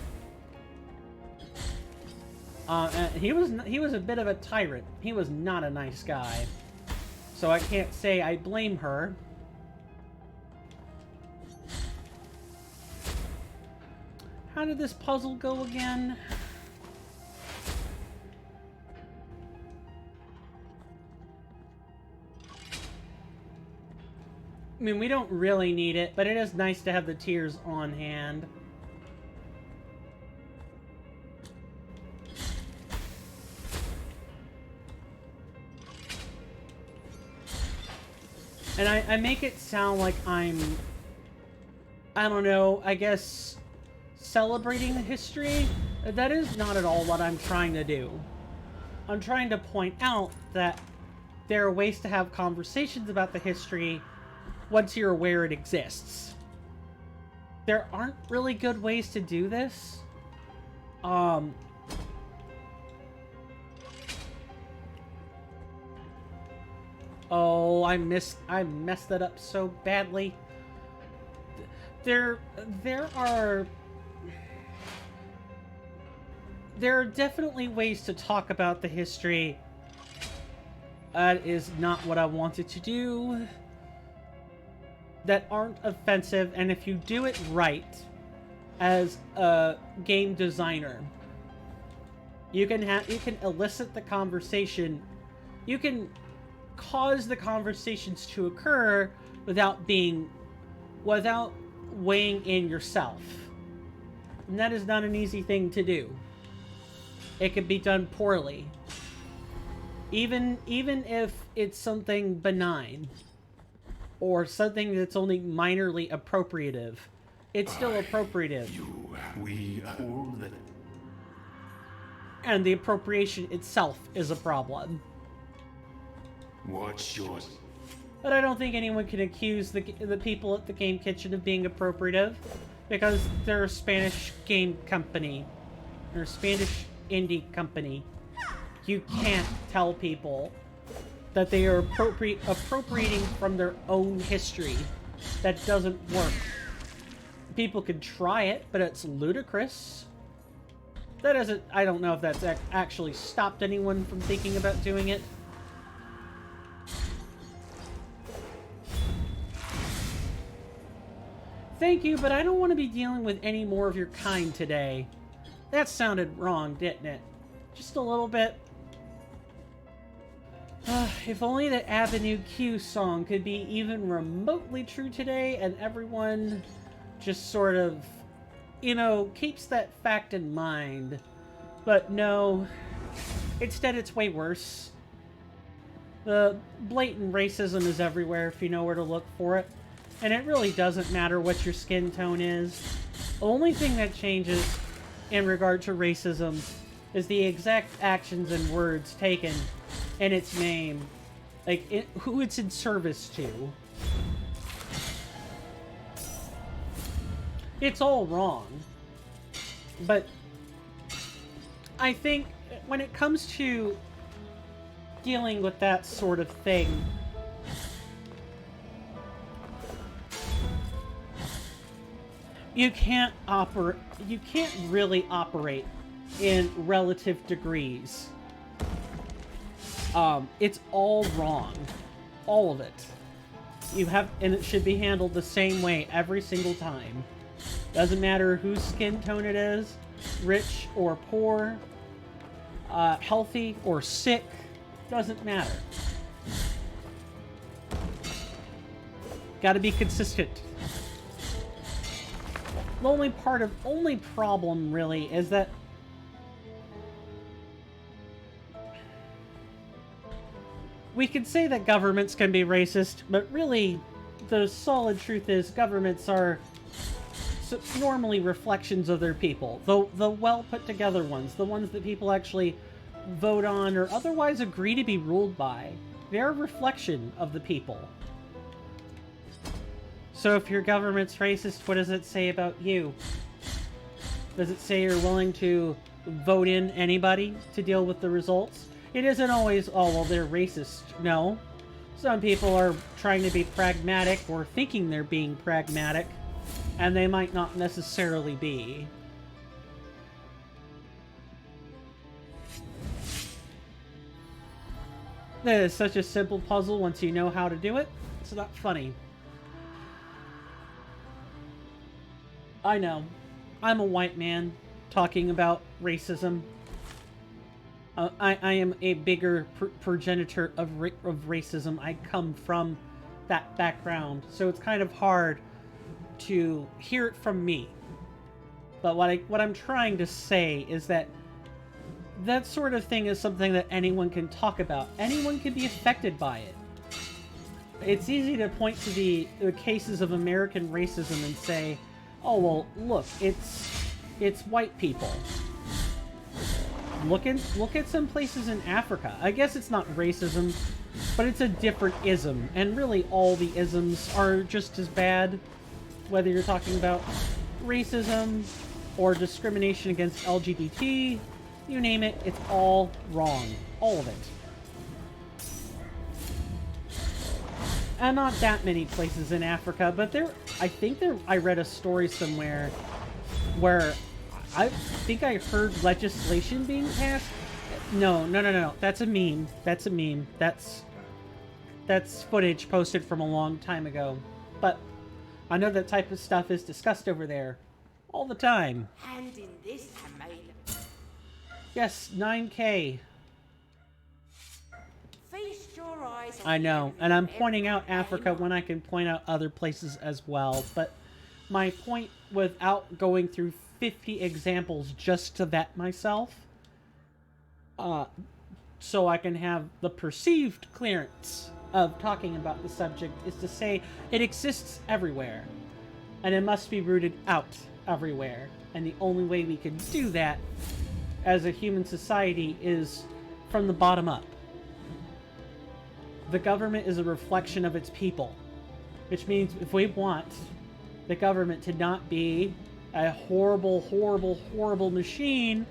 And he was a bit of a tyrant. He was not a nice guy. So I can't say I blame her. How did this puzzle go again? I mean, we don't really need it, but it is nice to have the tears on hand. And I make it sound like I'm, I don't know, I guess, celebrating the history. That is not at all what I'm trying to do. I'm trying to point out that there are ways to have conversations about the history once you're aware it exists. There aren't really good ways to do this. Oh, I messed that up so badly. There are definitely ways to talk about the history. That is not what I wanted to do. That aren't offensive, and if you do it right, as a game designer, you can elicit the conversation. You can cause the conversations to occur without weighing in yourself. And that is not an easy thing to do. It can be done poorly. Even if it's something benign or something that's only minorly appropriative, it's still appropriative. And the appropriation itself is a problem. What's yours? But I don't think anyone can accuse the people at the Game Kitchen of being appropriative, because they're a Spanish game company. They're a Spanish indie company. You can't tell people that they are appropriating from their own history. That doesn't work. People can try it, but it's ludicrous. That doesn't... I don't know if that's actually stopped anyone from thinking about doing it. Thank you, but I don't want to be dealing with any more of your kind today. That sounded wrong, didn't it? Just a little bit. If only the Avenue Q song could be even remotely true today, and everyone just sort of, keeps that fact in mind. But no, instead it's way worse. The blatant racism is everywhere if you know where to look for it. And it really doesn't matter what your skin tone is. The only thing that changes in regard to racism is the exact actions and words taken in its name. Like, who it's in service to. It's all wrong. But I think when it comes to dealing with that sort of thing, you can't really operate in relative degrees. It's all wrong. All of it. And it should be handled the same way every single time. Doesn't matter whose skin tone it is, rich or poor, healthy or sick, doesn't matter. Gotta be consistent. The only problem really is that we can say that governments can be racist, but really the solid truth is governments are normally reflections of their people. The well put together ones, the ones that people actually vote on or otherwise agree to be ruled by. They're a reflection of the people. So if your government's racist, what does it say about you? Does it say you're willing to vote in anybody to deal with the results? It isn't always, oh, well, they're racist. No. Some people are trying to be pragmatic or thinking they're being pragmatic, and they might not necessarily be. That is such a simple puzzle once you know how to do it. It's not funny. I know. I'm a white man talking about racism. I am a bigger progenitor of racism. I come from that background, so it's kind of hard to hear it from me. But what I'm trying to say is that that sort of thing is something that anyone can talk about. Anyone can be affected by it. It's easy to point to the cases of American racism and say, oh, well, look, it's white people. Look at some places in Africa. I guess it's not racism, but it's a different ism. And really, all the isms are just as bad, whether you're talking about racism or discrimination against LGBT, you name it, it's all wrong. All of it. And not that many places in Africa, but I read a story somewhere where I think I heard legislation being passed. No. That's a meme. That's footage posted from a long time ago. But I know that type of stuff is discussed over there all the time. Hand in this, Hamid. Yes, 9K. Feast your eyes on I know, and I'm every pointing out Africa animal. when I can point out other places as well. But my point, without going through 50 examples just to vet myself, so I can have the perceived clearance of talking about the subject, is to say it exists everywhere, and it must be rooted out everywhere. And the only way we can do that as a human society is from the bottom up. The government is a reflection of its people, which means if we want the government to not be a horrible, horrible, horrible machine,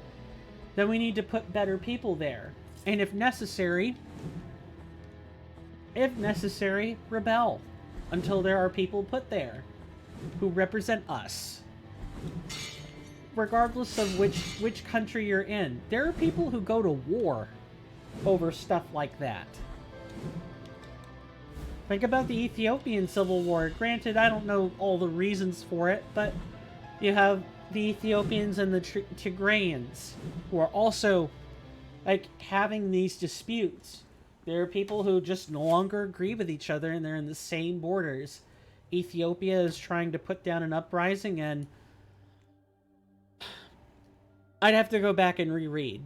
then we need to put better people there. And if necessary, rebel until there are people put there who represent us. Regardless of which country you're in, there are people who go to war over stuff like that. Think about the Ethiopian Civil War. Granted, I don't know all the reasons for it, but you have the Ethiopians and the Tigrayans who are also, like, having these disputes. There are people who just no longer agree with each other, and they're in the same borders. Ethiopia is trying to put down an uprising, and I'd have to go back and reread.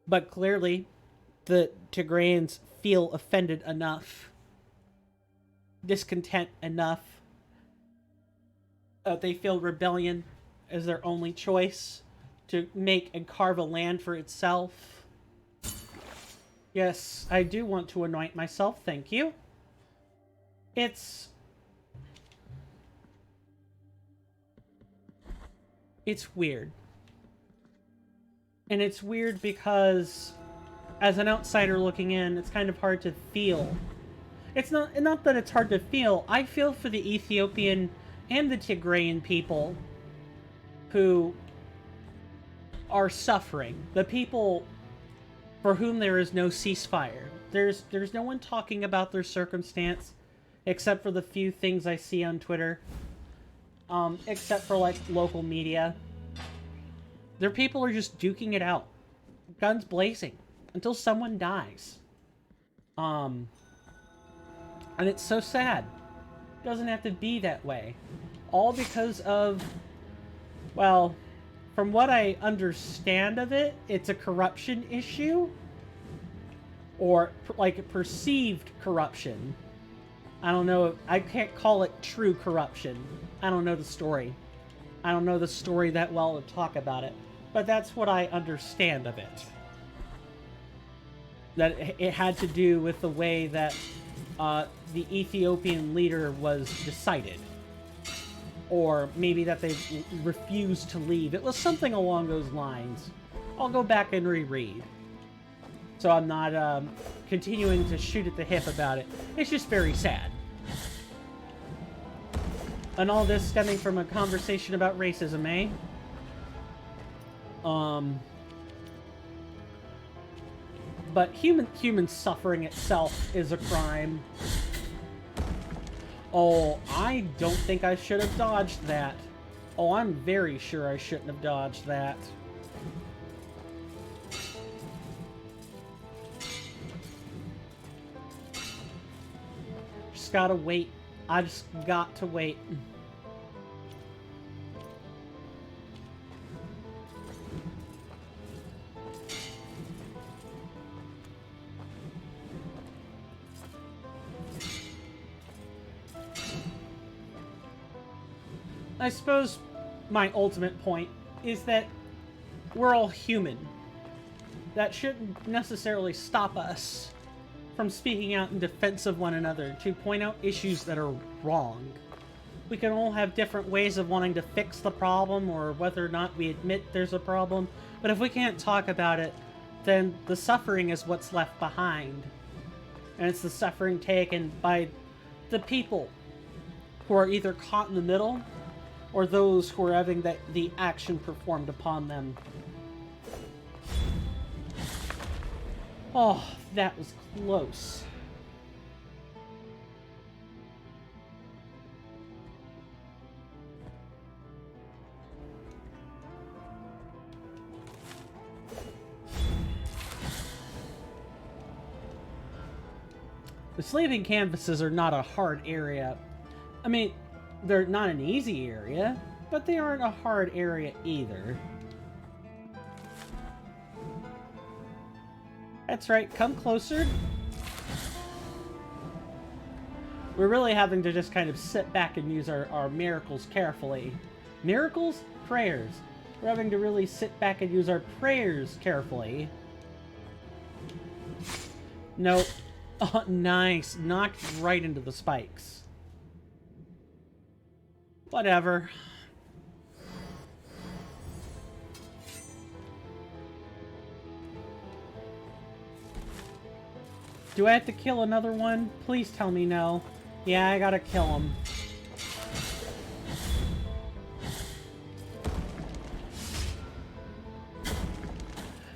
But clearly, the Tigrayans feel offended enough, discontent enough, they feel rebellion as their only choice to make and carve a land for itself. Yes, I do want to anoint myself, thank you. It's weird. And it's weird because, as an outsider looking in, it's kind of hard to feel. It's not that it's hard to feel. I feel for the Ethiopian and the Tigrayan people who are suffering. The people for whom there is no ceasefire. There's no one talking about their circumstance, except for the few things I see on Twitter. Except for, like, local media. Their people are just duking it out. Guns blazing. Until someone dies. And it's so sad. It doesn't have to be that way. All because of, well, from what I understand of it, it's a corruption issue. Or, like, perceived corruption. I don't know. I can't call it true corruption. I don't know the story. I don't know the story that well to talk about it. But that's what I understand of it. That it had to do with the way that the Ethiopian leader was decided. Or maybe that they refused to leave. It was something along those lines. I'll go back and reread. So I'm not continuing to shoot at the hip about it. It's just very sad. And all this stemming from a conversation about racism, eh? But human suffering itself is a crime. Oh, I don't think I should have dodged that. Oh, I'm very sure I shouldn't have dodged that. Just gotta wait. I just got to wait. I suppose my ultimate point is that we're all human. That shouldn't necessarily stop us from speaking out in defense of one another to point out issues that are wrong. We can all have different ways of wanting to fix the problem or whether or not we admit there's a problem, but if we can't talk about it, then the suffering is what's left behind. And it's the suffering taken by the people who are either caught in the middle or those who are having the action performed upon them. Oh, that was close. The sleeping canvases are not a hard area. I mean, they're not an easy area, but they aren't a hard area either. That's right, come closer. We're really having to just kind of sit back and use our miracles carefully. Miracles? Prayers. We're having to really sit back and use our prayers carefully. Nope. Oh, nice. Knocked right into the spikes. Whatever. Do I have to kill another one? Please tell me no. Yeah, I gotta kill him.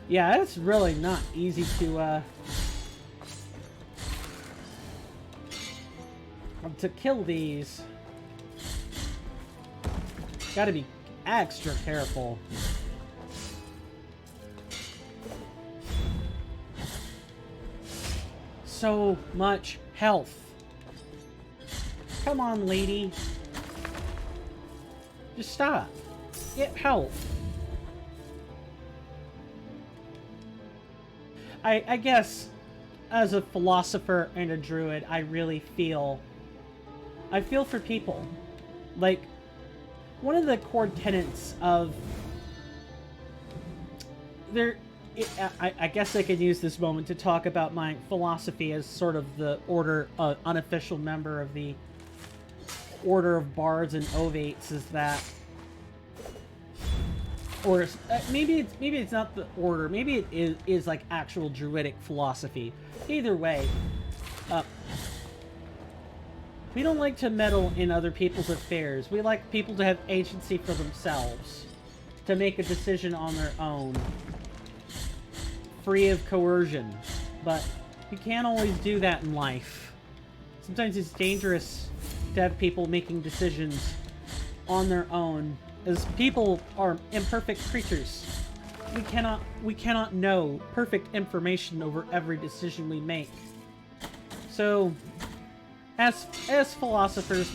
Yeah, it's really not easy to kill these. Gotta be extra careful. So much health. Come on, lady. Just stop. Get health. I guess, as a philosopher and a druid, I really feel... I feel for people. Like, one of the core tenets of... I guess I could use this moment to talk about my philosophy as sort of the order, unofficial member of the Order of Bards and Ovates, is that... Or maybe it's not the order. Maybe it is like actual druidic philosophy. Either way, we don't like to meddle in other people's affairs. We like people to have agency for themselves. to make a decision on their own, free of coercion. But you can't always do that in life. Sometimes it's dangerous to have people making decisions on their own, as people are imperfect creatures. We cannot know perfect information over every decision we make. So, as philosophers,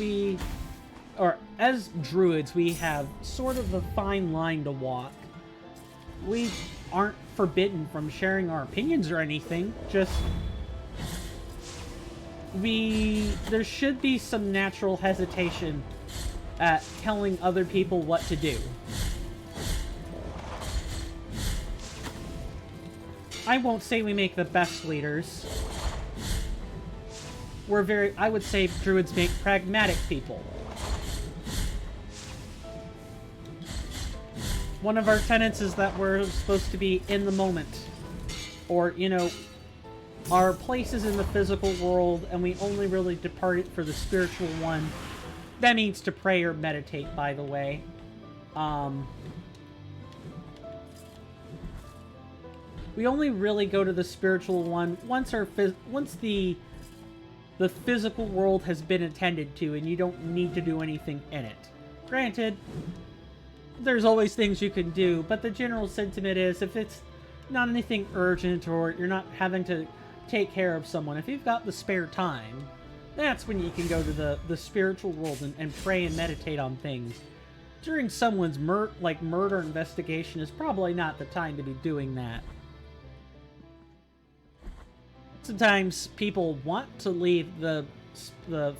or as druids, we have sort of a fine line to walk. We aren't forbidden from sharing our opinions or anything, just there should be some natural hesitation at telling other people what to do. I won't say we make the best leaders. I would say druids make pragmatic people. One of our tenets is that we're supposed to be in the moment. Or, you know, our place is in the physical world, and we only really depart it for the spiritual one. That means to pray or meditate, by the way. We only really go to the spiritual one once the physical world has been attended to, and you don't need to do anything in it. Granted, there's always things you can do, but the general sentiment is if it's not anything urgent or you're not having to take care of someone, if you've got the spare time, that's when you can go to the spiritual world and pray and meditate on things. During someone's murder investigation is probably not the time to be doing that. Sometimes people want to leave the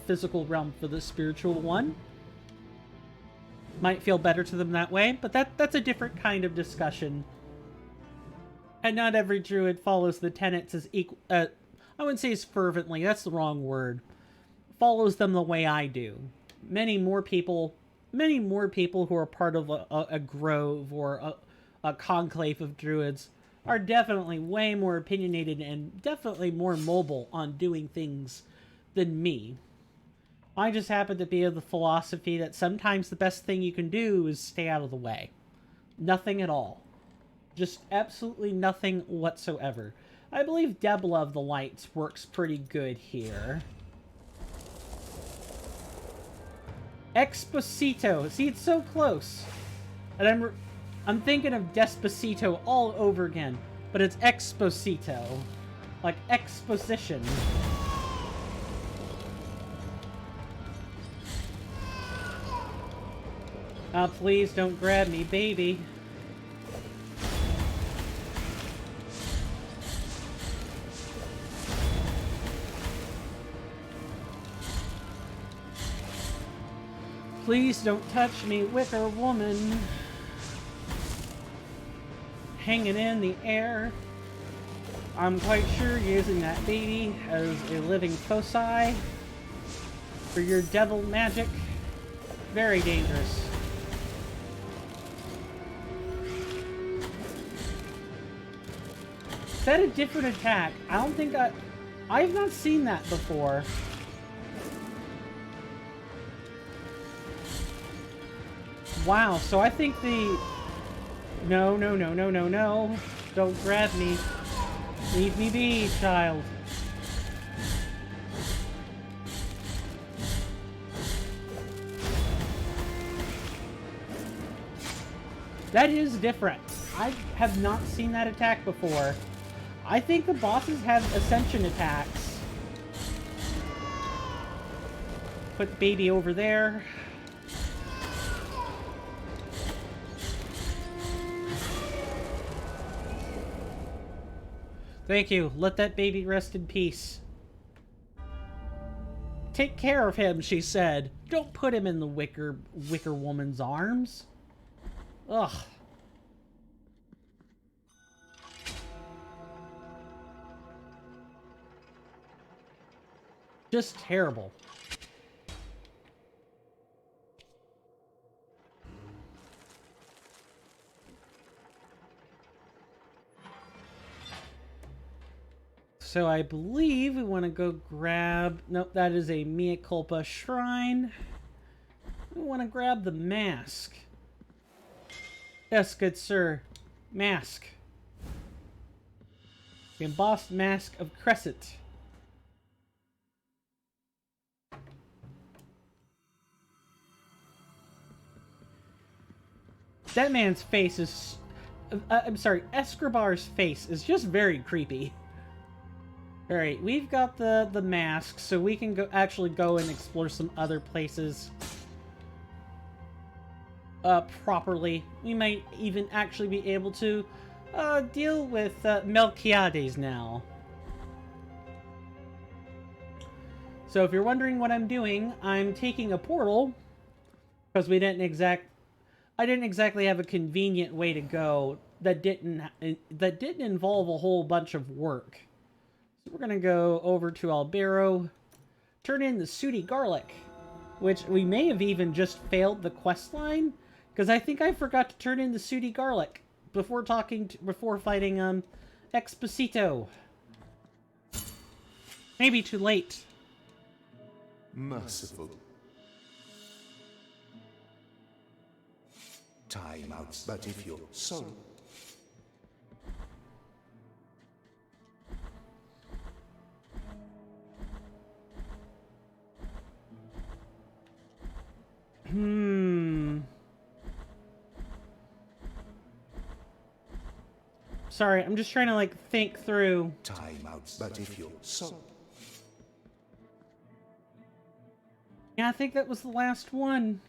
physical realm for the spiritual one. Might feel better to them that way, but that's a different kind of discussion. And not every druid follows the tenets as equal. I wouldn't say as fervently. That's the wrong word. Follows them the way I do. Many more people who are part of a grove or a conclave of druids are definitely way more opinionated and definitely more mobile on doing things than me. I just happen to be of the philosophy that sometimes the best thing you can do is stay out of the way. Nothing at all. Just absolutely nothing whatsoever. I believe Debla of the Lights works pretty good here. Exposito. See, it's so close. And I'm thinking of Despacito all over again. But it's Exposito. Like exposition. Please don't grab me, baby. Please don't touch me, wicker woman. Hanging in the air. I'm quite sure using that baby as a living foci for your devil magic. Very dangerous. Is that a different attack? I don't think I've not seen that before. Wow, so I think the... No. Don't grab me. Leave me be, child. That is different. I have not seen that attack before. I think the bosses have ascension attacks. Put baby over there. Thank you. Let that baby rest in peace. Take care of him, she said. Don't put him in the wicker woman's arms. Ugh. Just terrible. So I believe we want to go grab... Nope, that is a Mea Culpa shrine. We want to grab the mask. Yes, good sir. Mask. The embossed mask of Crescent. That man's face is... I'm sorry, Escobar's face is just very creepy. Alright, we've got the mask, so we can actually go and explore some other places properly. We might even actually be able to deal with Melquiades now. So if you're wondering what I'm doing, I'm taking a portal, because I didn't exactly have a convenient way to go that didn't involve a whole bunch of work. So we're gonna go over to Albero, turn in the Sooty Garlic, which we may have even just failed the quest line, because I think I forgot to turn in the Sooty Garlic before fighting Exposito. Maybe too late. Merciful. Time out, but if your soul... Sorry, I'm just trying to, like, think through. Time out, but if your soul... Yeah, I think that was the last one.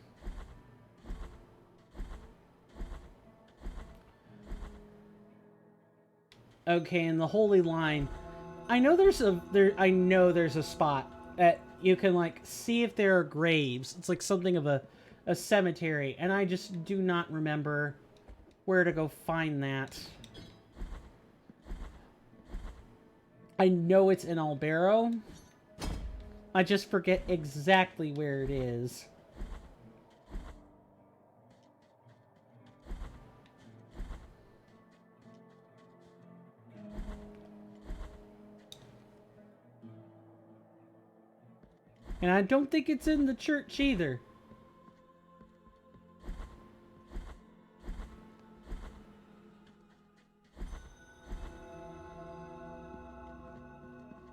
Okay, in the Holy Line, I know there's a spot that you can, like, see if there are graves. It's like something of a cemetery, and I just do not remember where to go find that. I know it's in Albero. I just forget exactly where it is. And I don't think it's in the church either.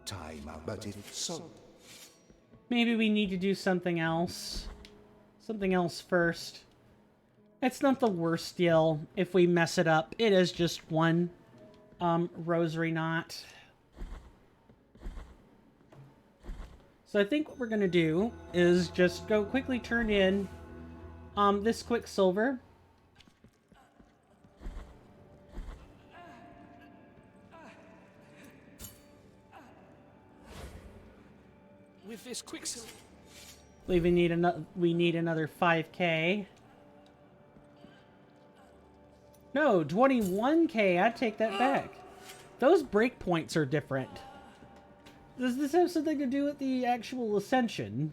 Time out, but if so... Maybe we need to do something else. Something else first. It's not the worst deal if we mess it up. It is just one rosary knot. So I think what we're going to do is just go quickly turn in this Quicksilver. With this Quicksilver... I believe we need another 5k. No, 21k. I'd take that back. Those breakpoints are different. Does this have something to do with the actual ascension?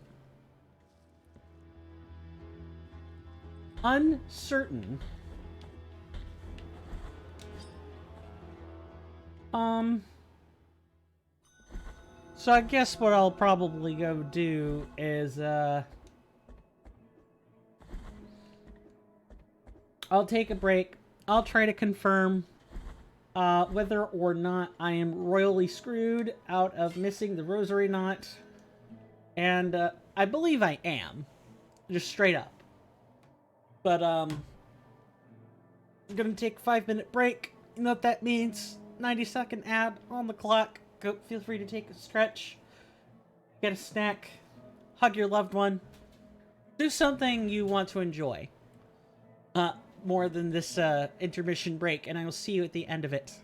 Uncertain. So I guess what I'll probably go do is, I'll take a break. I'll try to confirm whether or not I am royally screwed out of missing the rosary knot. And I believe I am. Just straight up. But I'm gonna take a 5-minute break. You know what that means? 90-second ad on the clock. Go, feel free to take a stretch. Get a snack. Hug your loved one. Do something you want to enjoy. More than this intermission break, and I will see you at the end of it.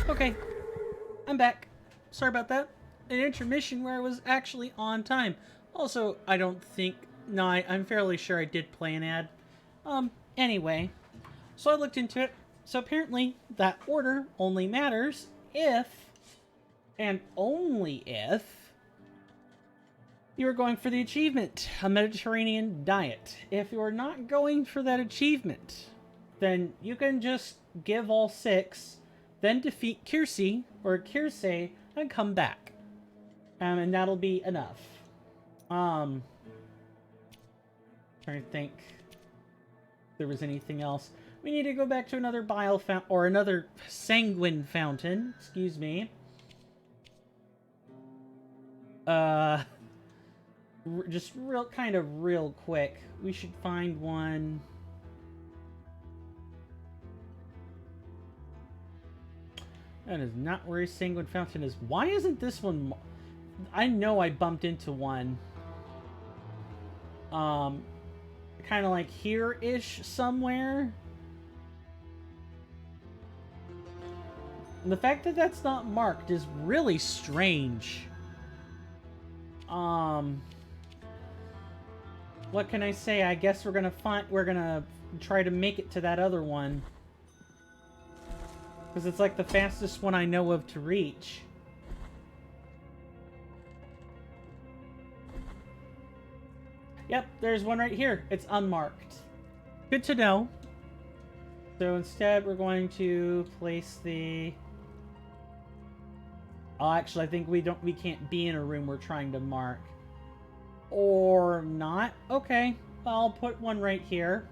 Okay, I'm back. Sorry about that. An intermission where I was actually on time. Also, I don't think... No, I'm fairly sure I did play an ad. Anyway. So I looked into it. So apparently, that order only matters if, and only if, you are going for the achievement, a Mediterranean diet. If you are not going for that achievement, then you can just give all 6, then defeat Kirsi, or Kirsey, and come back. And that'll be enough. Trying to think if there was anything else. We need to go back to another bile fountain, or another sanguine fountain. Excuse me. Just real quick. We should find one. That is not where a sanguine fountain is. Why isn't this one? I know I bumped into one. Kind of like here-ish somewhere. And the fact that that's not marked is really strange. What can I say? I guess we're gonna try to make it to that other one. Because it's like the fastest one I know of to reach. Yep, there's one right here. It's unmarked. Good to know. So instead, we're going to place the... Oh, actually, I think we can't be in a room we're trying to mark. Or not. Okay, I'll put one right here.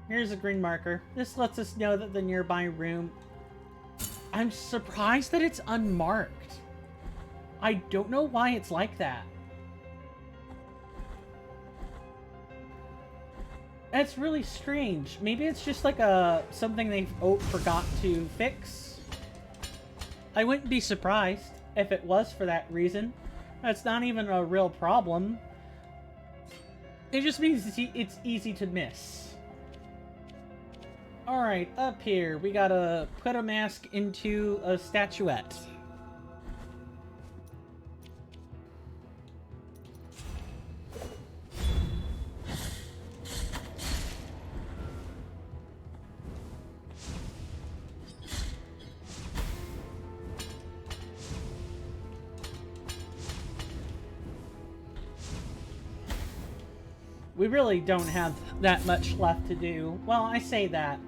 Here's a green marker. This lets us know that the nearby room... I'm surprised that it's unmarked. I don't know why it's like that. That's really strange. Maybe it's just like something they forgot to fix. I wouldn't be surprised if it was for that reason. That's not even a real problem. It just means it's easy to miss. Alright, up here, we gotta put a mask into a statuette. We really don't have that much left to do. Well, I say that.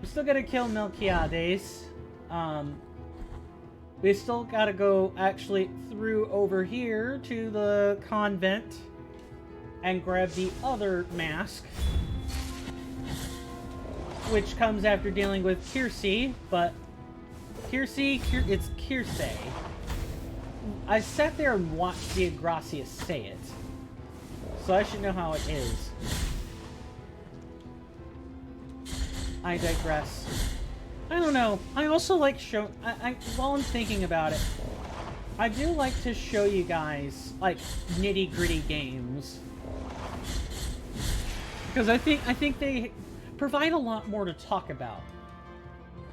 We still gotta kill Melquiades. We still gotta go actually through over here to the convent and grab the other mask. Which comes after dealing with Kirsi, but... it's Kirsey. I sat there and watched the Agracius say it. So I should know how it is. I digress. I don't know. I also like while I'm thinking about it, I do like to show you guys, like, nitty-gritty games. Because I think they provide a lot more to talk about.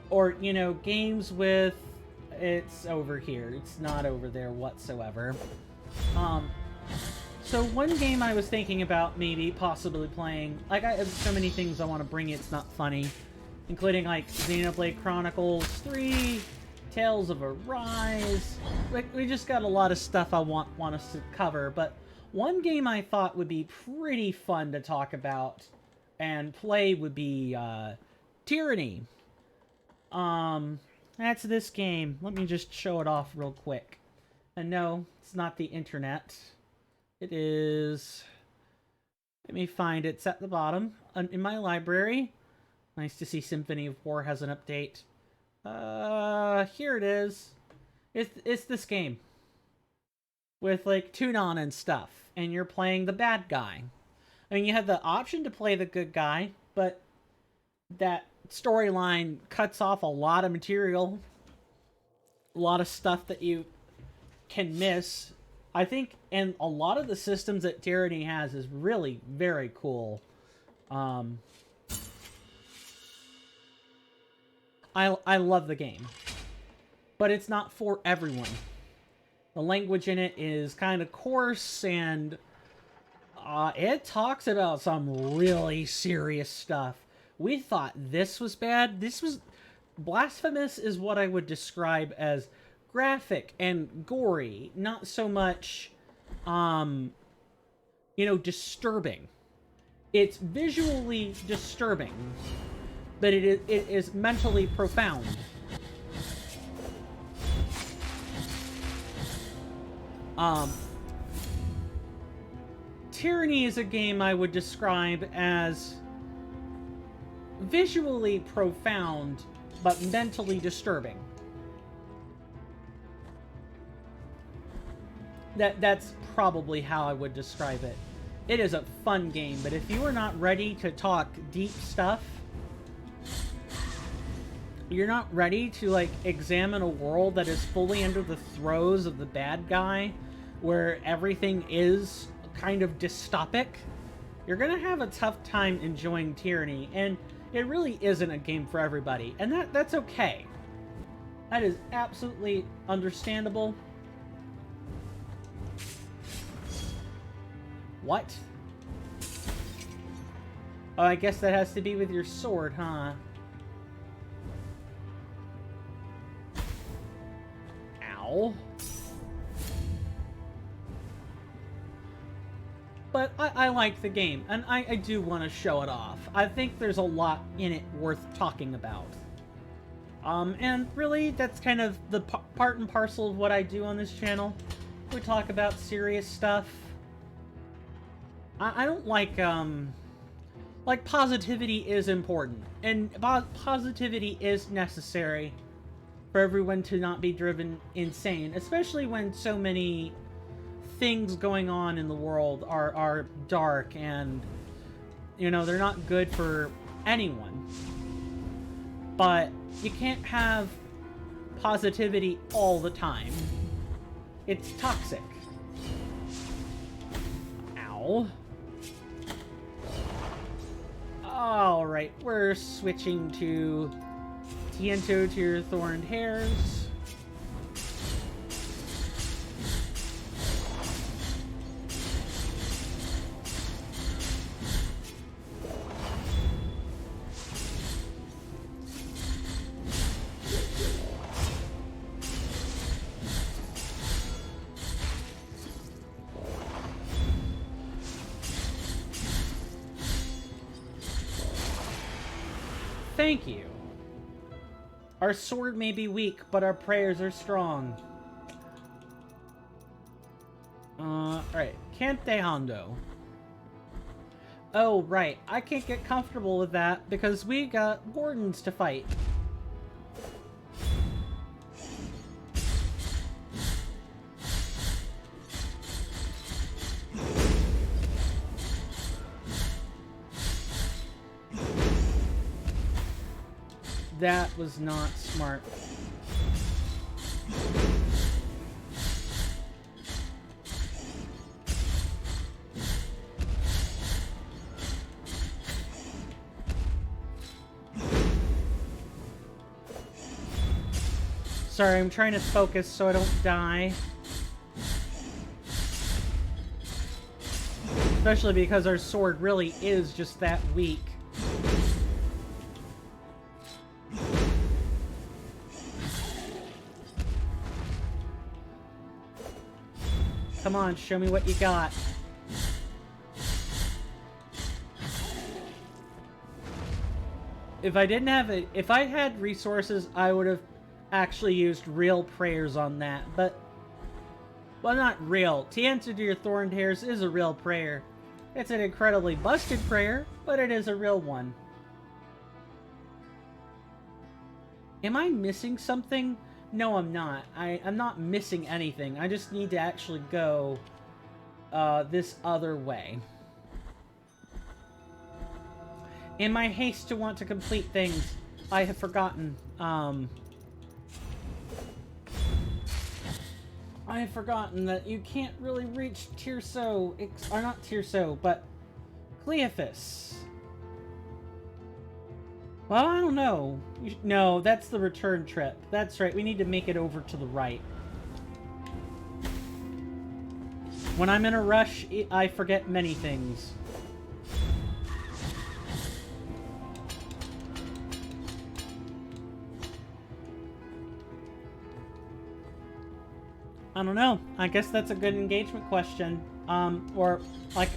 Or, you know, games with... It's over here. It's not over there whatsoever. So one game I was thinking about maybe possibly playing, like I have so many things I want to bring it's not funny, including like Xenoblade Chronicles 3, Tales of Arise. Like we just got a lot of stuff I want us to cover, but one game I thought would be pretty fun to talk about and play would be Tyranny. That's this game. Let me just show it off real quick. And no, it's not the internet. It is... Let me find it. It's at the bottom. In my library. Nice to see Symphony of War has an update. Here it is. It's this game. With, like, Tunon and stuff. And you're playing the bad guy. I mean, you have the option to play the good guy, but that storyline cuts off a lot of material. A lot of stuff that you can miss. I think, and a lot of the systems that Tyranny has is really very cool. I love the game. but it's not for everyone. The language in it is kind of coarse, and it talks about some really serious stuff. We thought this was bad. Blasphemous is what I would describe as graphic and gory, not so much, disturbing. It's visually disturbing, but it is mentally profound. Tyranny is a game I would describe as visually profound, but mentally disturbing. That's probably how I would describe it. It is a fun game, but if you are not ready to talk deep stuff, you're not ready to, like, examine a world that is fully under the throes of the bad guy, where everything is kind of dystopic, you're gonna have a tough time enjoying Tyranny, and it really isn't a game for everybody, and that's okay. That is absolutely understandable. What? Oh, I guess that has to be with your sword, huh? Ow. But I like the game, and I do want to show it off. I think there's a lot in it worth talking about. And really, that's kind of the part and parcel of what I do on this channel. We talk about serious stuff. I don't like positivity is important, and positivity is necessary for everyone to not be driven insane, especially when so many things going on in the world are dark and, they're not good for anyone. But you can't have positivity all the time. It's toxic. Ow. Alright, we're switching to Tiento to your thorned hairs. Thank you. Our sword may be weak, but our prayers are strong. Alright. Cante Hondo. Oh, right. I can't get comfortable with that because we got wardens to fight. That was not smart. Sorry, I'm trying to focus so I don't die. Especially because our sword really is just that weak. Come on, show me what you got. If I didn't have it, if I had resources, I would have actually used real prayers on that, but, well, not real. Tiento to your thorned hairs is a real prayer. It's an incredibly busted prayer, but it is a real one. Am I missing something? No, I'm not. I'm not missing anything. I just need to actually go this other way. In my haste to want to complete things, I have forgotten. I have forgotten that you can't really reach Tirso, or not Tirso, but Cleophas. Well, I don't know. No, that's the return trip. That's right, we need to make it over to the right. When I'm in a rush, I forget many things. I don't know. I guess that's a good engagement question. Or, like,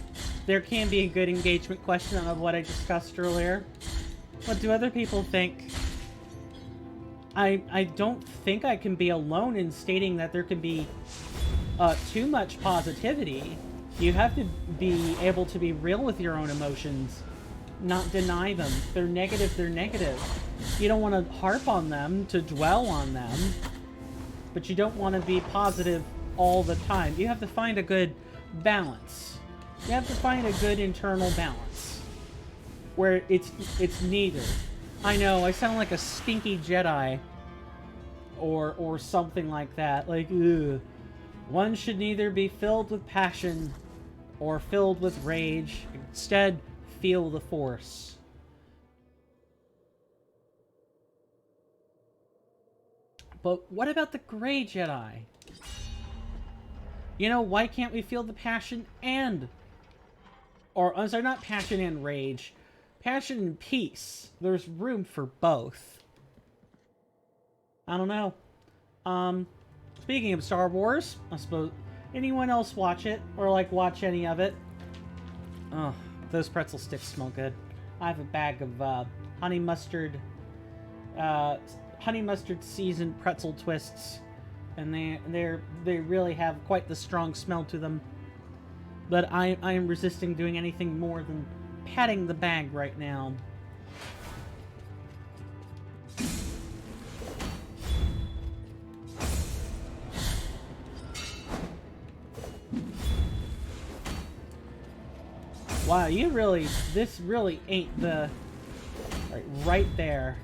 there can be a good engagement question of what I discussed earlier. What do other people think? I don't think I can be alone in stating that there can be too much positivity. You have to be able to be real with your own emotions, not deny them. If they're negative, they're negative. You don't want to harp on them, to dwell on them, but you don't want to be positive all the time. You have to find a good balance. You have to find a good internal balance where it's neither. I know, I sound like a stinky Jedi or something like that. Like, ugh. One should neither be filled with passion or filled with rage. Instead, feel the Force. But what about the Grey Jedi? You know, why can't we feel the passion and... Or, I'm sorry, not passion and rage. Passion and peace. There's room for both. I don't know. Speaking of Star Wars, I suppose... Anyone else watch it? Or, like, watch any of it? Oh, those pretzel sticks smell good. I have a bag of, honey mustard seasoned pretzel twists, and they really have quite the strong smell to them. But I am resisting doing anything more than patting the bag right now. Wow, this really ain't the... Right there.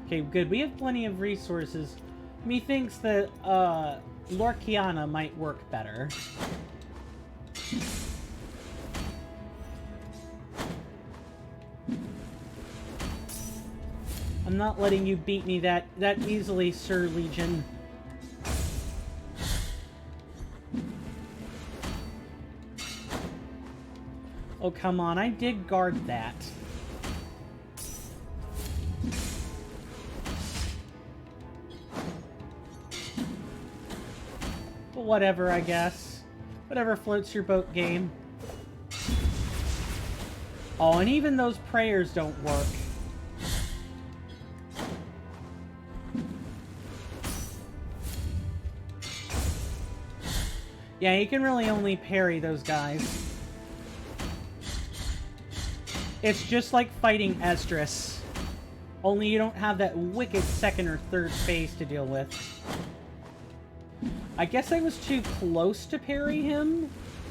Okay, good. We have plenty of resources. Methinks that, Lorkiana might work better. I'm not letting you beat me that easily, Sir Legion. Oh, come on. I did guard that. But whatever, I guess. Whatever floats your boat, game. Oh, and even those prayers don't work. Yeah, you can really only parry those guys. It's just like fighting Esdras. Only you don't have that wicked second or third phase to deal with. I guess I was too close to parry him,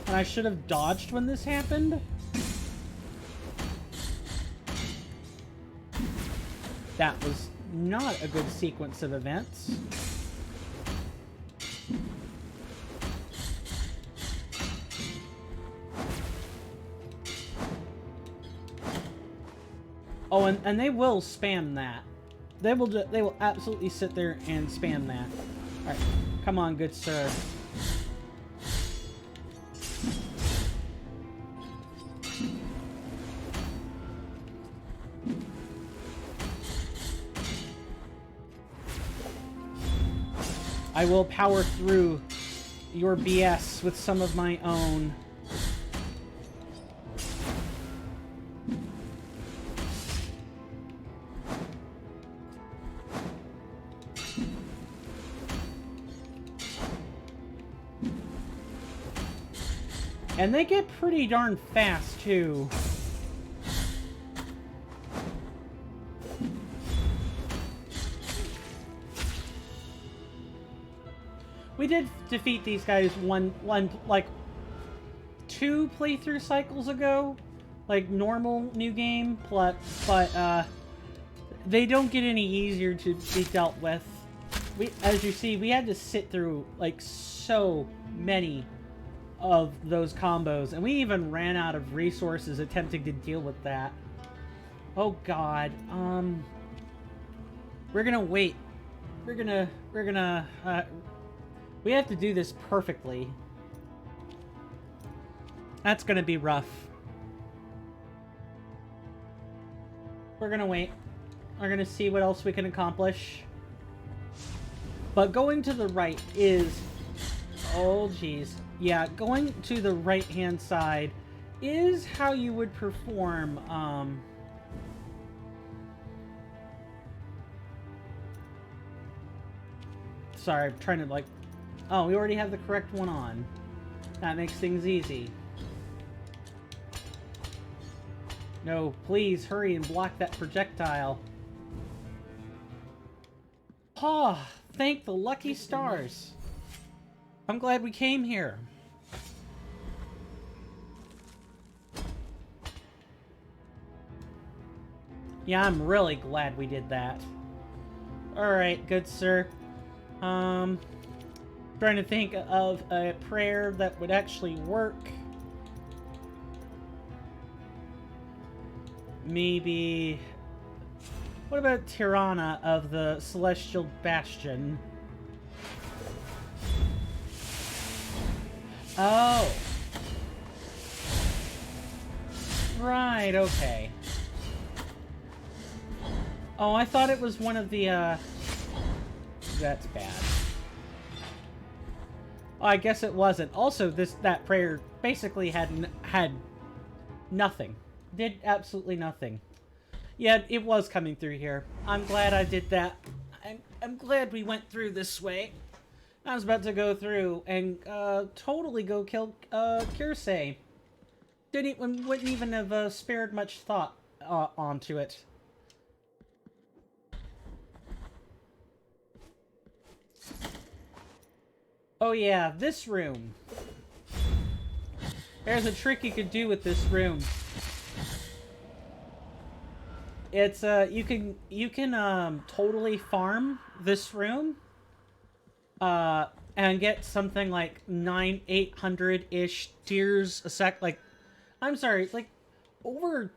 and I should have dodged when this happened. That was not a good sequence of events. Oh, and they will spam that. They will absolutely sit there and spam that. Alright, come on, good sir. I will power through your BS with some of my own. And they get pretty darn fast, too. We did defeat these guys like 2 playthrough cycles ago. Like, normal new game, but they don't get any easier to be dealt with. as you see, we had to sit through like so many of those combos, and we even ran out of resources attempting to deal with that. Oh god. We're gonna wait. We have to do this perfectly. That's gonna be rough. We're gonna wait. We're gonna see what else we can accomplish. But going to the right is... Oh, jeez. Yeah, going to the right-hand side is how you would perform, Sorry, I'm trying to, like... Oh, we already have the correct one on. That makes things easy. No, please, hurry and block that projectile. Ah, thank the lucky stars. I'm glad we came here. Yeah, I'm really glad we did that. Alright, good sir. Trying to think of a prayer that would actually work. Maybe... What about Tirana of the Celestial Bastion? Oh. Right, okay. Oh, I thought it was one of the, That's bad. Oh, I guess it wasn't. Also, that prayer basically had nothing. Did absolutely nothing. Yeah, it was coming through here. I'm glad I did that. I'm glad we went through this way. I was about to go through and totally go kill Kirsay. Wouldn't even have spared much thought onto it. Oh yeah, this room. There's a trick you could do with this room. It's you can totally farm this room and get something like 800-ish tiers a sec, like I'm sorry, like over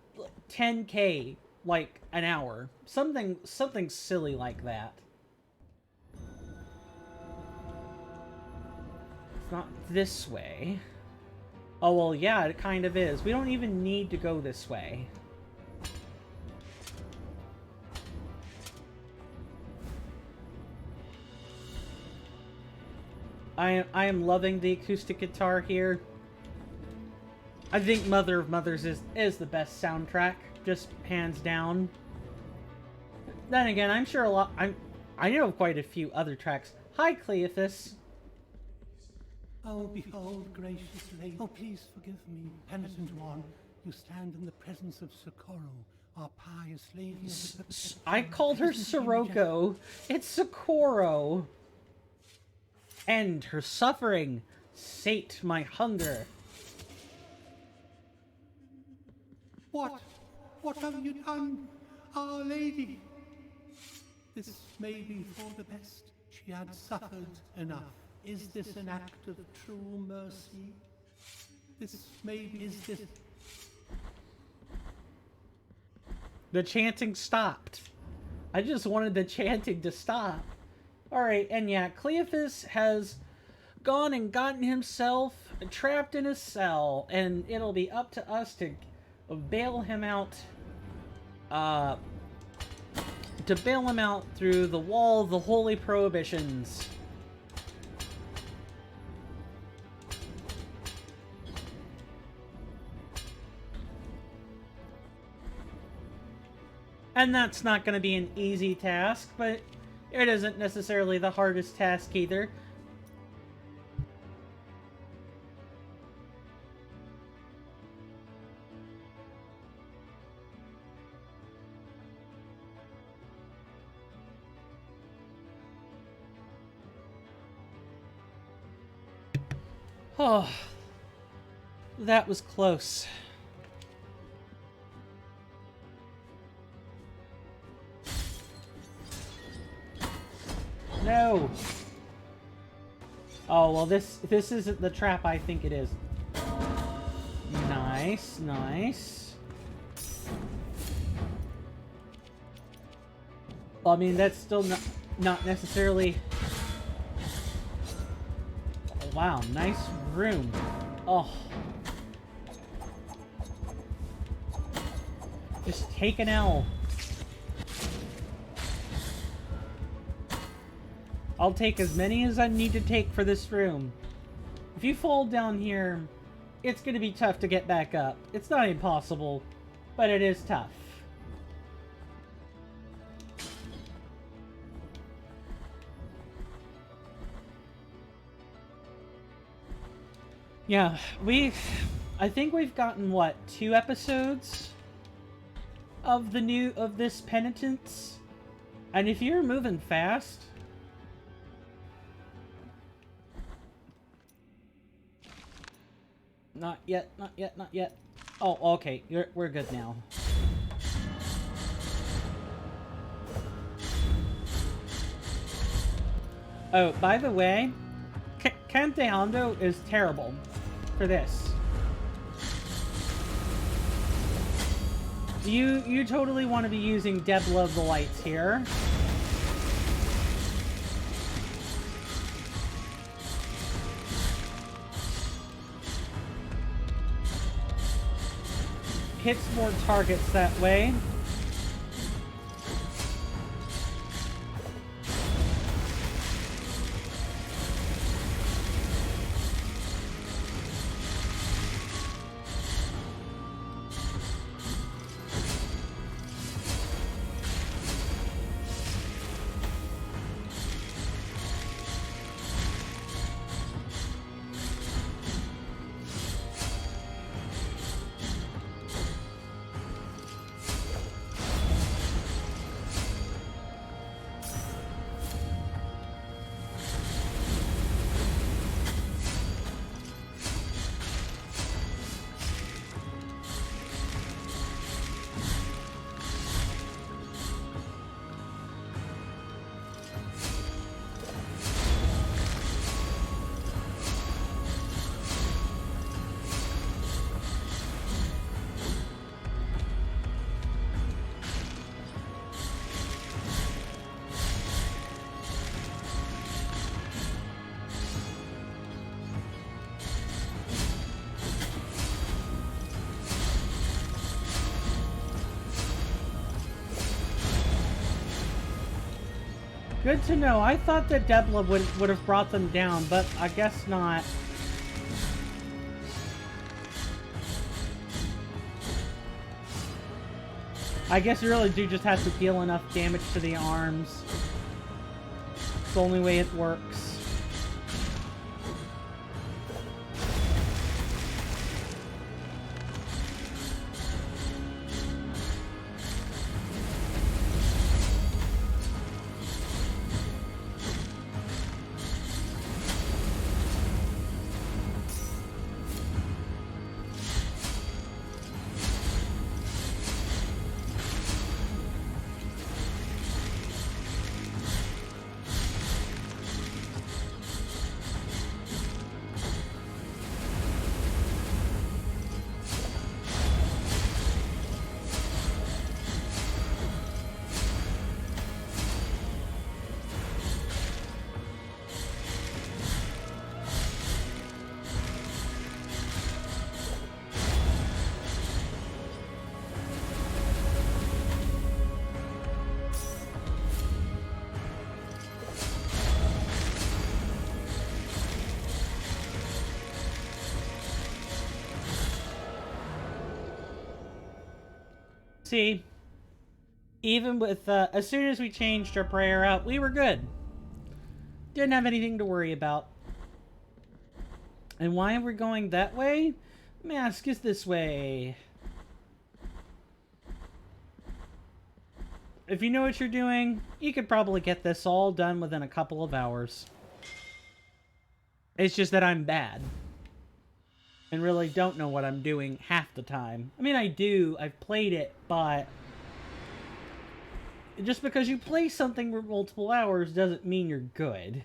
10k like an hour. Something silly like that. It's not this way. Oh well, yeah, it kind of is. We don't even need to go this way. I am loving the acoustic guitar here. I think Mother of Mothers is the best soundtrack, just hands down. Then again, I'm sure I know quite a few other tracks. Hi, Cleophas. Oh, behold, gracious lady. Oh, please forgive me, penitent one. You stand in the presence of Socorro, our pious lady of the... I called her Sirocco. It's Socorro. End her suffering. Sate my hunger. What? What have you done, Our Lady? This may be for the best. She had suffered enough. Is this an act of true mercy? Is this... The chanting stopped. I just wanted the chanting to stop. Alright, and yeah, Cleophas has gone and gotten himself trapped in a cell, and it'll be up to us to bail him out, through the wall of the holy prohibitions. And that's not going to be an easy task, but it isn't necessarily the hardest task either. Oh, that was close. No! Oh, well, this isn't the trap I think it is. Nice, nice. Well, I mean, that's still not necessarily... Oh, wow, nice room. Oh. Just take an L. I'll take as many as I need to take for this room. If you fall down here, it's going to be tough to get back up. It's not impossible, but it is tough. Yeah, I think we've gotten, what, 2 episodes of this penitence? And if you're moving fast... Not yet, not yet, not yet. Oh, okay, we're good now. Oh, by the way, Canteando is terrible for this. You totally want to be using Debla of the Lights here. Hits more targets that way. Good to know. I thought that Debla would have brought them down, but I guess not. I guess you really do just have to deal enough damage to the arms. It's the only way it works. See, even with, as soon as we changed our prayer out, we were good. Didn't have anything to worry about. And why are we going that way? Mask is this way. If you know what you're doing, you could probably get this all done within a couple of hours. It's just that I'm bad. And really don't know what I'm doing half the time. I mean, I do. I've played it, but... just because you play something for multiple hours doesn't mean you're good.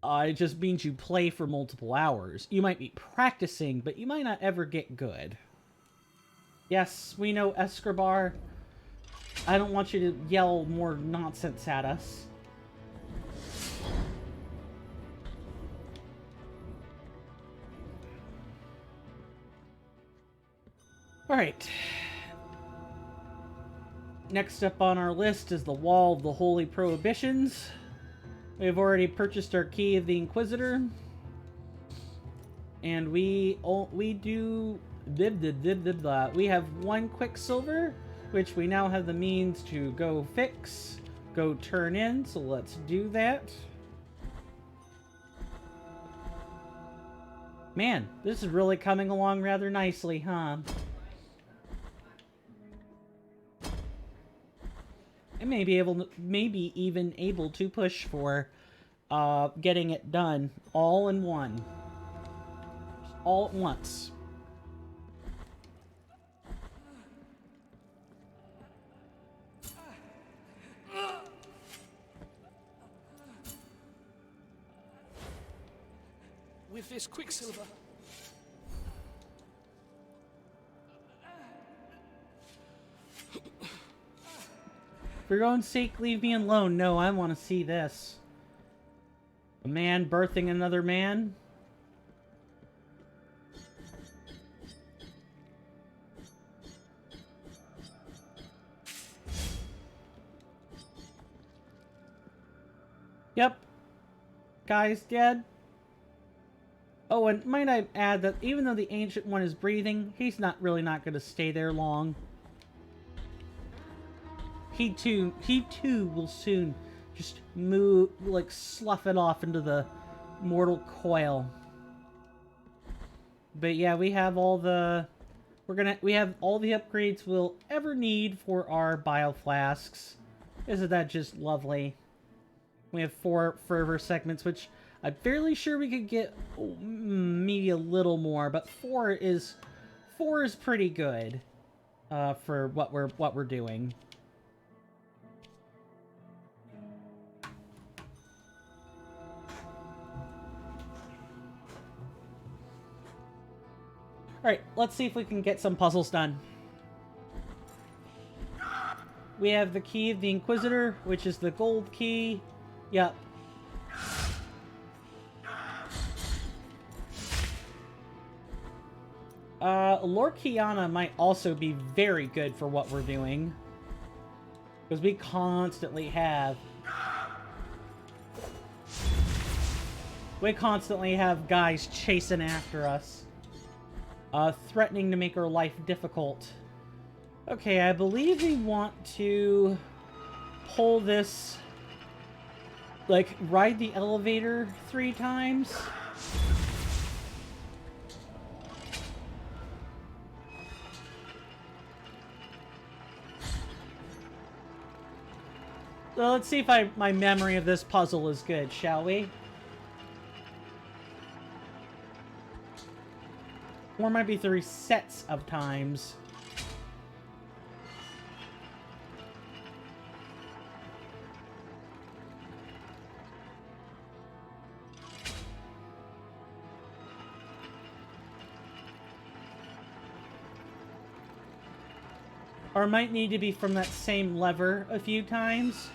It just means you play for multiple hours. You might be practicing, but you might not ever get good. Yes, we know, Escobar. I don't want you to yell more nonsense at us. Alright. Next up on our list is the Wall of the Holy Prohibitions. We have already purchased our Key of the Inquisitor. And we do... We have 1 Quicksilver, which we now have the means to go fix, go turn in, so let's do that. Man, this is really coming along rather nicely, huh? I may be able to, maybe even able to push for getting it done all in one. All at once. With this Quicksilver. For your own sake, leave me alone. No, I want to see this. A man birthing another man? Yep. Guy's dead. Oh, and might I add that even though the Ancient One is breathing, he's not going to stay there long. He too will soon just move, like, slough it off into the mortal coil. But yeah, we have all the... we have all the upgrades we'll ever need for our bioflasks. Isn't that just lovely? We have 4 fervor segments, which I'm fairly sure we could get maybe a little more, but 4 is pretty good for what we're doing. Alright, let's see if we can get some puzzles done. We have the Key of the Inquisitor, which is the gold key. Yep. Lord Kiana might also be very good for what we're doing. Because we constantly have... guys chasing after us. Threatening to make our life difficult. Okay, I believe we want to pull this... like, ride the elevator 3 times. So let's see if my memory of this puzzle is good, shall we? Or might be 3 sets of times. Or might need to be from that same lever a few times.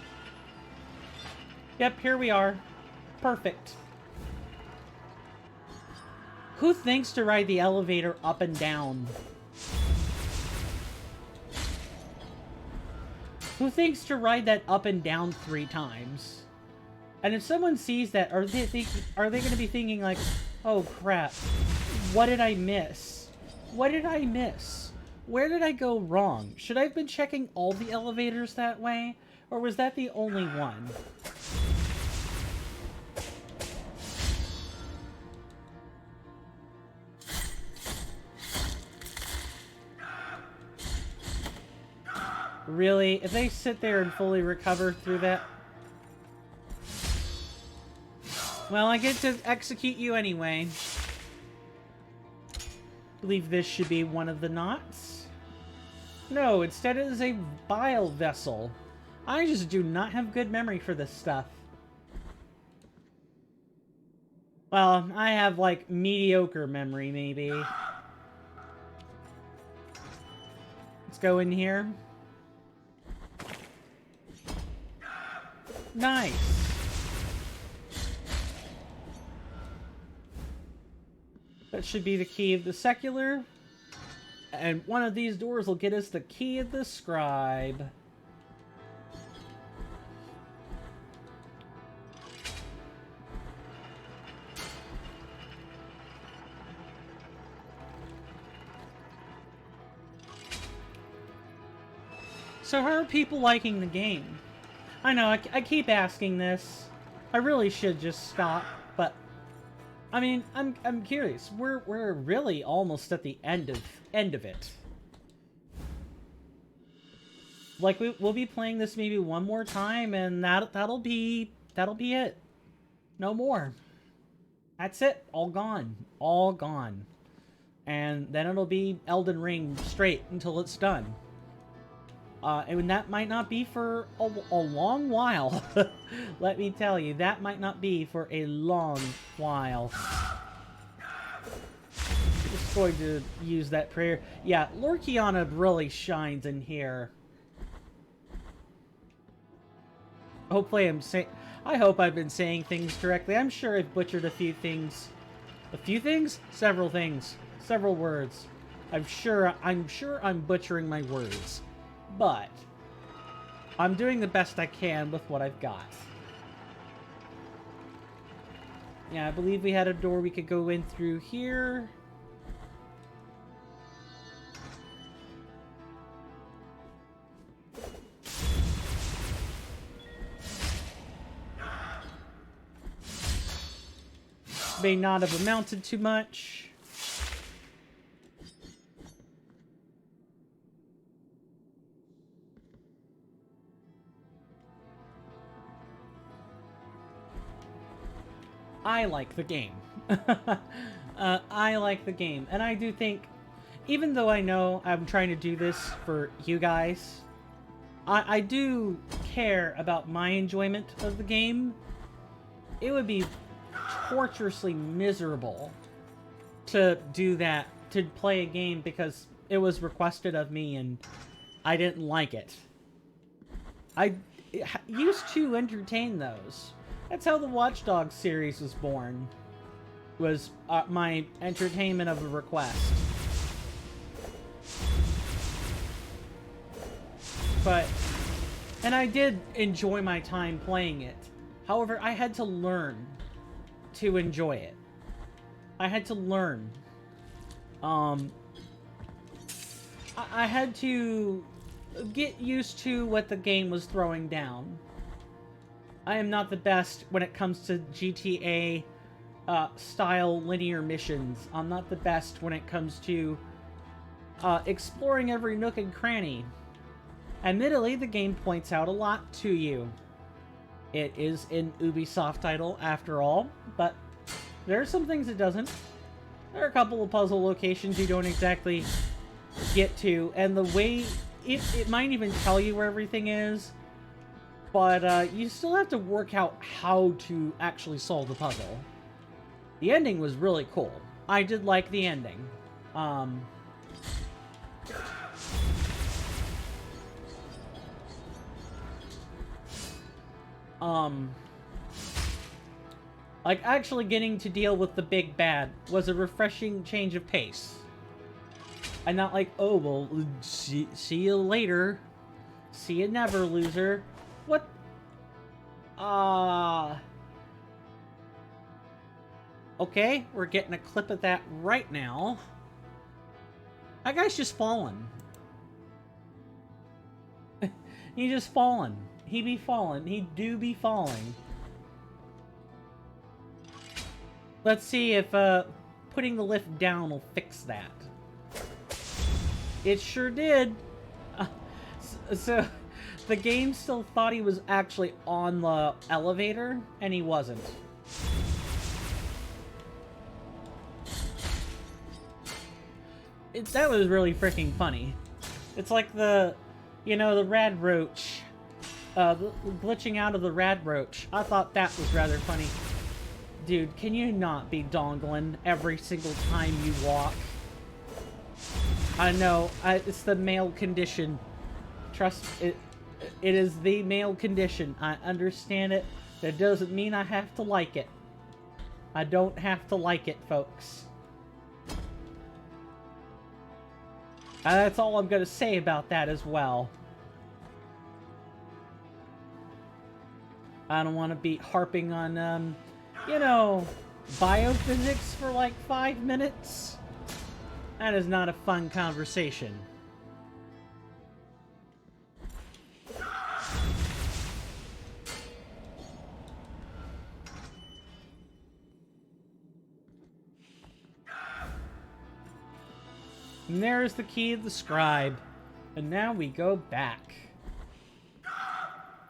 Yep, here we are. Perfect. Who thinks to ride the elevator up and down? Who thinks to ride that up and down 3 times? And if someone sees that, are they going to be thinking like, oh crap, what did I miss? What did I miss? Where did I go wrong? Should I have been checking all the elevators that way? Or was that the only one? Really? If they sit there and fully recover through that? Well, I get to execute you anyway. I believe this should be one of the knots. No, instead it is a bile vessel. I just do not have good memory for this stuff. Well, I have, like, mediocre memory, maybe. Let's go in here. Nice. That should be the key of the secular. And one of these doors will get us the key of the scribe. So how are people liking the game? I know, I keep asking this. I really should just stop, but I mean, I'm curious. We're really almost at the end of it. Like we'll be playing this maybe one more time, and that'll be it. No more. That's it. All gone. All gone. And then it'll be Elden Ring straight until it's done. And that might not be for a long while. Let me tell you, that might not be for a long while. Just going to use that prayer. Yeah, Lord Kiana really shines in here. Hopefully I hope I've been saying things correctly. I'm sure I've butchered a few things. A few things? Several things. Several words. I'm sure I'm butchering my words. But I'm doing the best I can with what I've got. Yeah, I believe we had a door we could go in through here. May not have amounted to much. I like the game. I like the game. And I do think, even though I know I'm trying to do this for you guys, I do care about my enjoyment of the game. It would be torturously miserable to do that, to play a game because it was requested of me and I didn't like it. I used to entertain those. That's how the Watch Dogs series was born. Was my entertainment of a request. And I did enjoy my time playing it. However, I had to learn to enjoy it. I had to learn. I had to get used to what the game was throwing down. I am not the best when it comes to GTA style linear missions. I'm not the best when it comes to exploring every nook and cranny. Admittedly, the game points out a lot to you. It is an Ubisoft title, after all, but there are some things it doesn't. There are a couple of puzzle locations you don't exactly get to, and the way it might even tell you where everything is, but you still have to work out how to actually solve the puzzle. The ending was really cool. I did like the ending. Like, actually getting to deal with the big bad was a refreshing change of pace. And not like, oh, well, see you later. See you never, loser. What? Okay, we're getting a clip of that right now. That guy's just fallen. He just fallen. He be fallen. He do be falling. Let's see if putting the lift down will fix that. It sure did. So the game still thought he was actually on the elevator, and he wasn't. That was really freaking funny. It's like the, the rad roach. The glitching out of the rad roach. I thought that was rather funny. Dude, can you not be dongling every single time you walk? I know, it's the male condition. Trust it. It is the male condition. I understand it. That doesn't mean I have to like it. I don't have to like it, folks. That's all I'm gonna say about that as well. I don't want to be harping on, biophysics for like 5 minutes. That is not a fun conversation. And there's the key of the scribe. And now we go back.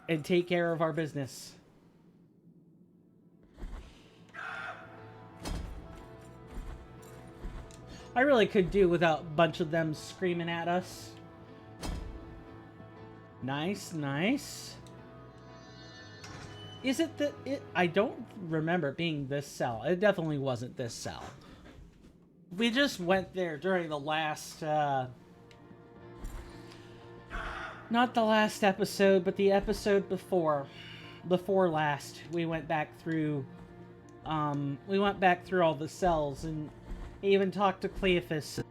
And take care of our business. I really could do without a bunch of them screaming at us. Nice, nice. Is it that it... I don't remember it being this cell. It definitely wasn't this cell. We just went there during the last, not the last episode, but the episode before. Before last. We went back through, all the cells, and even talked to Cleophas.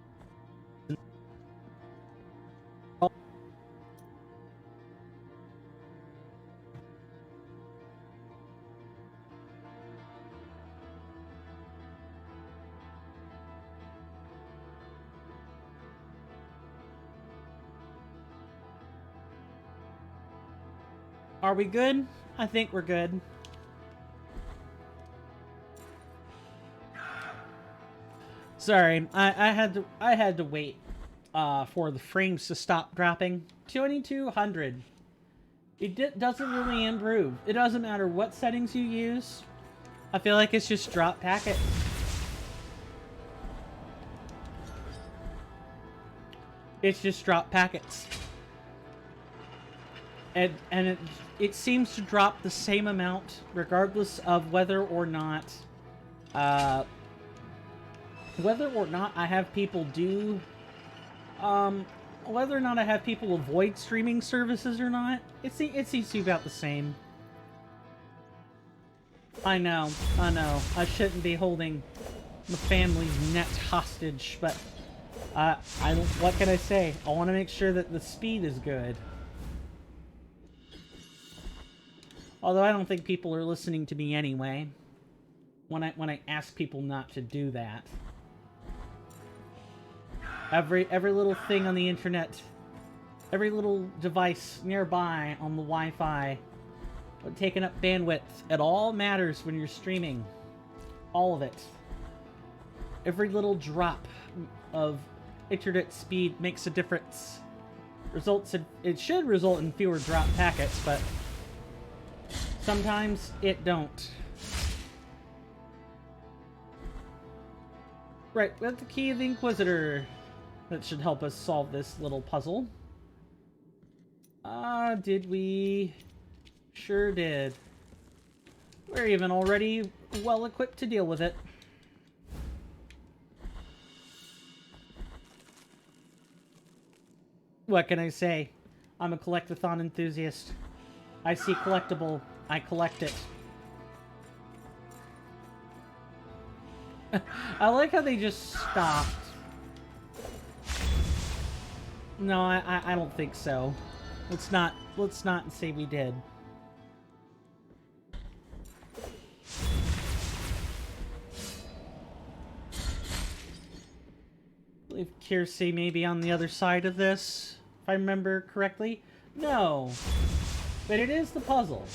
Are we good? I think we're good. Sorry, I had to wait for the frames to stop dropping. 2200. It doesn't really improve. It doesn't matter what settings you use. I feel like it's just drop packet. It's just drop packets. And it seems to drop the same amount regardless of whether or not I have people do whether or not I have people avoid streaming services or not. It seems to be about the same. I know. I shouldn't be holding the family's net hostage, but what can I say? I want to make sure that the speed is good. Although I don't think people are listening to me anyway. When I ask people not to do that. Every little thing on the internet, every little device nearby on the Wi-Fi, taking up bandwidth, it all matters when you're streaming. All of it. Every little drop of internet speed makes a difference. It should result in fewer drop packets, but sometimes it don't. Right, we have the key of the Inquisitor. That should help us solve this little puzzle. Did we? Sure did. We're even already well equipped to deal with it. What can I say? I'm a collectathon enthusiast. I see collectible, I collect it. I like how they just stopped. No, I don't think so. Let's not say we did. I believe Kiersey may be on the other side of this, if I remember correctly. No, but it is the puzzle.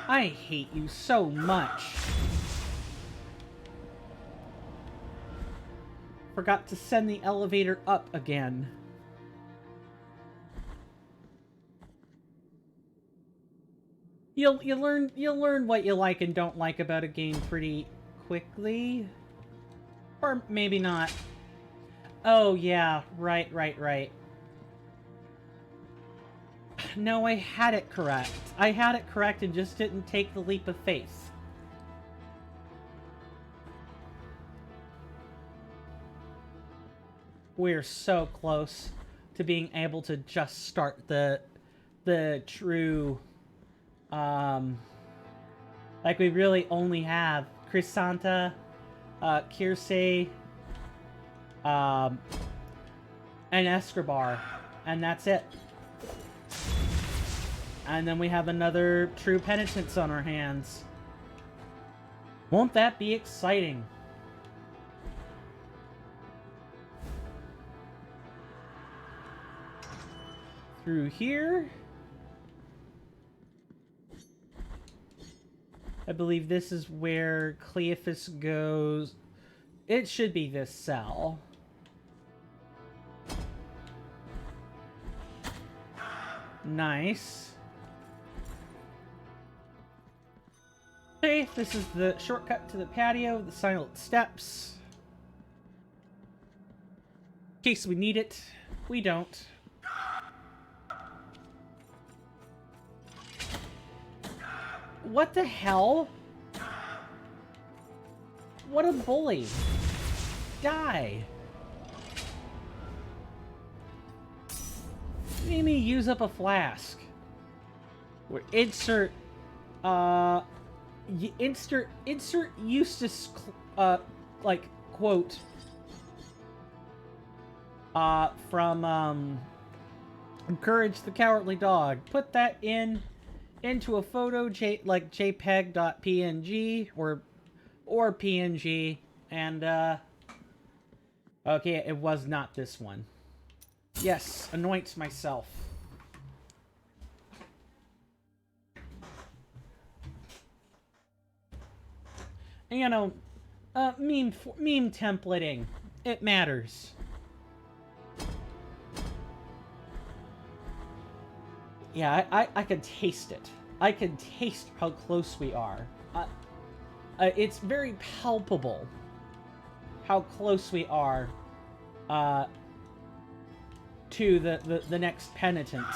I hate you so much. Forgot to send the elevator up again. You'll learn what you like and don't like about a game pretty quickly. Or maybe not. Oh yeah, right. No, I had it correct. I had it correct and just didn't take the leap of faith. We're so close to being able to just start the true, like we really only have Chrysanta, Kirsay, and Escobar, and that's it. And then we have another true penitence on our hands. Won't that be exciting? Through here. I believe this is where Cleophas goes. It should be this cell. Nice. Okay, this is the shortcut to the patio, the silent steps. In case we need it, we don't. What the hell? What a bully. Die. Made me use up a flask. Or insert Eustace like quote from Encourage the Cowardly Dog. Put that into a photo like jpeg.png or PNG, and okay, it was not this one. Yes, anoint myself. And, you know, meme templating, it matters. Yeah, I can taste it. I can taste how close we are. It's very palpable how close we are to the next penitence.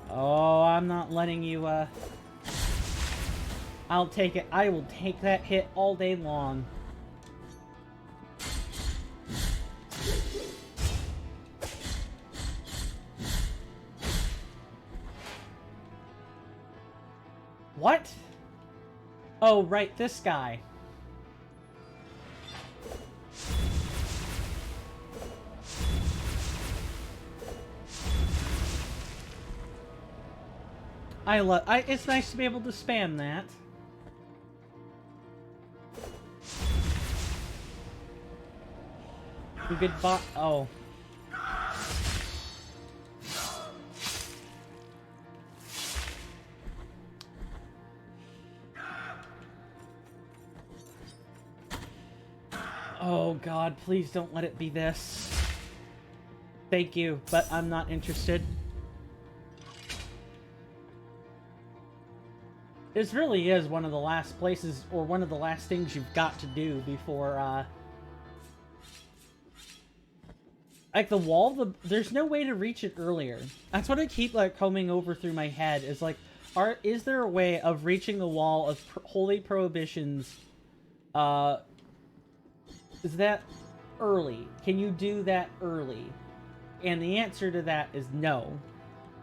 Oh, I'm not letting you, I'll take it. I will take that hit all day long. What? Oh, right, this guy. It's nice to be able to spam that. Goodbye. Oh. Oh god, please don't let it be this. Thank you, but I'm not interested. This really is one of the last places, or one of the last things you've got to do before, like, the wall, there's no way to reach it earlier. That's what I keep, like, combing over through my head, is, like, is there a way of reaching the wall of holy prohibitions, is that early? Can you do that early? And the answer to that is no.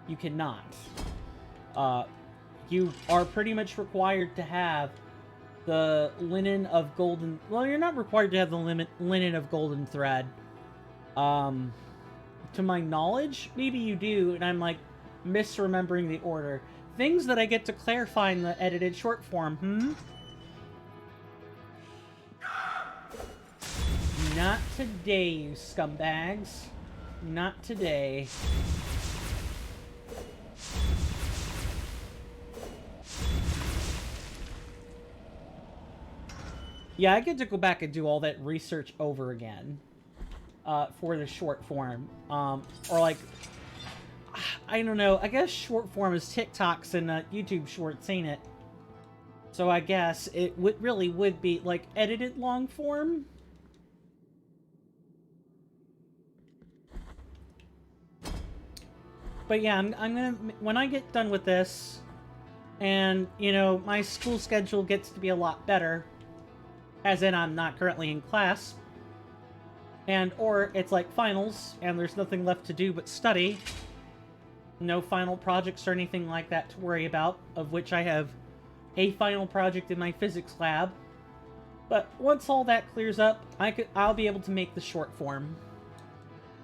You cannot. You are pretty much required to have the linen of golden... Well, you're not required to have the linen of golden thread. To my knowledge, maybe you do, and I'm, like, misremembering the order. Things that I get to clarify in the edited short form, Not today, you scumbags. Not today. Yeah, I get to go back and do all that research over again. For the short form. Or like... I don't know. I guess short form is TikToks and YouTube Shorts, ain't it? So I guess it really would be like edited long form. But yeah, I'm gonna, when I get done with this, and, you know, my school schedule gets to be a lot better, as in I'm not currently in class, and, or it's like finals, and there's nothing left to do but study, no final projects or anything like that to worry about, of which I have a final project in my physics lab. But once all that clears up, I'll be able to make the short form.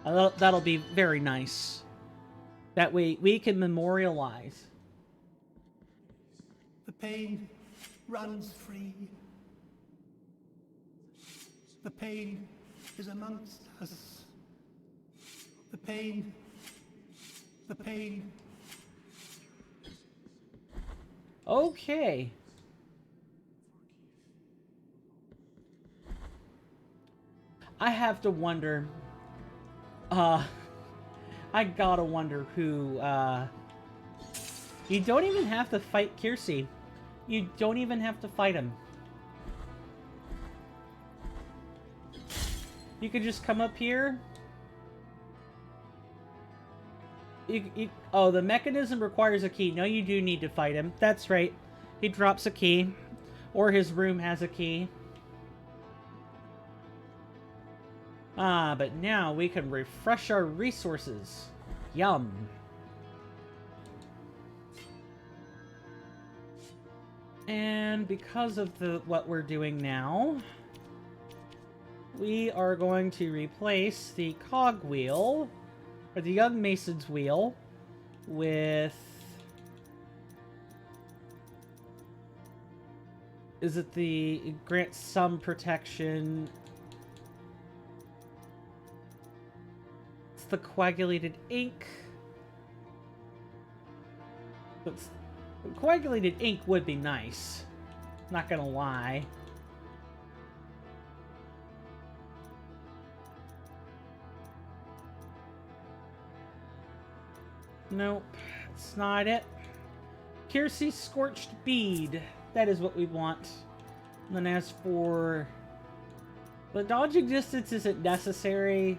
That'll be very nice. That way we can memorialize. The pain runs free. The pain is amongst us. The pain. Okay. I have to wonder. I gotta wonder who, You don't even have to fight Kiersey. You don't even have to fight him. You could just come up here. Oh, the mechanism requires a key. No, you do need to fight him. That's right. He drops a key. Or his room has a key. Ah, but now we can refresh our resources. Yum. And because of what we're doing now, we are going to replace the cog wheel, or the young mason's wheel, with... Is it the grants some protection? It's the coagulated ink. Coagulated ink would be nice. Not gonna lie. Nope, it's not it. Kiersey Scorched Bead. That is what we want. And then as for... The dodging distance isn't necessary.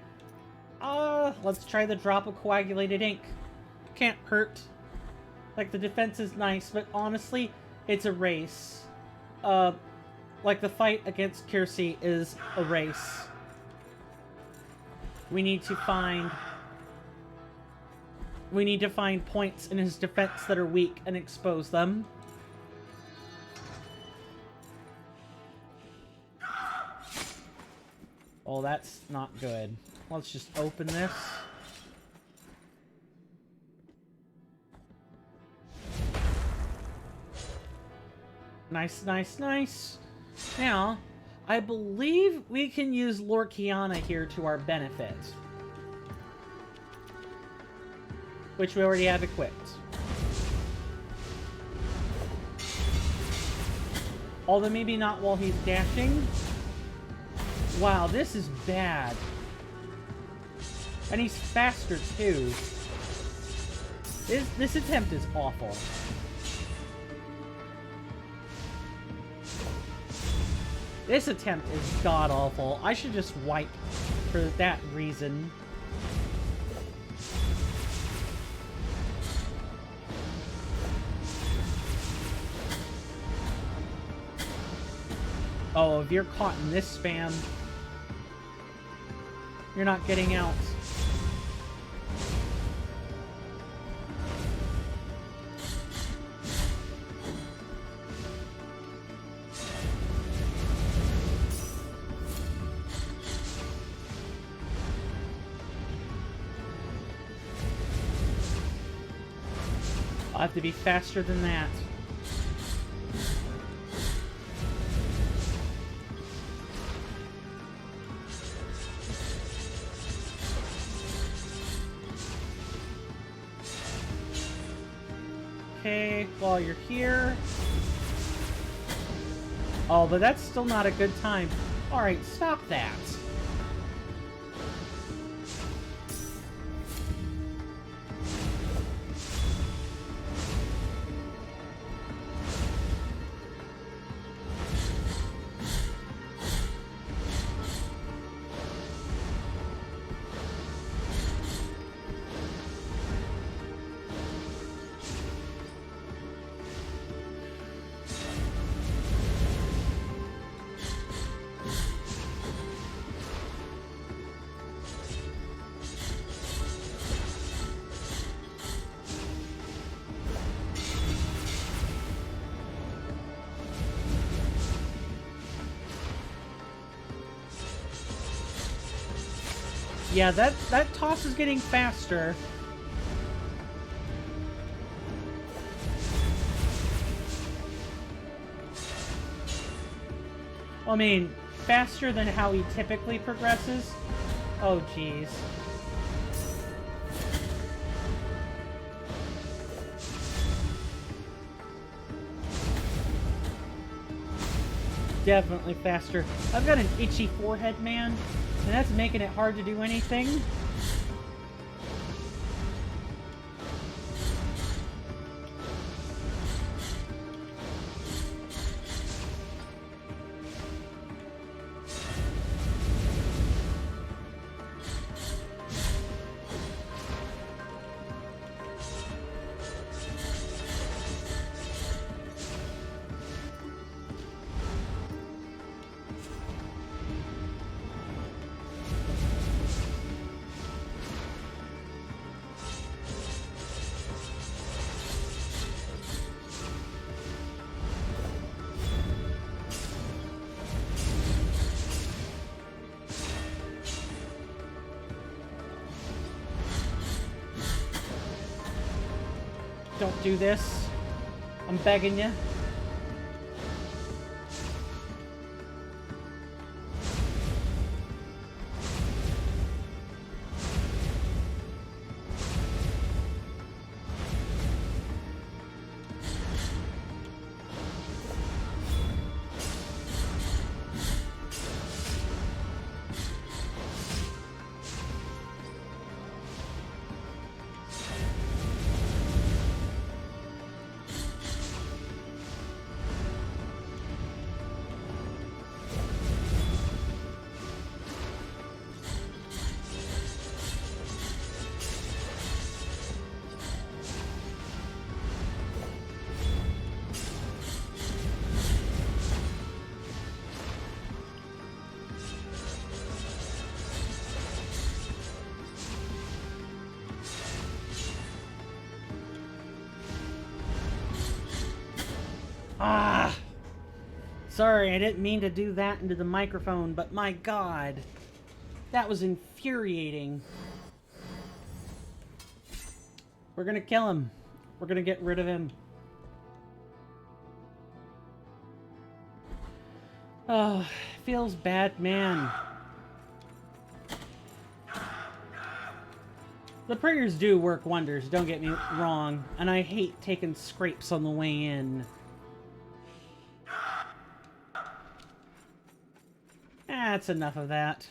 Let's try the drop of coagulated ink. Can't hurt. Like, the defense is nice, but honestly, it's a race. Like, the fight against Kiersey is a race. We need to find points in his defense that are weak and expose them. Oh, that's not good. Let's just open this. Nice, nice, nice. Now, I believe we can use Lorkiana here to our benefit. Which we already have equipped. Although maybe not while he's dashing. Wow, this is bad. And he's faster too. This attempt is awful. This attempt is god-awful. I should just wipe for that reason. Oh, if you're caught in this spam, you're not getting out. I'll have to be faster than that. Okay, while you're here. Oh, but that's still not a good time. Alright, stop that. Yeah, that toss is getting faster. Well, I mean, faster than how he typically progresses. Oh, jeez. Definitely faster. I've got an itchy forehead, man, and that's making it hard to do anything. Don't do this. I'm begging you. Ah! Sorry, I didn't mean to do that into the microphone, but my god. That was infuriating. We're gonna kill him. We're gonna get rid of him. Oh, feels bad, man. The prayers do work wonders, don't get me wrong, and I hate taking scrapes on the way in. That's enough of that.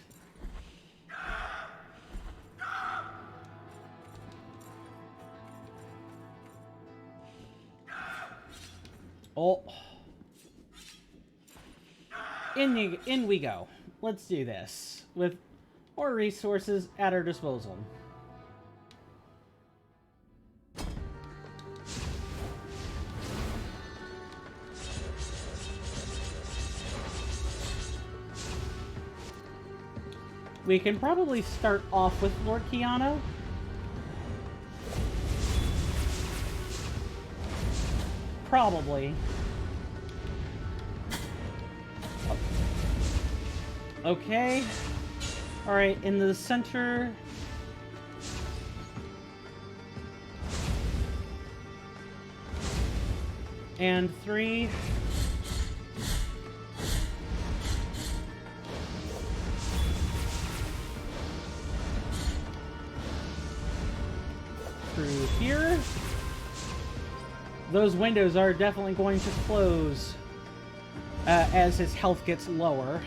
Oh. In we go. Let's do this. With more resources at our disposal. We can probably start off with Lord Keanu. Probably. Okay. Alright, in the center. And 3. Through here. Those windows are definitely going to close as his health gets lower.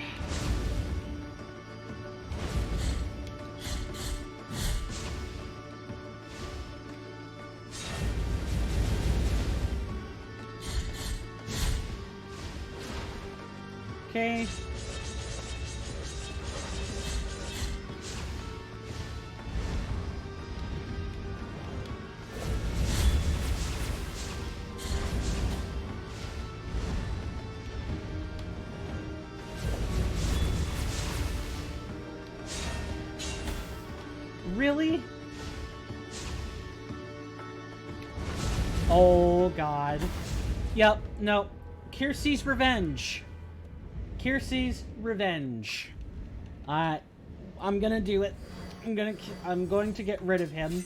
Okay. Really? Oh, God. Yep, no. Kiersey's revenge. Kiersey's revenge. I'm gonna do it. I'm going to get rid of him.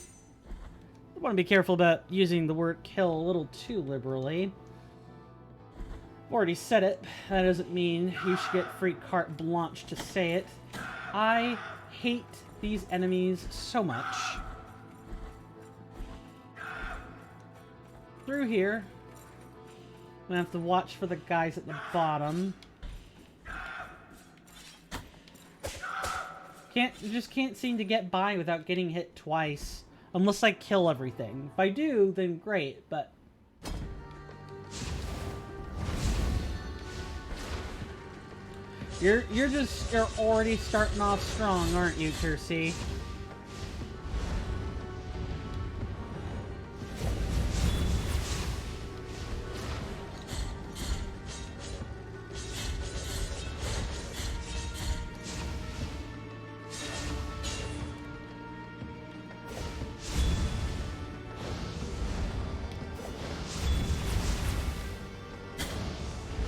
I want to be careful about using the word kill a little too liberally. Already said it. That doesn't mean you should get free carte blanche to say it. I hate these enemies so much. Through here. I'm gonna have to watch for the guys at the bottom. Just can't seem to get by without getting hit twice. Unless I kill everything. If I do, then great, but... You're already starting off strong, aren't you, Kirsty?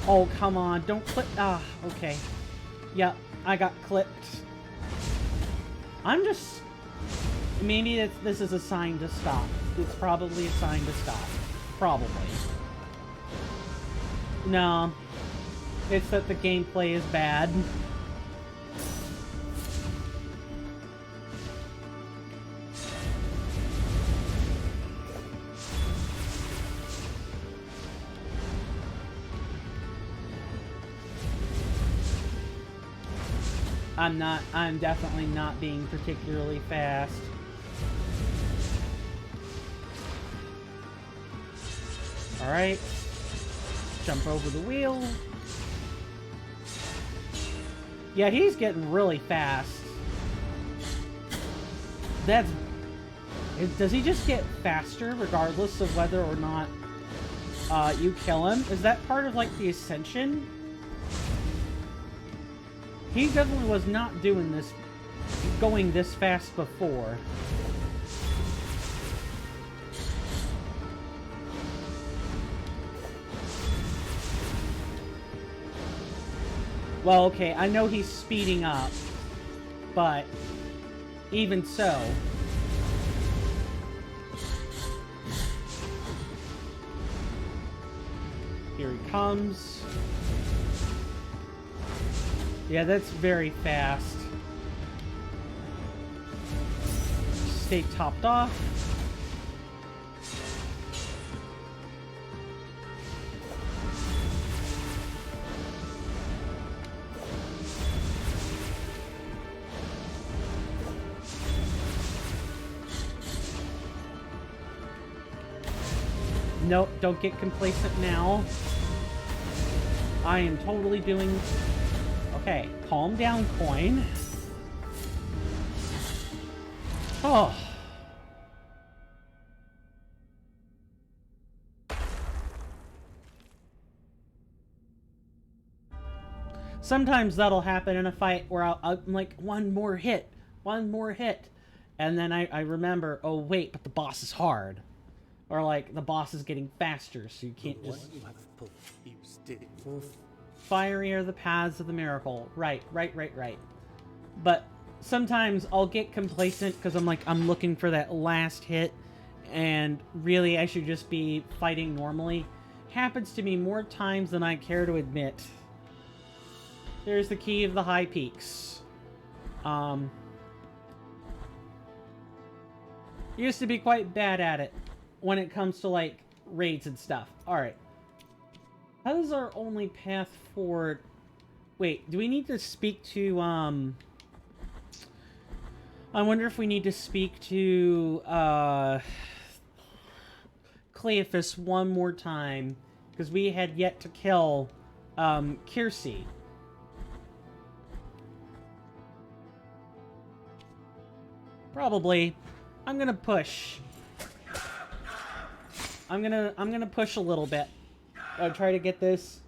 Oh, come on. Don't clip. Ah, okay. Yep, I got clipped. I'm just... Maybe this is a sign to stop. It's probably a sign to stop. Probably. No. It's that the gameplay is bad. I'm definitely not being particularly fast. Alright. Jump over the wheel. Yeah, he's getting really fast. Does he just get faster regardless of whether or not you kill him? Is that part of, like, the Ascension? He definitely was not doing this, going this fast before. Well, okay, I know he's speeding up, but even so... Here he comes. Yeah, that's very fast. Stay topped off. Nope, don't get complacent now. I am totally doing... Okay, calm down, coin. Oh. Sometimes that'll happen in a fight where I'm like, one more hit. And then I remember, oh wait, but the boss is hard. Or like, the boss is getting faster, so you can't just... Fiery are the paths of the miracle. Right. But sometimes I'll get complacent because I'm looking for that last hit, and really I should just be fighting normally. Happens to me more times than I care to admit. There's the key of the high peaks. Used to be quite bad at it when it comes to, like, raids and stuff. Alright. That is our only path forward. Wait, do we need to speak to, I wonder if we need to speak to, Cleophas one more time. Because we had yet to kill, Kirsty. Probably. I'm gonna push. I'm gonna push a little bit. I'll try to get this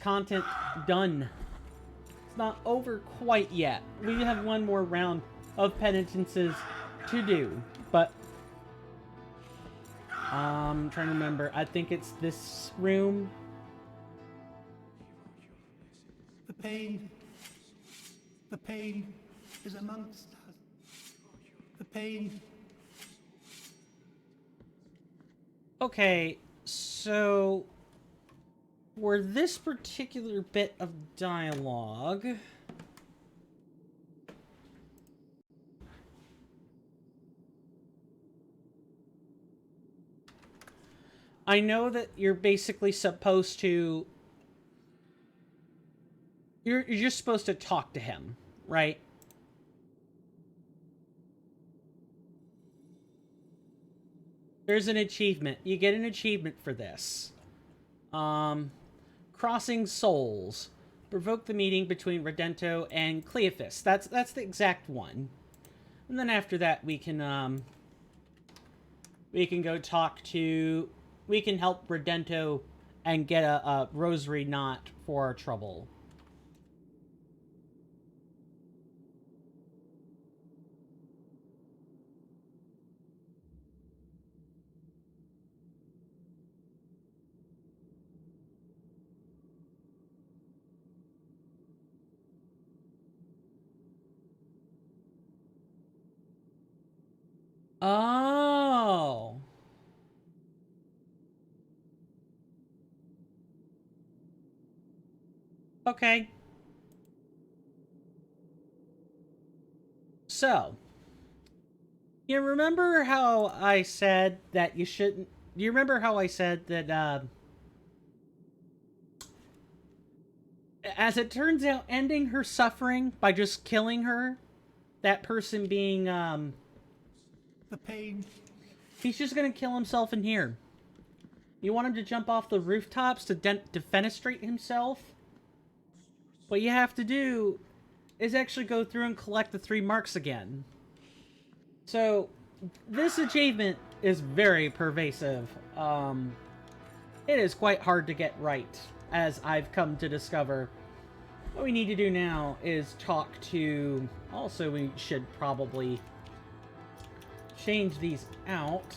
content done. It's not over quite yet. We have one more round of penitences to do, but I'm trying to remember. I think it's this room. The pain is amongst us. pain. Okay, so for this particular bit of dialogue, I know that you're basically supposed to... You're just supposed to talk to him, right? There's an achievement. You get an achievement for this. Crossing Souls. Provoke the meeting between Redento and Cleophas. That's the exact one. And then after that, we can go talk to... We can help Redento and get a rosary knot for our trouble. Oh. Okay. So, you remember how I said that you shouldn't... You remember how I said that, as it turns out, ending her suffering by just killing her, that person being, The pain. he's just gonna kill himself in here. You want him to jump off the rooftops to defenestrate himself? What you have to do is actually go through and collect the 3 marks again. So, this achievement is very pervasive. It is quite hard to get right, as I've come to discover. What we need to do now is talk to... Also, we should probably change these out.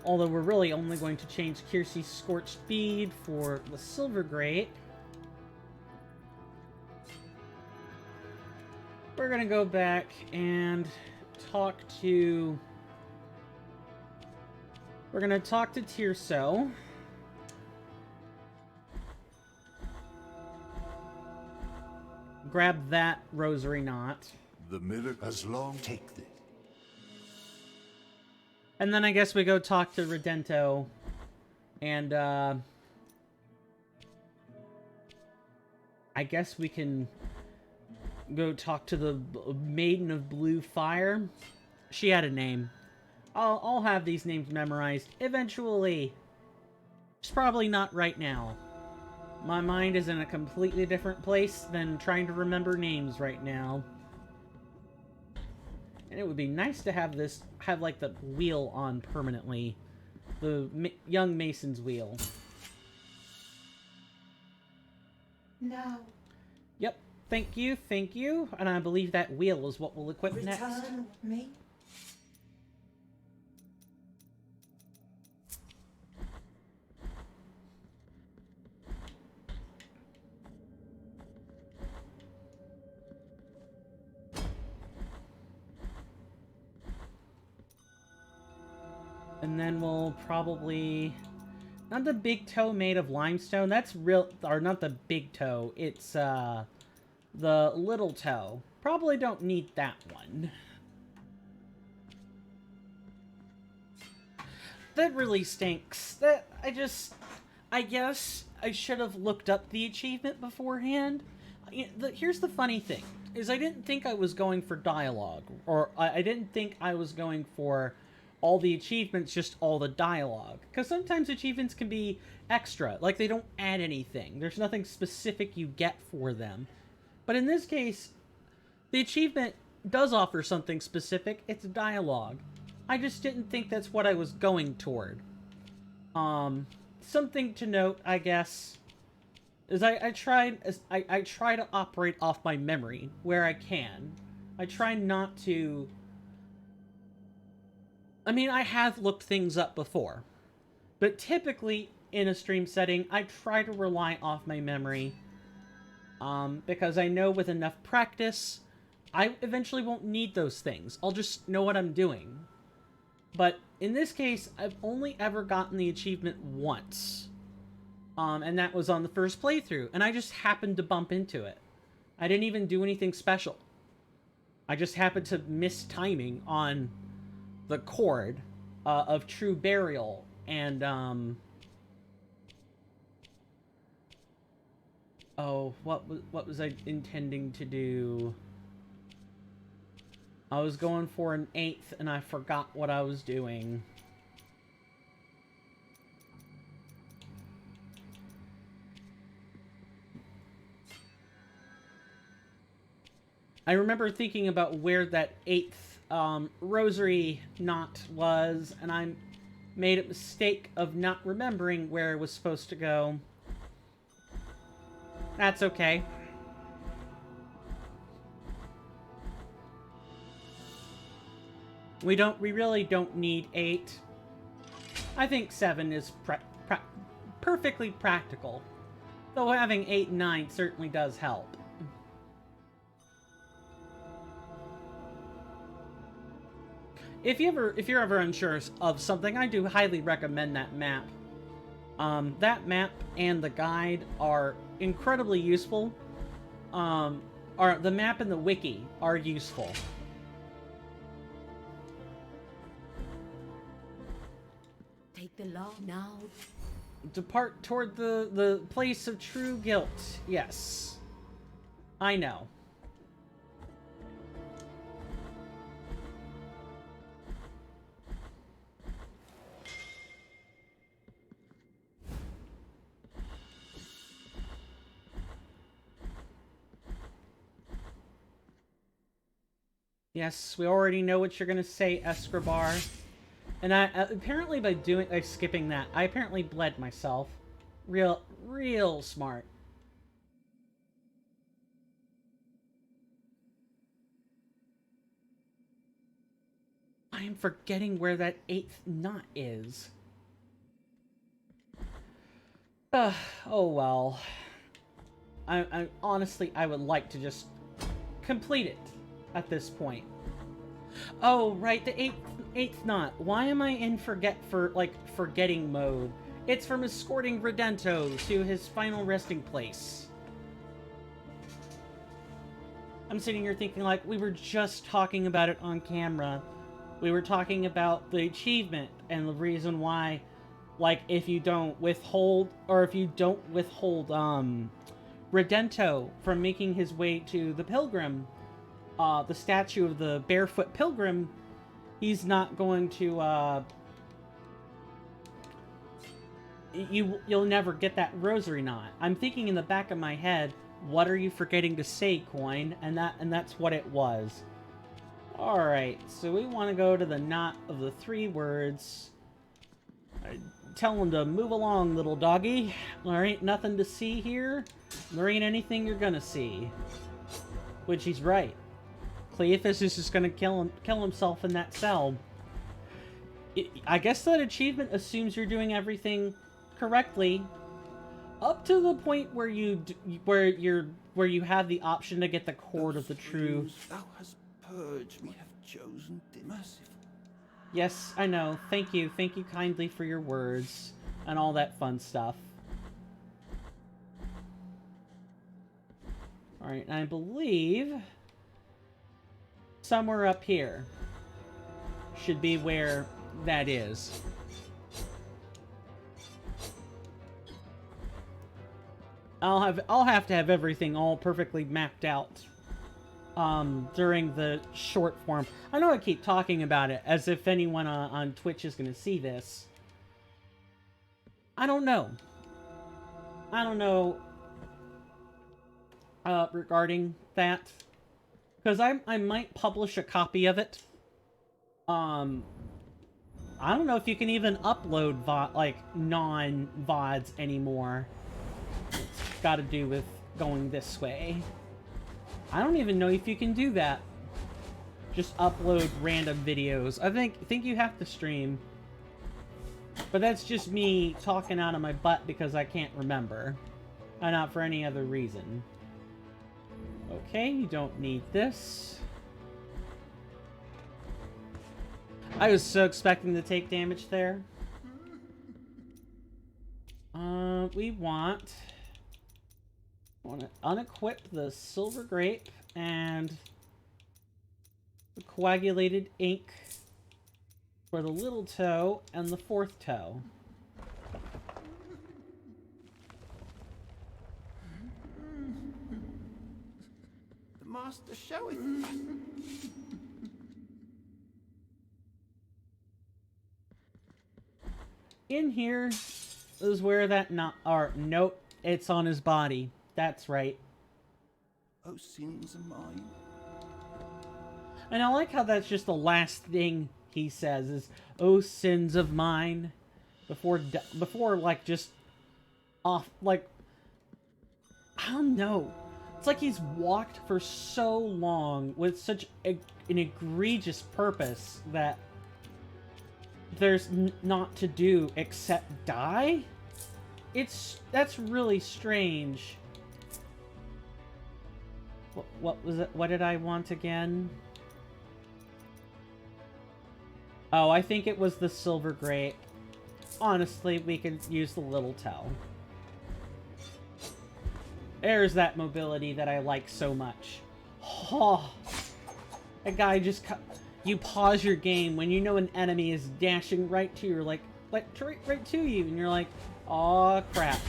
Although we're really only going to change Kiersey's Scorched Speed for the Silver Grate. We're gonna go back and talk to... We're gonna talk to Tirso. Grab that rosary knot. The miracle has long Take this. And then I guess we go talk to Redento. And, I guess we can go talk to the Maiden of Blue Fire. She had a name. I'll have these names memorized eventually. It's probably not right now. My mind is in a completely different place than trying to remember names right now. And it would be nice to have this, like the wheel on permanently. The young Mason's wheel. Now, Yep, thank you, thank you. And I believe that wheel is what we'll equip next. return with me. And then we'll probably... Not the big toe made of limestone. That's real... Or not the big toe. It's, the little toe. Probably don't need that one. That really stinks. That... I guess I should have looked up the achievement beforehand. Here's the funny thing. Is I didn't think I was going for dialogue. Or I didn't think I was going for... all the achievements, just all the dialogue. Because sometimes achievements can be extra. Like, they don't add anything. There's nothing specific you get for them. But in this case, the achievement does offer something specific. It's dialogue. I just didn't think that's what I was going toward. Something to note, I guess, is I try to operate off my memory where I can. I try not to... I mean, I have looked things up before, but typically in a stream setting, I try to rely off my memory, because I know with enough practice, I eventually won't need those things. I'll just know what I'm doing. But in this case, I've only ever gotten the achievement once. And that was on the first playthrough. And I just happened to bump into it. I didn't even do anything special. I just happened to miss timing on the chord of True Burial. And, oh, what was I intending to do? I was going for an 8th, and I forgot what I was doing. I remember thinking about where that 8th rosary knot was, and I made a mistake of not remembering where it was supposed to go. That's okay. We really don't need 8. I think 7 is perfectly practical. Though having 8 and 9 certainly does help. If you're ever unsure of something, I do highly recommend that map. That map and the guide are incredibly useful. The map and the wiki are useful. Take the law now. Depart toward the place of true guilt. Yes. I know. Yes, we already know what you're gonna say, Escobar. And I apparently by skipping that, I apparently bled myself. Real smart. I am forgetting where that 8th knot is. Oh well. I honestly, I would like to just complete it at this point. Oh, right, the 8th knot. Why am I in forgetting mode? It's from escorting Redento to his final resting place. I'm sitting here thinking, like, we were just talking about it on camera. We were talking about the achievement and the reason why, like, if you don't withhold Redento from making his way to the Pilgrim, the statue of the Barefoot Pilgrim, he's not going to, you'll never get that rosary knot. I'm thinking in the back of my head, what are you forgetting to say, Coin? And that's what it was. Alright, so we want to go to the knot of the 3 words. Tell him to move along, little doggy. There ain't nothing to see here. There ain't anything you're gonna see. Which he's right. Cleophas is just gonna kill himself in that cell. I guess that achievement assumes you're doing everything correctly, up to the point where you have the option to get the cord of the true. Thou hast purged, we have chosen merciful. Yes, I know. Thank you kindly for your words and all that fun stuff. All right, I believe somewhere up here should be where that is. I'll have to have everything all perfectly mapped out during the short form. I know I keep talking about it as if anyone on Twitch is going to see this. I don't know. Regarding that, because I might publish a copy of it. I don't know if you can even upload non-VODs anymore. It's got to do with going this way. I don't even know if you can do that. Just upload random videos. I think you have to stream. But that's just me talking out of my butt because I can't remember. And not for any other reason. Okay, you don't need this. I was so expecting to take damage there. We want to unequip the silver grape and the coagulated ink for the little toe and the fourth toe. The master showeth. In here is where that nope, it's on his body. That's right. Oh, sins of mine. And I like how that's just the last thing he says is, "Oh, sins of mine," before like just off, like, I don't know. It's like he's walked for so long with such an egregious purpose that there's not to do except die. That's really strange. What was it? What did I want again? Oh, I think it was the silver grape. Honestly, we could use the little toe. There's that mobility that I like so much. Oh, that guy just... You pause your game when you know an enemy is dashing right to you, like right to you, and you're like, "Aw, crap."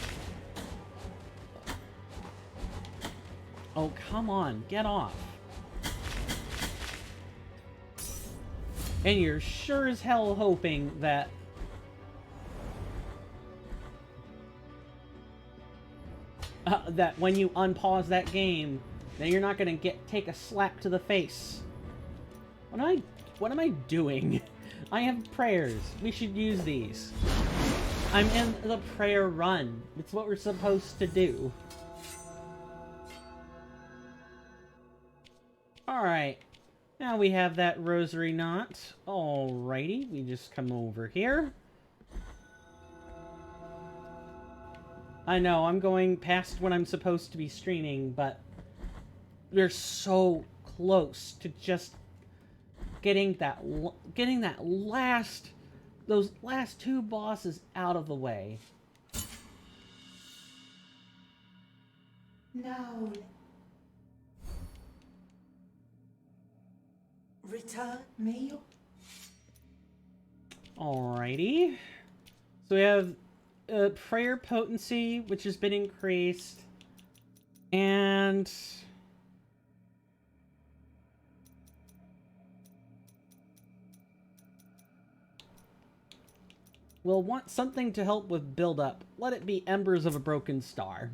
Oh, come on, get off. And you're sure as hell hoping that that when you unpause that game, then you're not gonna take a slap to the face. What am I doing? I have prayers. We should use these. I'm in the prayer run. It's what we're supposed to do. Alright. Now we have that rosary knot. Alrighty. We just come over here. I know, I'm going past when I'm supposed to be streaming, but we're so close to just getting those last two bosses out of the way. Now, return me. Alrighty. So we have prayer potency, which has been increased, and we'll want something to help with build-up. Let it be Embers of a Broken Star,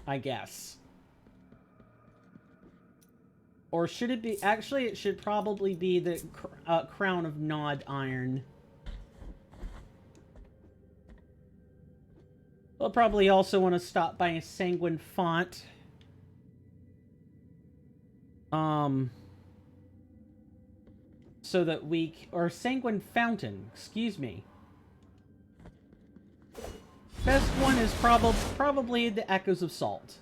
I guess. Or should it be... Actually, it should probably be the Crown of Gnawed Iron. We'll probably also want to stop by a Sanguine Font. So that we... Or Sanguine Fountain, excuse me. Best one is probably the Echoes of Salt.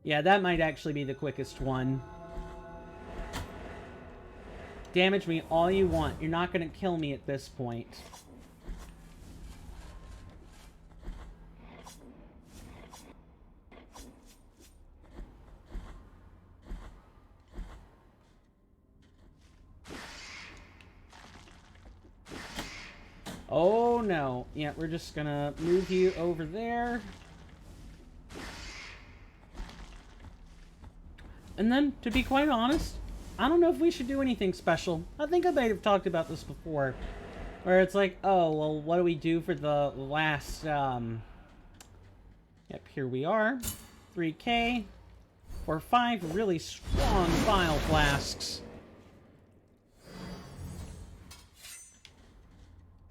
Yeah, that might actually be the quickest one. Damage me all you want. You're not going to kill me at this point. Oh no. Yeah, we're just gonna move you over there. And then, to be quite honest, I don't know if we should do anything special. I think I might have talked about this before. Where it's like, oh, well, what do we do for the last, Yep, here we are. 3K. For 5 really strong Vile Flasks.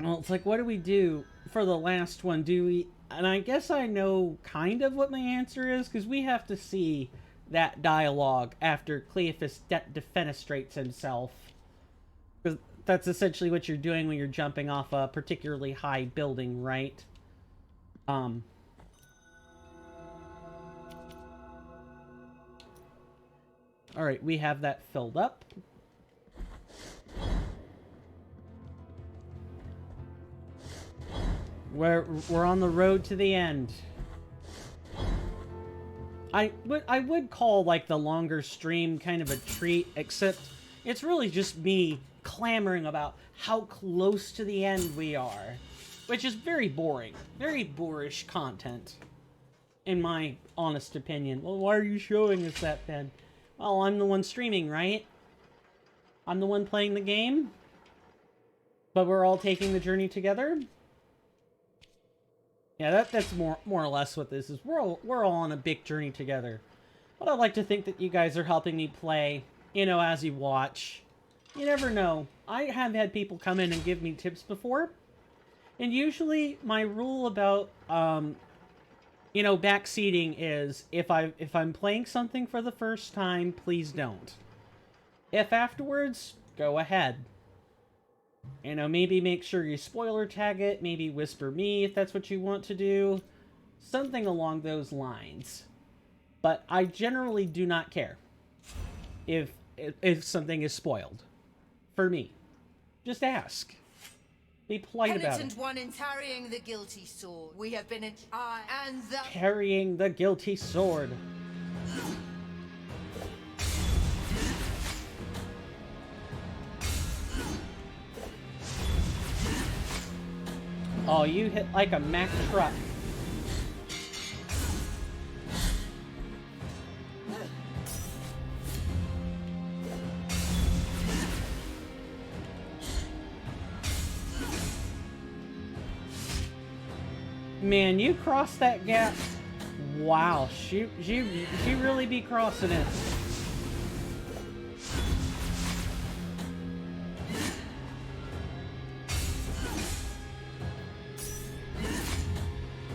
Well, it's like, what do we do for the last one? Do we... And I guess I know kind of what my answer is, because we have to see that dialogue after Cleophas defenestrates himself. Because that's essentially what you're doing when you're jumping off a particularly high building, right? All right, we have that filled up. We're on the road to the end. I would call, like, the longer stream kind of a treat, except it's really just me clamoring about how close to the end we are, which is very boring. Very boorish content, in my honest opinion. Well, why are you showing us that, then? Well, I'm the one streaming, right? I'm the one playing the game? But we're all taking the journey together? Yeah, that's more or less what this is. We're all on a big journey together. But I like to think that you guys are helping me play, you know, as you watch. You never know. I have had people come in and give me tips before. And usually my rule about, you know, backseating is if I'm playing something for the first time, please don't. If afterwards, go ahead. You know, maybe make sure you spoiler tag it, maybe whisper me if that's what you want to do. Something along those lines. But I generally do not care if something is spoiled. For me. Just ask. Be polite about it. Penitent one in carrying the guilty sword. We have been and the... Carrying the guilty sword. Oh, you hit like a Mack truck. Man, you crossed that gap. Wow, she really be crossing it.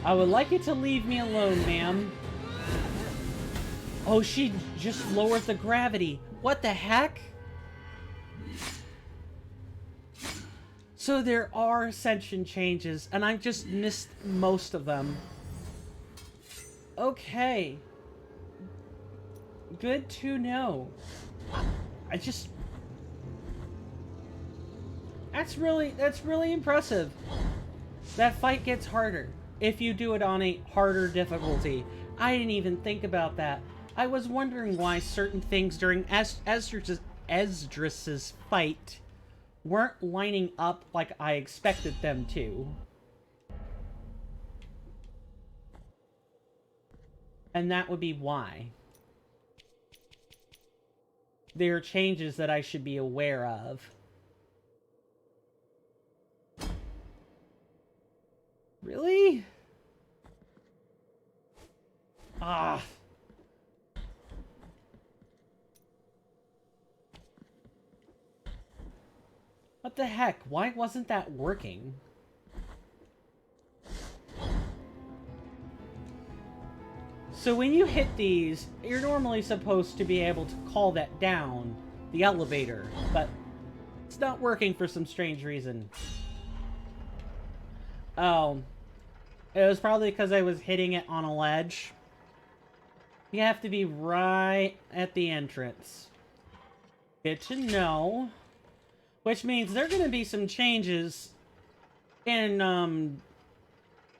I would like you to leave me alone, ma'am. Oh, she just lowered the gravity. What the heck? So there are ascension changes, and I've just missed most of them. Okay. Good to know. I just... That's really impressive. That fight gets harder if you do it on a harder difficulty. I didn't even think about that. I was wondering why certain things during Esdras' fight weren't lining up like I expected them to. And that would be why. There are changes that I should be aware of. Really? Ah. What the heck? Why wasn't that working? So when you hit these, you're normally supposed to be able to call that down, the elevator, but it's not working for some strange reason. Oh. It was probably because I was hitting it on a ledge. You have to be right at the entrance. Good to know. Which means there are going to be some changes in,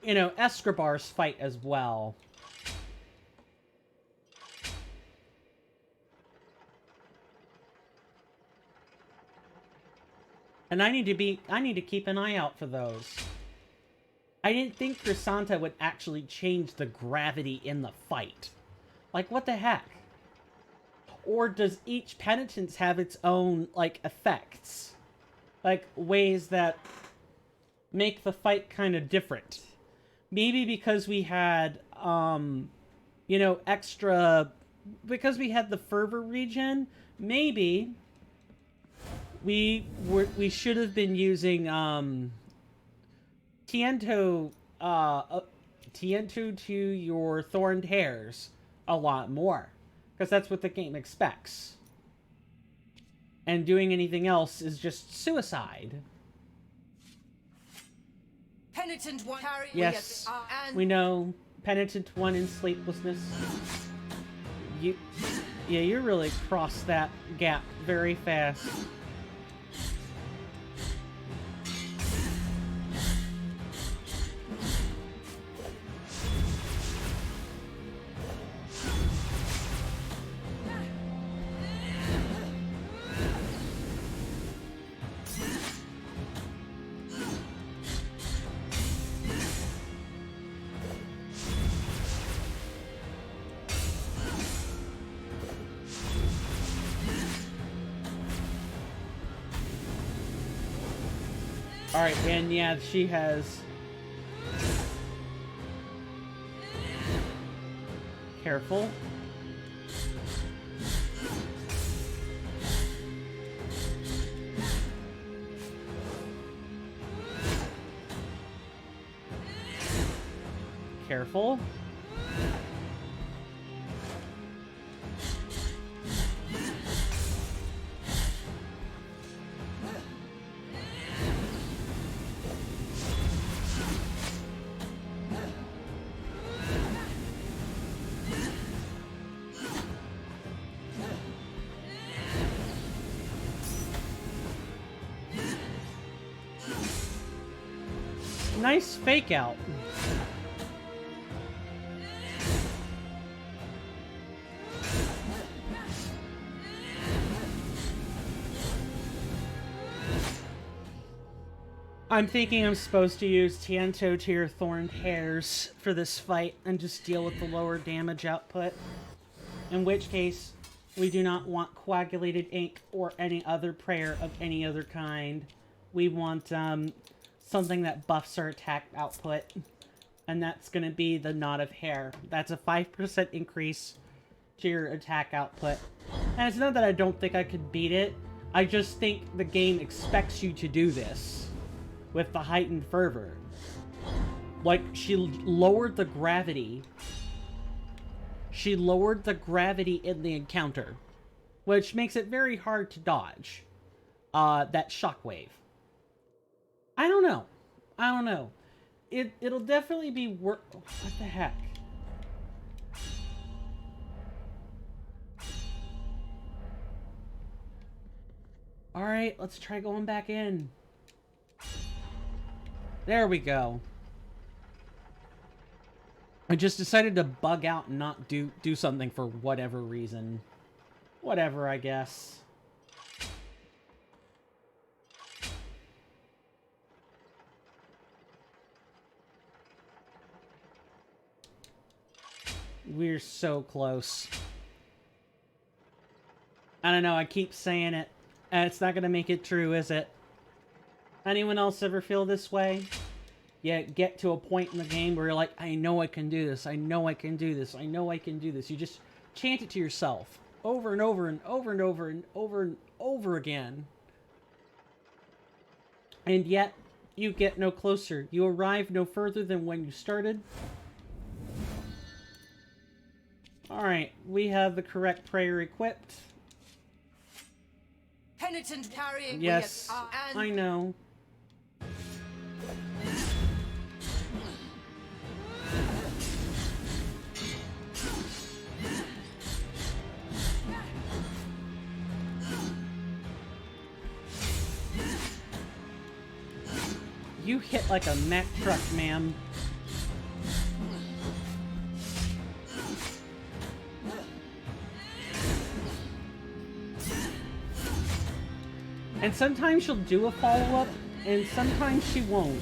you know, Escobar's fight as well. And I need to keep an eye out for those. I didn't think Crisanta would actually change the gravity in the fight. Like, what the heck? Or does each penitence have its own, like, effects? Like, ways that make the fight kind of different. Maybe because we had, you know, extra... Because we had the fervor regen, maybe we should have been using, Tiento to your thorned hairs a lot more. Because that's what the game expects. And doing anything else is just suicide. Penitent one. Carry. Yes, And we know. Penitent one in sleeplessness. Yeah, you really crossed that gap very fast. Alright, and yeah, she has... Careful. Careful. Nice fake out. I'm thinking I'm supposed to use Tiento to your Thorned Hairs for this fight and just deal with the lower damage output. In which case, we do not want coagulated ink or any other prayer of any other kind. We want something that buffs our attack output. And that's going to be the Knot of Hair. That's a 5% increase to your attack output. And it's not that I don't think I could beat it. I just think the game expects you to do this with the heightened fervor. Like, she lowered the gravity. She lowered the gravity in the encounter, which makes it very hard to dodge that shockwave. I don't know. I don't know. It'll definitely be worth... What the heck? Alright, let's try going back in. There we go. I just decided to bug out and not do something for whatever reason. Whatever, I guess. We're so close. I don't know, I keep saying it, and it's not gonna make it true, is it? Anyone else ever feel this way? You get to a point in the game where you're like, I know I can do this, I know I can do this, I know I can do this. You just chant it to yourself over and over and over and over and over and over again. And yet, you get no closer. You arrive no further than when you started. Alright, we have the correct prayer equipped. Penitent carrying. Yes, I know. You hit like a Mack truck, ma'am. And sometimes she'll do a follow-up, and sometimes she won't.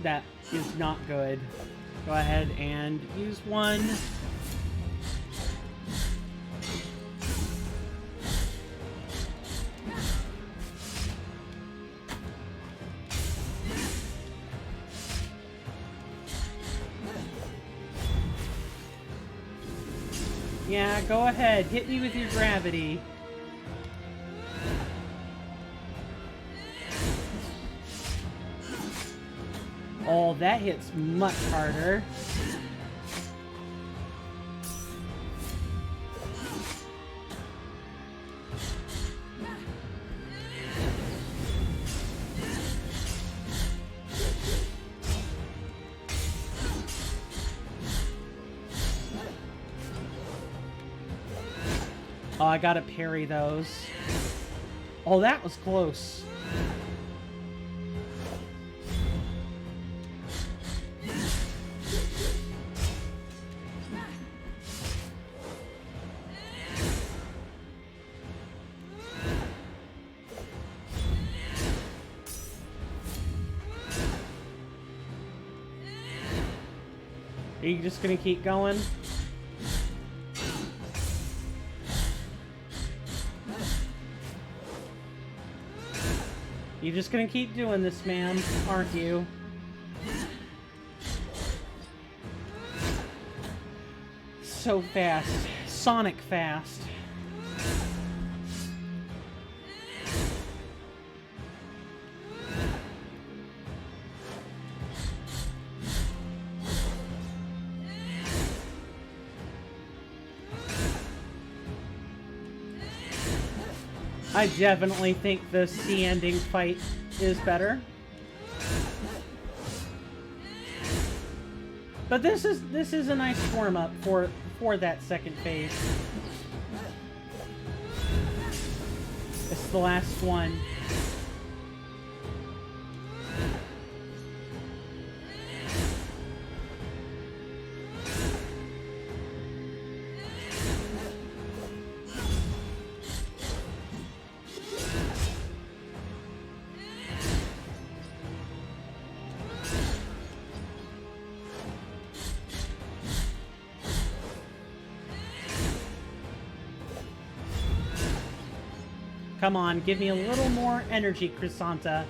That is not good. Go ahead and use one. Yeah, go ahead. Hit me with your gravity. Oh, that hits much harder. Oh, I gotta parry those. Oh, that was close. Are you just gonna keep going? You're just gonna keep doing this, ma'am, aren't you? So fast. Sonic fast. I definitely think the C ending fight is better. But this is a nice warm up for that second phase. It's the last one. Come on, give me a little more energy, Chrysanta.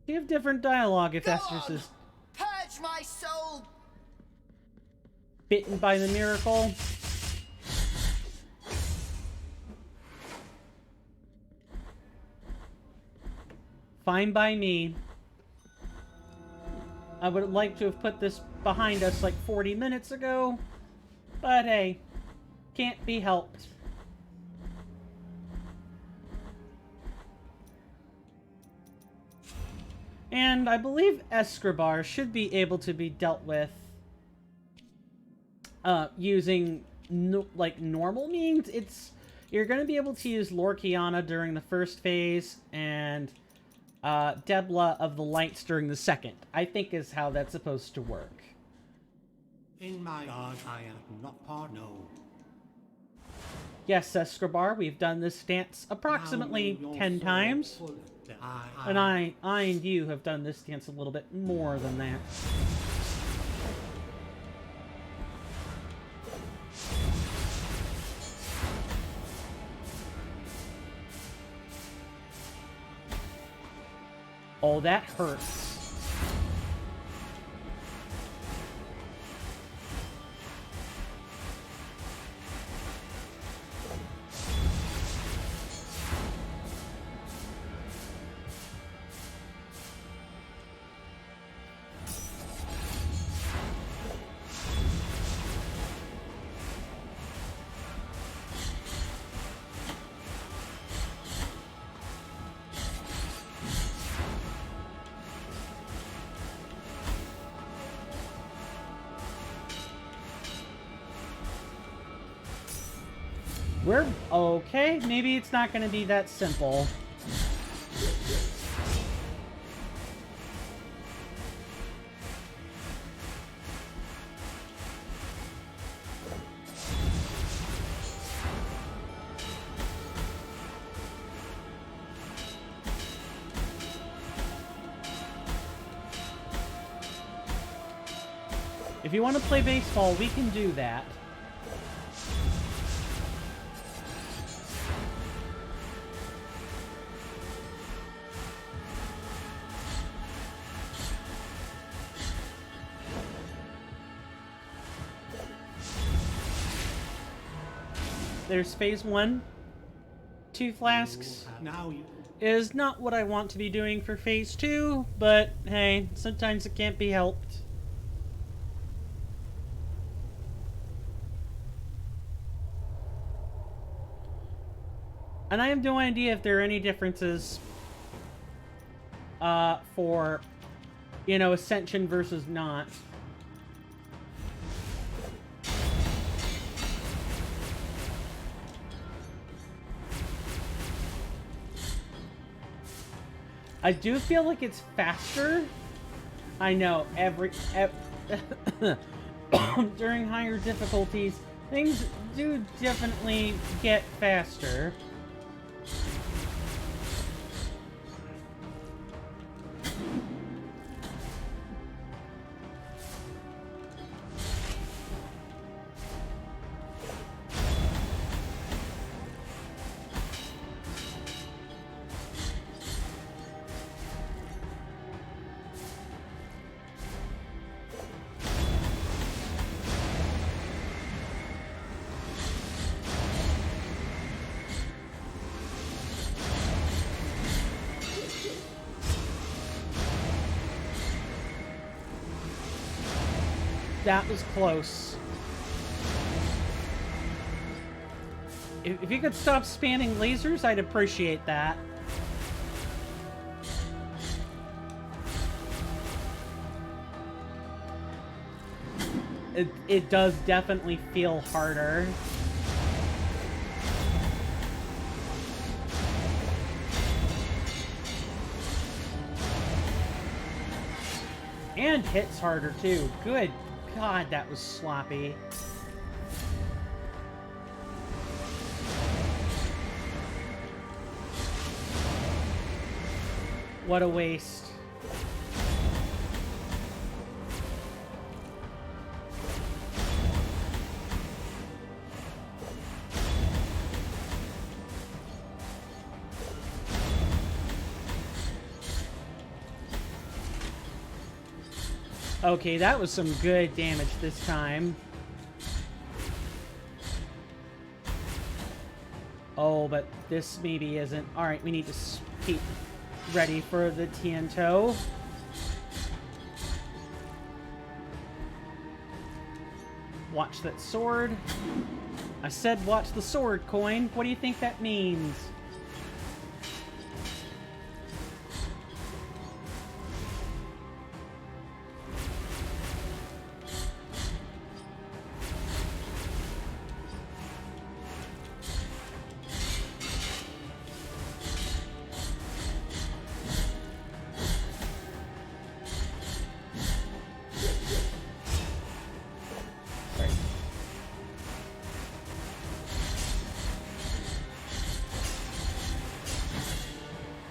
You have different dialogue if Estus is Purge my soul! bitten by the miracle. Fine by me. I would like to have put this behind us like 40 minutes ago, but hey, can't be helped. And I believe Escribar should be able to be dealt with using like normal means. You're going to be able to use Lorquiana during the first phase and Debla of the Lights during the second, I think is how that's supposed to work. In my heart, I am not part, no. Yes, Escribar, we've done this dance approximately 10 times. And I and you have done this dance a little bit more than that. Oh, that hurts. We're okay. Maybe it's not going to be that simple. If you want to play baseball, we can do that. There's phase 1. 2 flasks Now you is not what I want to be doing for phase 2, but hey, sometimes it can't be helped. And I have no idea if there are any differences for, you know, Ascension versus not. I do feel like it's faster. I know, during higher difficulties, things do definitely get faster. That was close. If you could stop spamming lasers, I'd appreciate that. It does definitely feel harder. And hits harder too. Good God, that was sloppy. What a waste. Okay, that was some good damage this time. Oh, but this maybe isn't. Alright, we need to keep ready for the Tiento. Watch that sword. I said watch the sword, coin. What do you think that means?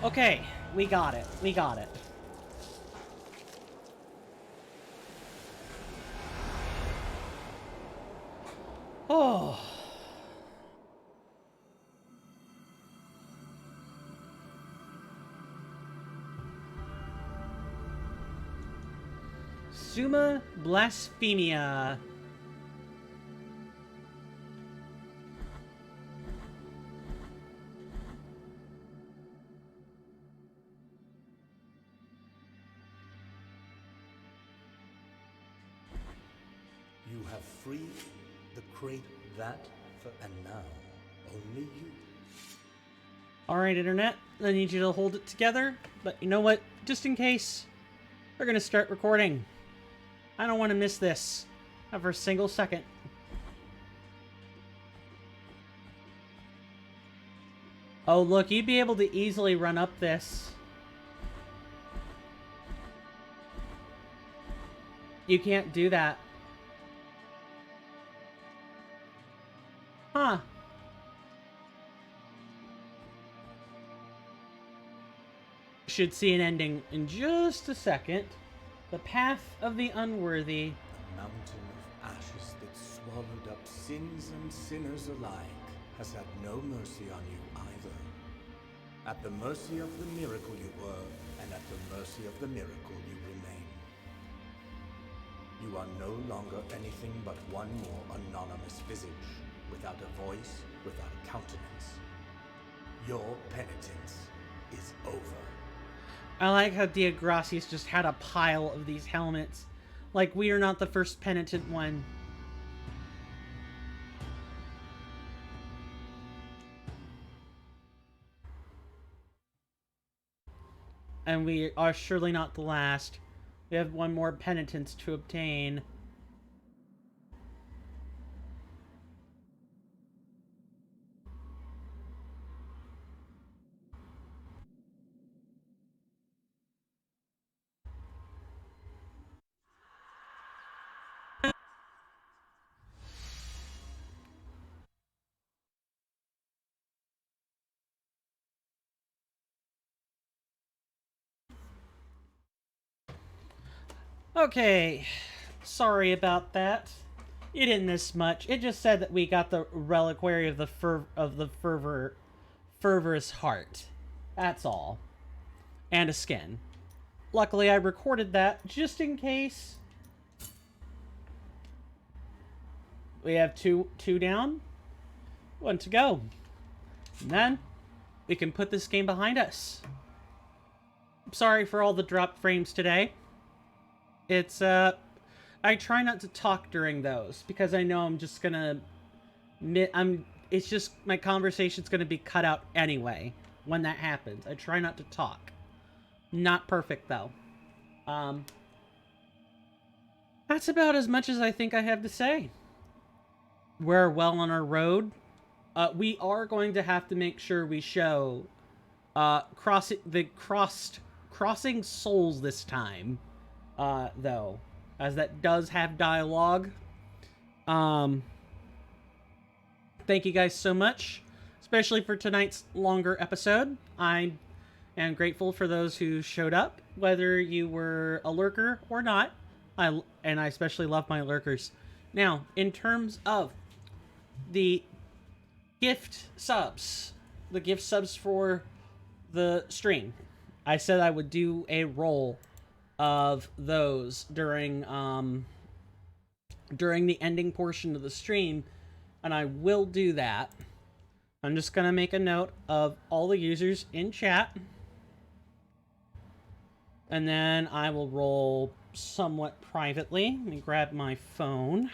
Okay, we got it. We got it. Oh. Summa Blasphemia. You have freed the crate and now only you. Alright, Internet. I need you to hold it together. But you know what? Just in case, we're gonna start recording. I don't want to miss this. Not for a single second. Oh, look, you'd be able to easily run up this. You can't do that. Huh. Should see an ending in just a second. The Path of the Unworthy. mountain of ashes that swallowed up sins and sinners alike has had no mercy on you either. At the mercy of the miracle you were, and at the mercy of the miracle you remain. You are no longer anything but one more anonymous visage, without a voice, without a countenance. Your penitence is over. I like how Diagracius just had a pile of these helmets. Like, we are not the first penitent one. And we are surely not the last. We have one more penitence to obtain. Okay, sorry about that. You didn't miss much. It just said that we got the reliquary of the fervorous heart. That's all. And a skin. Luckily, I recorded that just in case. We have two down. One to go. And then we can put this game behind us. Sorry for all the dropped frames today. It's, I try not to talk during those, because I know I'm just gonna... it's just, my conversation's gonna be cut out anyway, when that happens. I try not to talk. Not perfect, though. That's about as much as I think I have to say. We're well on our road. We are going to have to make sure we show, crossing souls this time. Though, as that does have dialogue. Thank you guys so much, especially for tonight's longer episode. I am grateful for those who showed up, whether you were a lurker or not. I especially love my lurkers. Now, in terms of the gift subs for the stream, I said I would do a roll of those during the ending portion of the stream, and I will do that. I'm just gonna make a note of all the users in chat, and then I will roll somewhat privately. Let me grab my phone.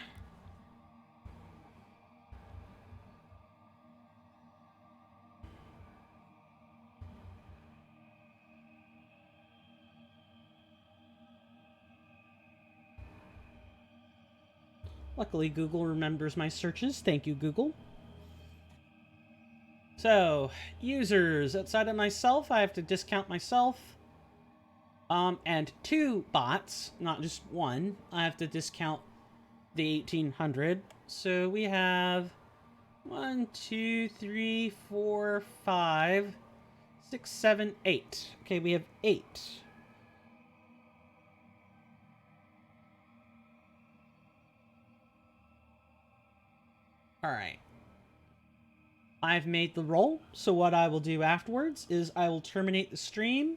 Luckily, Google remembers my searches. Thank you, Google. So, users. Outside of myself, I have to discount myself. And 2 bots, not just one. I have to discount the 1800. So we have 1, 2, 3, 4, 5, 6, 7, 8. Okay, we have 8. Alright. I've made the roll, so what I will do afterwards is I will terminate the stream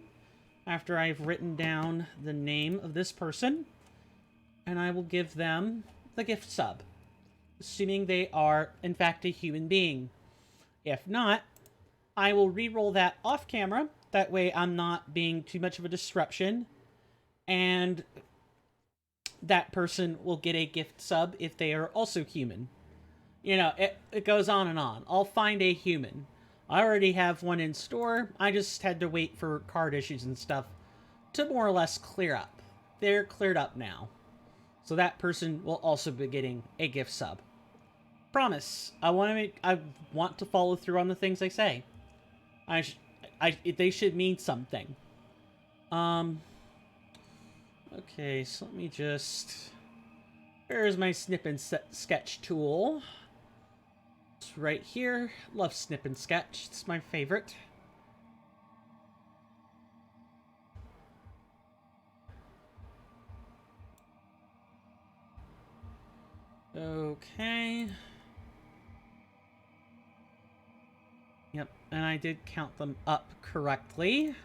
after I've written down the name of this person, and I will give them the gift sub, assuming they are, in fact, a human being. If not, I will re-roll that off camera, that way I'm not being too much of a disruption, and that person will get a gift sub if they are also human. You know, it goes on and on. I'll find a human. I already have one in store. I just had to wait for card issues and stuff to more or less clear up. They're cleared up now. So that person will also be getting a gift sub. Promise. I want to follow through on the things I say. They should mean something. Okay, so let me just... Where's my snip and sketch tool? It's right here. Love snip and sketch. It's my favorite. Okay. Yep, and I did count them up correctly.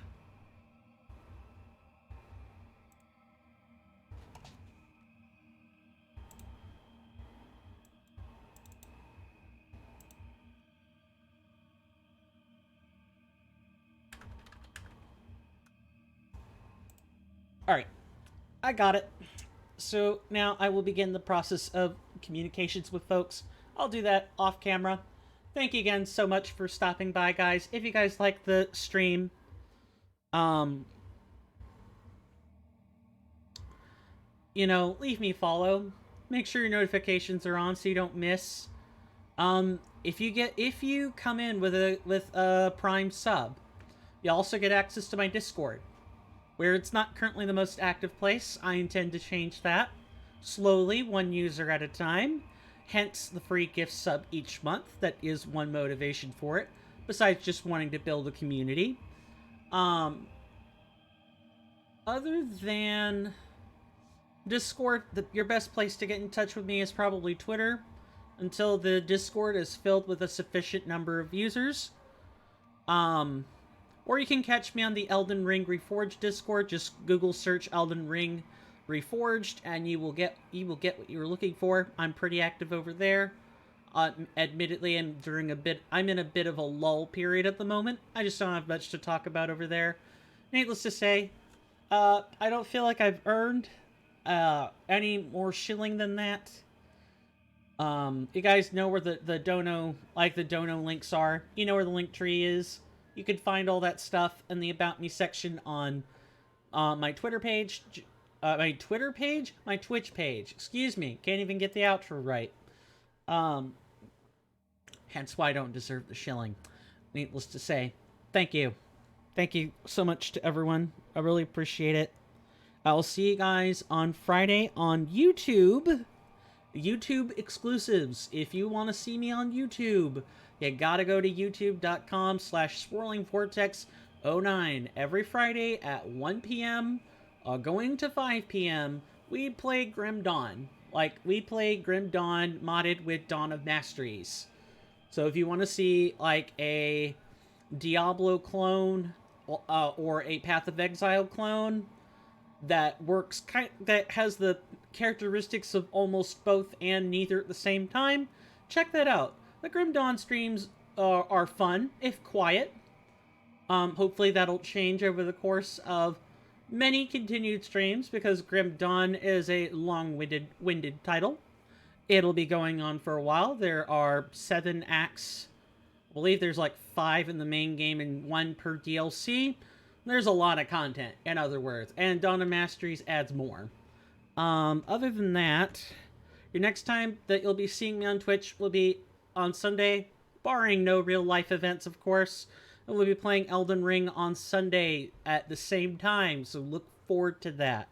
Alright, I got it. So now I will begin the process of communications with folks. I'll do that off camera. Thank you again so much for stopping by, guys. If you guys like the stream, you know, leave me a follow. Make sure your notifications are on so you don't miss. If you come in with a Prime sub, you also get access to my Discord, where it's not currently the most active place. I intend to change that slowly, one user at a time. Hence the free gift sub each month. That is one motivation for it, besides just wanting to build a community. Other than Discord, your best place to get in touch with me is probably Twitter, until the Discord is filled with a sufficient number of users. Or you can catch me on the Elden Ring Reforged Discord. Just Google search Elden Ring Reforged, and you will get what you were looking for. I'm pretty active over there. Admittedly, I'm in a bit of a lull period at the moment. I just don't have much to talk about over there. Needless to say, I don't feel like I've earned any more shilling than that. You guys know where the dono links are. You know where the link tree is. You can find all that stuff in the About Me section on my Twitter page. My Twitch page. Excuse me. Can't even get the outro right. Hence why I don't deserve the shilling. Needless to say, thank you. Thank you so much to everyone. I really appreciate it. I'll see you guys on Friday on YouTube. YouTube exclusives. If you want to see me on YouTube, you gotta go to youtube.com/swirlingvortex09. Every Friday at 1 p.m. Going to 5 p.m. we play Grim Dawn. We play Grim Dawn modded with Dawn of Masteries. So if you want to see, a Diablo clone, or a Path of Exile clone, that has the characteristics of almost both and neither at the same time, check that out. The Grim Dawn streams are fun, if quiet. Hopefully that'll change over the course of many continued streams, because Grim Dawn is a long-winded title. It'll be going on for a while. There are 7 acts. I believe there's 5 in the main game and 1 per DLC. There's a lot of content, in other words, and Dawn of Masteries adds more. Other than that, your next time that you'll be seeing me on Twitch will be on Sunday, barring no real-life events, of course. And we'll be playing Elden Ring on Sunday at the same time, so look forward to that.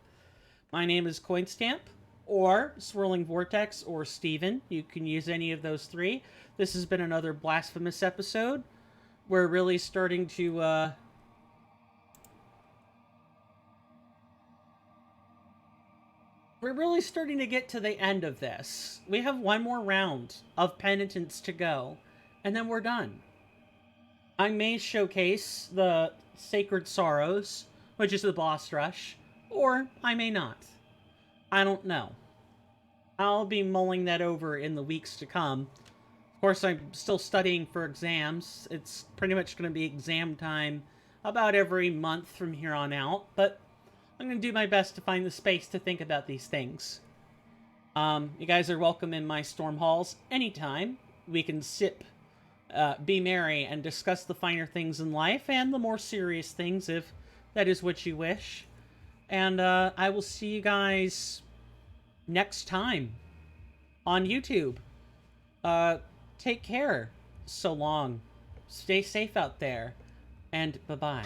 My name is Coinstamp, or Swirling Vortex, or Steven. You can use any of those 3. This has been another Blasphemous episode. We're really starting to, We're really starting to get to the end of this. We have one more round of penitence to go, and then we're done. I may showcase the Sacred Sorrows, which is the boss rush, or I may not. I don't know. I'll be mulling that over in the weeks to come. Of course, I'm still studying for exams. It's pretty much going to be exam time about every month from here on out, but I'm going to do my best to find the space to think about these things. You guys are welcome in my storm halls anytime. We can sip, be merry, and discuss the finer things in life and the more serious things, if that is what you wish. And I will see you guys next time on YouTube. Take care. So long. Stay safe out there. And bye-bye.